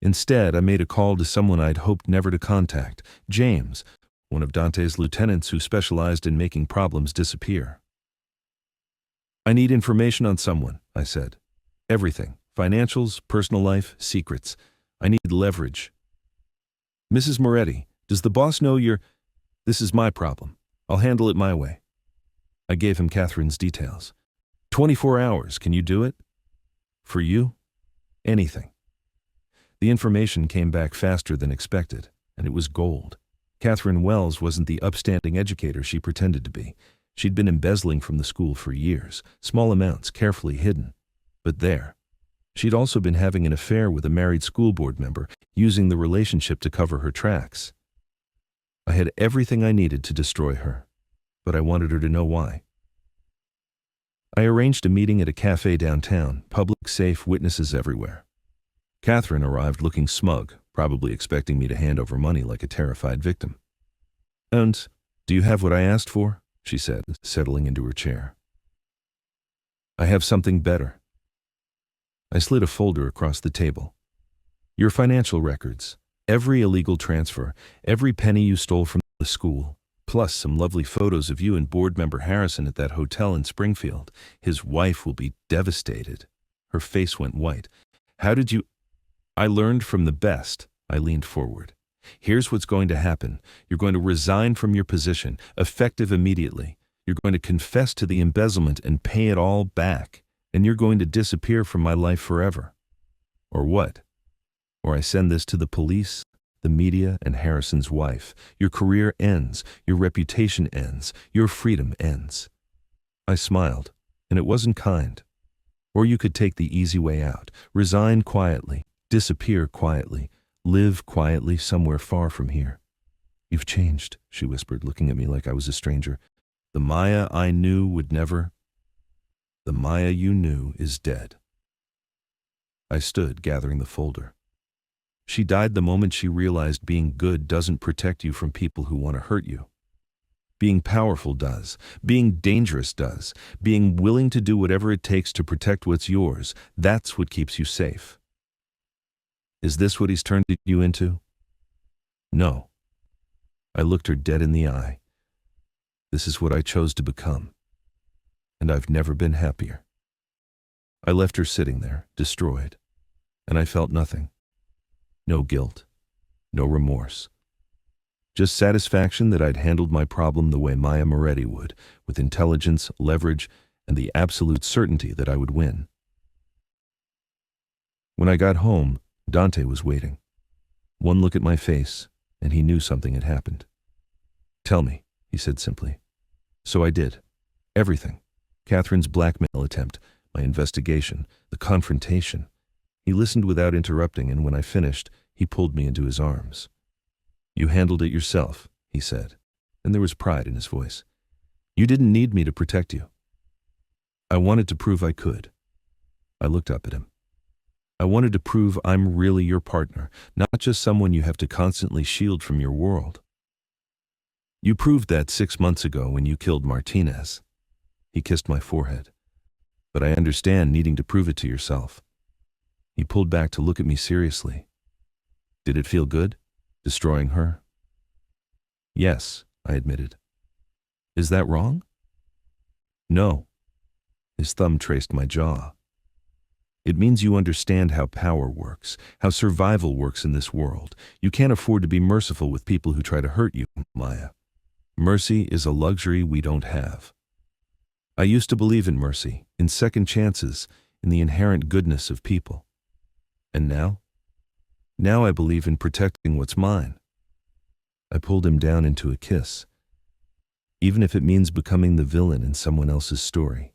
Instead, I made a call to someone I'd hoped never to contact, James, one of Dante's lieutenants who specialized in making problems disappear. I need information on someone, I said. Everything. Financials, personal life, secrets. I need leverage. Mrs. Moretti, does the boss know you're... This is my problem. I'll handle it my way. I gave him Catherine's details. 24 hours, can you do it? For you? Anything. The information came back faster than expected, and it was gold. Catherine Wells wasn't the upstanding educator she pretended to be. She'd been embezzling from the school for years, small amounts carefully hidden. But there. She'd also been having an affair with a married school board member, using the relationship to cover her tracks. I had everything I needed to destroy her, but I wanted her to know why. I arranged a meeting at a cafe downtown, public, safe, witnesses everywhere. Catherine arrived looking smug, probably expecting me to hand over money like a terrified victim. And, do you have what I asked for? She said, settling into her chair. I have something better. I slid a folder across the table. Your financial records, every illegal transfer, every penny you stole from the school, plus some lovely photos of you and board member Harrison at that hotel in Springfield. His wife will be devastated. Her face went white. How did you... I learned from the best. I leaned forward. Here's what's going to happen. You're going to resign from your position, effective immediately. You're going to confess to the embezzlement and pay it all back. And you're going to disappear from my life forever. Or what? Or I send this to the police, the media and Harrison's wife. Your career ends, your reputation ends, your freedom ends. I smiled, and it wasn't kind. Or you could take the easy way out, resign quietly, disappear quietly, live quietly somewhere far from here. You've changed, she whispered, looking at me like I was a stranger. The Maya I knew would never. The Maya you knew is dead. I stood, gathering the folder. She died the moment she realized being good doesn't protect you from people who want to hurt you. Being powerful does. Being dangerous does. Being willing to do whatever it takes to protect what's yours, that's what keeps you safe. Is this what he's turned you into? No. I looked her dead in the eye. This is what I chose to become. And I've never been happier. I left her sitting there, destroyed, and I felt nothing. No guilt, no remorse. Just satisfaction that I'd handled my problem the way Maya Moretti would, with intelligence, leverage, and the absolute certainty that I would win. When I got home, Dante was waiting. One look at my face, and he knew something had happened. Tell me, he said simply. So I did. Everything. Catherine's blackmail attempt, my investigation, the confrontation. He listened without interrupting, and when I finished, he pulled me into his arms. You handled it yourself, he said, and there was pride in his voice. You didn't need me to protect you. I wanted to prove I could. I looked up at him. I wanted to prove I'm really your partner, not just someone you have to constantly shield from your world. You proved that 6 months ago when you killed Martinez. He kissed my forehead. But I understand needing to prove it to yourself. He pulled back to look at me seriously. Did it feel good, destroying her? Yes, I admitted. Is that wrong? No. His thumb traced my jaw. It means you understand how power works, how survival works in this world. You can't afford to be merciful with people who try to hurt you, Maya. Mercy is a luxury we don't have. I used to believe in mercy, in second chances, in the inherent goodness of people. And now? Now I believe in protecting what's mine. I pulled him down into a kiss, even if it means becoming the villain in someone else's story.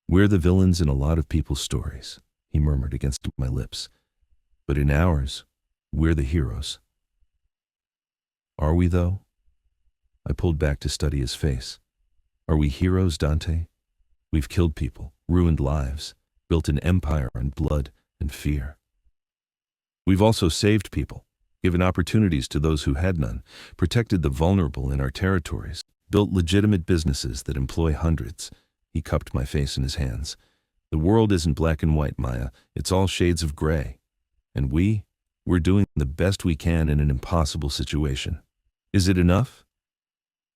We're the villains in a lot of people's stories, he murmured against my lips. But in ours, we're the heroes. Are we, though? I pulled back to study his face. Are we heroes, Dante? We've killed people, ruined lives, built an empire on blood and fear. We've also saved people, given opportunities to those who had none, protected the vulnerable in our territories, built legitimate businesses that employ hundreds. He cupped my face in his hands. The world isn't black and white, Maya. It's all shades of gray. And we're doing the best we can in an impossible situation. Is it enough?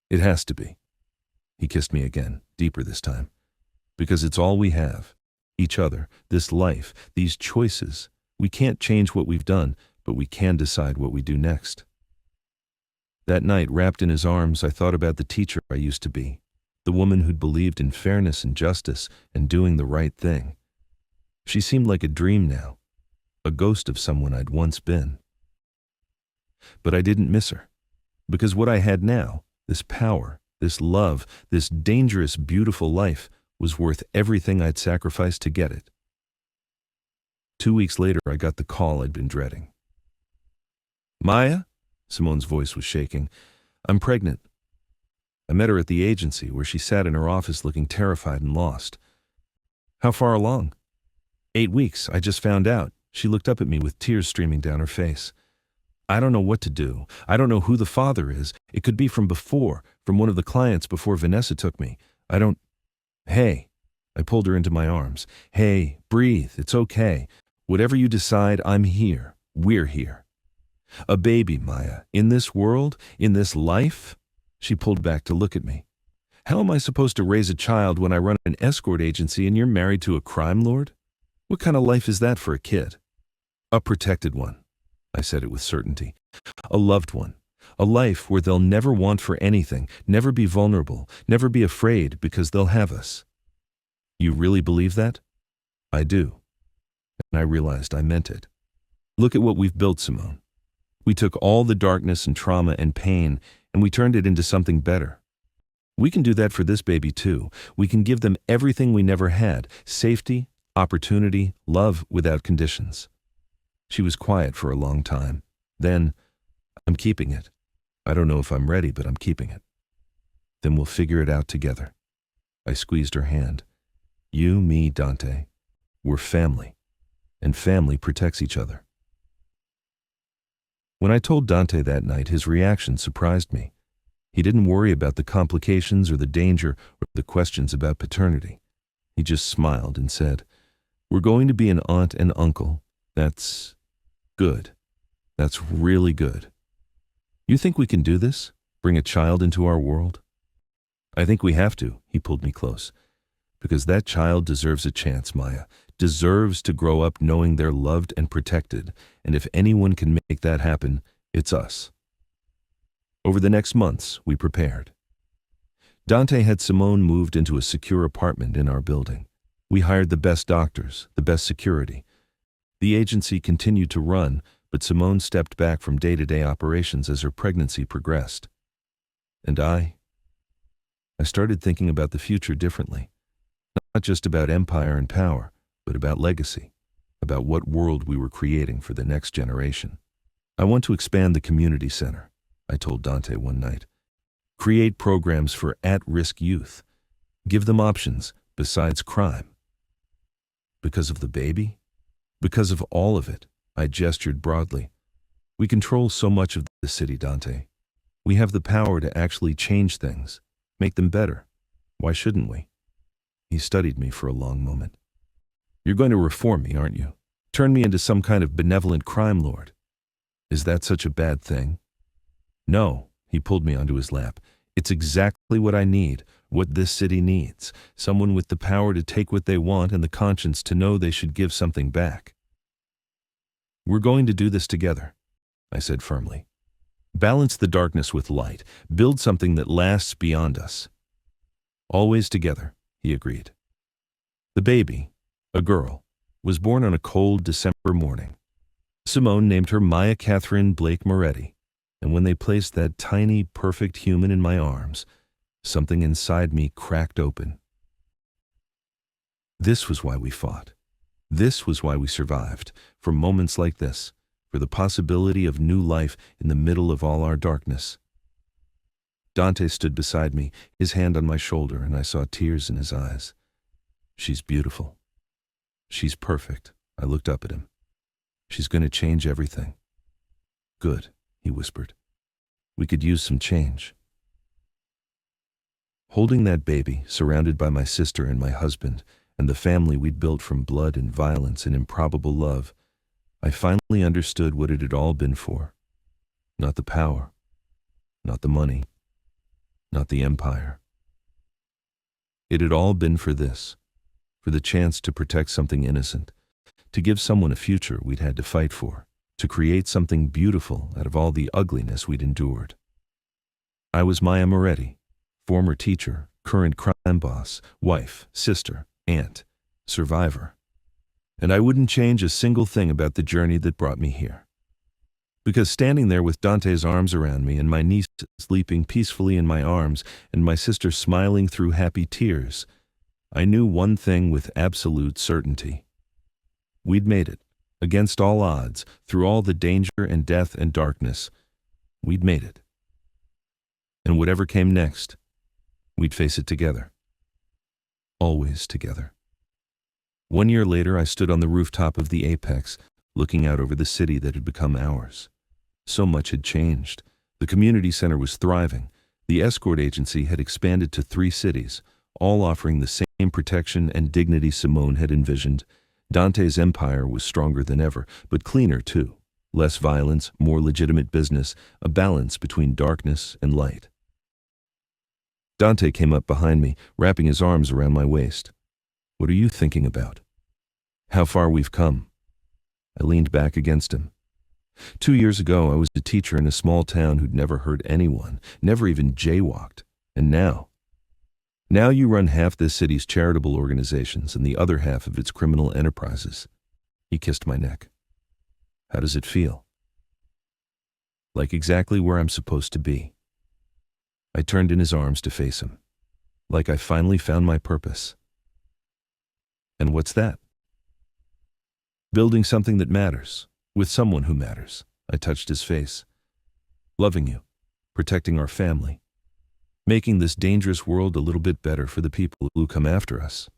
It has to be. He kissed me again, deeper this time. Because it's all we have. Each other, this life, these choices. We can't change what we've done, but we can decide what we do next. That night, wrapped in his arms, I thought about the teacher I used to be. The woman who'd believed in fairness and justice and doing the right thing. She seemed like a dream now, a ghost of someone I'd once been. But I didn't miss her, because what I had now, this power, this love, this dangerous, beautiful life, was worth everything I'd sacrificed to get it. 2 weeks later, I got the call I'd been dreading. Maya? Simone's voice was shaking. I'm pregnant. I met her at the agency, where she sat in her office looking terrified and lost. How far along? 8 weeks, I just found out. She looked up at me with tears streaming down her face. I don't know what to do. I don't know who the father is. It could be from before, from one of the clients before Vanessa took me. I don't... Hey. I pulled her into my arms. Hey, breathe. It's okay. Whatever you decide, I'm here. We're here. A baby, Maya. In this world? In this life? She pulled back to look at me. How am I supposed to raise a child when I run an escort agency and you're married to a crime lord? What kind of life is that for a kid? A protected one. I said it with certainty. A loved one. A life where they'll never want for anything, never be vulnerable, never be afraid because they'll have us. You really believe that? I do. And I realized I meant it. Look at what we've built, Simone. We took all the darkness and trauma and pain, and we turned it into something better. We can do that for this baby too. We can give them everything we never had: safety, opportunity, love without conditions. She was quiet for a long time. Then, I'm keeping it. I don't know if I'm ready, but I'm keeping it. Then we'll figure it out together. I squeezed her hand. You, me, Dante. We're family. And family protects each other. When I told Dante that night, his reaction surprised me. He didn't worry about the complications or the danger or the questions about paternity. He just smiled and said, "We're going to be an aunt and uncle. That's good. That's really good. You think we can do this? Bring a child into our world?" "I think we have to," he pulled me close. "Because that child deserves a chance, Maya. Deserves to grow up knowing they're loved and protected. And if anyone can make that happen, it's us." Over the next months, we prepared. Dante had Simone moved into a secure apartment in our building. We hired the best doctors, the best security. The agency continued to run, but Simone stepped back from day-to-day operations as her pregnancy progressed. And I started thinking about the future differently. Not just about empire and power, but about legacy, about what world we were creating for the next generation. "I want to expand the community center," I told Dante one night. "Create programs for at-risk youth. Give them options besides crime." Because of the baby? Because of all of it, I gestured broadly. We control so much of the city, Dante. We have the power to actually change things, make them better. Why shouldn't we? He studied me for a long moment. "You're going to reform me, aren't you? Turn me into some kind of benevolent crime lord. Is that such a bad thing?" "No," he pulled me onto his lap. "It's exactly what I need, what this city needs. Someone with the power to take what they want and the conscience to know they should give something back." "We're going to do this together," I said firmly. "Balance the darkness with light. Build something that lasts beyond us." "Always together," he agreed. The baby, a girl, was born on a cold December morning. Simone named her Maya Catherine Blake Moretti, and when they placed that tiny, perfect human in my arms, something inside me cracked open. This was why we fought. This was why we survived, for moments like this, for the possibility of new life in the middle of all our darkness. Dante stood beside me, his hand on my shoulder, and I saw tears in his eyes. "She's beautiful. She's perfect." I looked up at him. "She's going to change everything." "Good," he whispered. "We could use some change." Holding that baby, surrounded by my sister and my husband, and the family we'd built from blood and violence and improbable love, I finally understood what it had all been for. Not the power, not the money, not the empire. It had all been for this, for the chance to protect something innocent, to give someone a future we'd had to fight for, to create something beautiful out of all the ugliness we'd endured. I was Maya Moretti, former teacher, current crime boss, wife, sister, aunt, survivor. And I wouldn't change a single thing about the journey that brought me here. Because standing there with Dante's arms around me and my niece sleeping peacefully in my arms and my sister smiling through happy tears, I knew one thing with absolute certainty. We'd made it, against all odds, through all the danger and death and darkness. We'd made it. And whatever came next, we'd face it together. Always together. 1 year later, I stood on the rooftop of the Apex, looking out over the city that had become ours. So much had changed. The community center was thriving. The escort agency had expanded to 3 cities, all offering the same protection and dignity Simone had envisioned. Dante's empire was stronger than ever, but cleaner too. Less violence, more legitimate business, a balance between darkness and light. Dante came up behind me, wrapping his arms around my waist. "What are you thinking about?" "How far we've come." I leaned back against him. 2 years ago, I was a teacher in a small town who'd never hurt anyone, never even jaywalked. And now you run half this city's charitable organizations and the other half of its criminal enterprises. He kissed my neck. How does it feel? Like exactly where I'm supposed to be. I turned in his arms to face him. Like I finally found my purpose. And what's that? Building something that matters, with someone who matters. I touched his face. Loving you, protecting our family, making this dangerous world a little bit better for the people who come after us.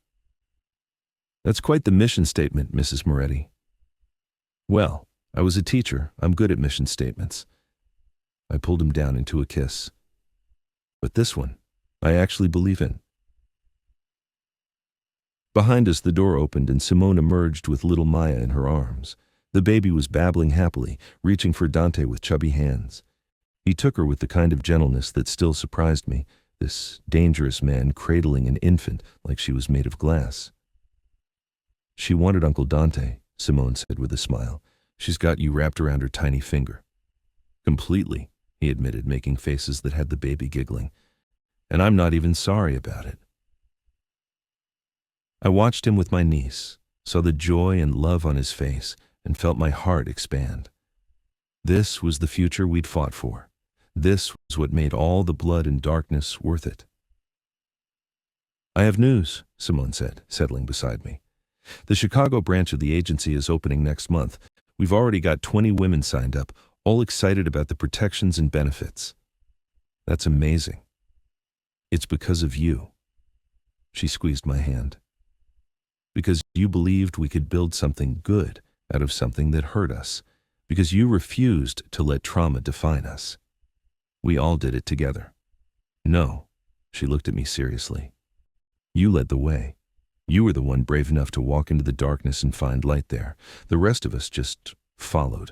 That's quite the mission statement, Mrs. Moretti. Well, I was a teacher. I'm good at mission statements. I pulled him down into a kiss. But this one, I actually believe in. Behind us, the door opened and Simone emerged with little Maya in her arms. The baby was babbling happily, reaching for Dante with chubby hands. He took her with the kind of gentleness that still surprised me, this dangerous man cradling an infant like she was made of glass. She wanted Uncle Dante, Simone said with a smile. She's got you wrapped around her tiny finger. Completely, he admitted, making faces that had the baby giggling. And I'm not even sorry about it. I watched him with my niece, saw the joy and love on his face, and felt my heart expand. This was the future we'd fought for. This was what made all the blood and darkness worth it. I have news, Simone said, settling beside me. The Chicago branch of the agency is opening next month. We've already got 20 women signed up, all excited about the protections and benefits. That's amazing. It's because of you. She squeezed my hand. Because you believed we could build something good out of something that hurt us. Because you refused to let trauma define us. We all did it together. No, she looked at me seriously. You led the way. You were the one brave enough to walk into the darkness and find light there. The rest of us just followed.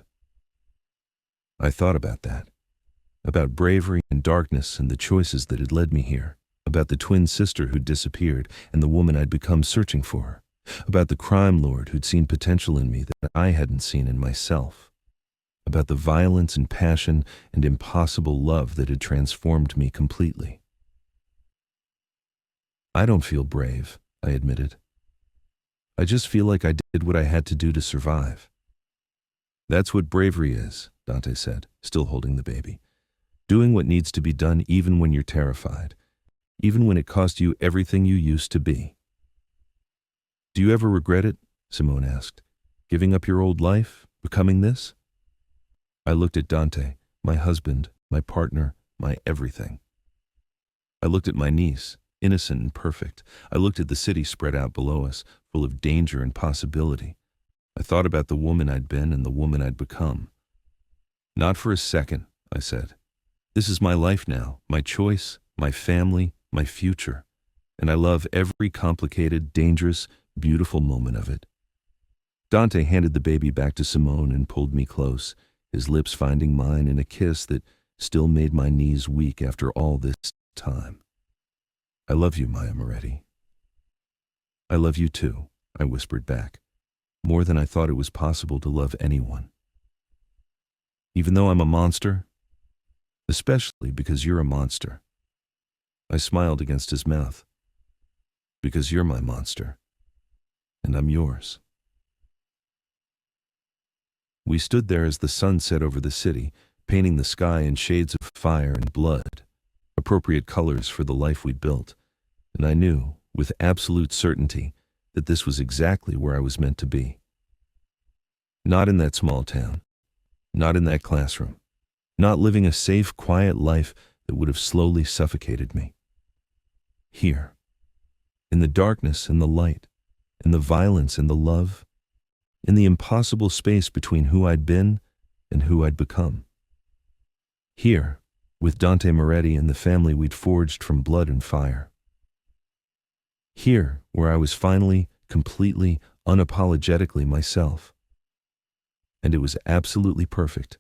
I thought about that. About bravery and darkness and the choices that had led me here. About the twin sister who'd disappeared and the woman I'd become searching for her. About the crime lord who'd seen potential in me that I hadn't seen in myself. About the violence and passion and impossible love that had transformed me completely. I don't feel brave, I admitted. I just feel like I did what I had to do to survive. That's what bravery is, Dante said, still holding the baby. Doing what needs to be done even when you're terrified, even when it cost you everything you used to be. Do you ever regret it? Simone asked. Giving up your old life, becoming this? I looked at Dante, my husband, my partner, my everything. I looked at my niece, innocent and perfect. I looked at the city spread out below us, full of danger and possibility. I thought about the woman I'd been and the woman I'd become. Not for a second, I said. This is my life now, my choice, my family, my future. And I love every complicated, dangerous, beautiful moment of it. Dante handed the baby back to Simone and pulled me close, his lips finding mine in a kiss that still made my knees weak after all this time. I love you, Maya Moretti. I love you too, I whispered back, more than I thought it was possible to love anyone. Even though I'm a monster, especially because you're a monster. I smiled against his mouth. Because you're my monster, and I'm yours. We stood there as the sun set over the city, painting the sky in shades of fire and blood, appropriate colors for the life we'd built, and I knew, with absolute certainty, that this was exactly where I was meant to be. Not in that small town, not in that classroom, not living a safe, quiet life that would have slowly suffocated me. Here, in the darkness and the light, in the violence and the love, in the impossible space between who I'd been and who I'd become. Here, with Dante Moretti and the family we'd forged from blood and fire. Here, where I was finally, completely, unapologetically myself. And it was absolutely perfect.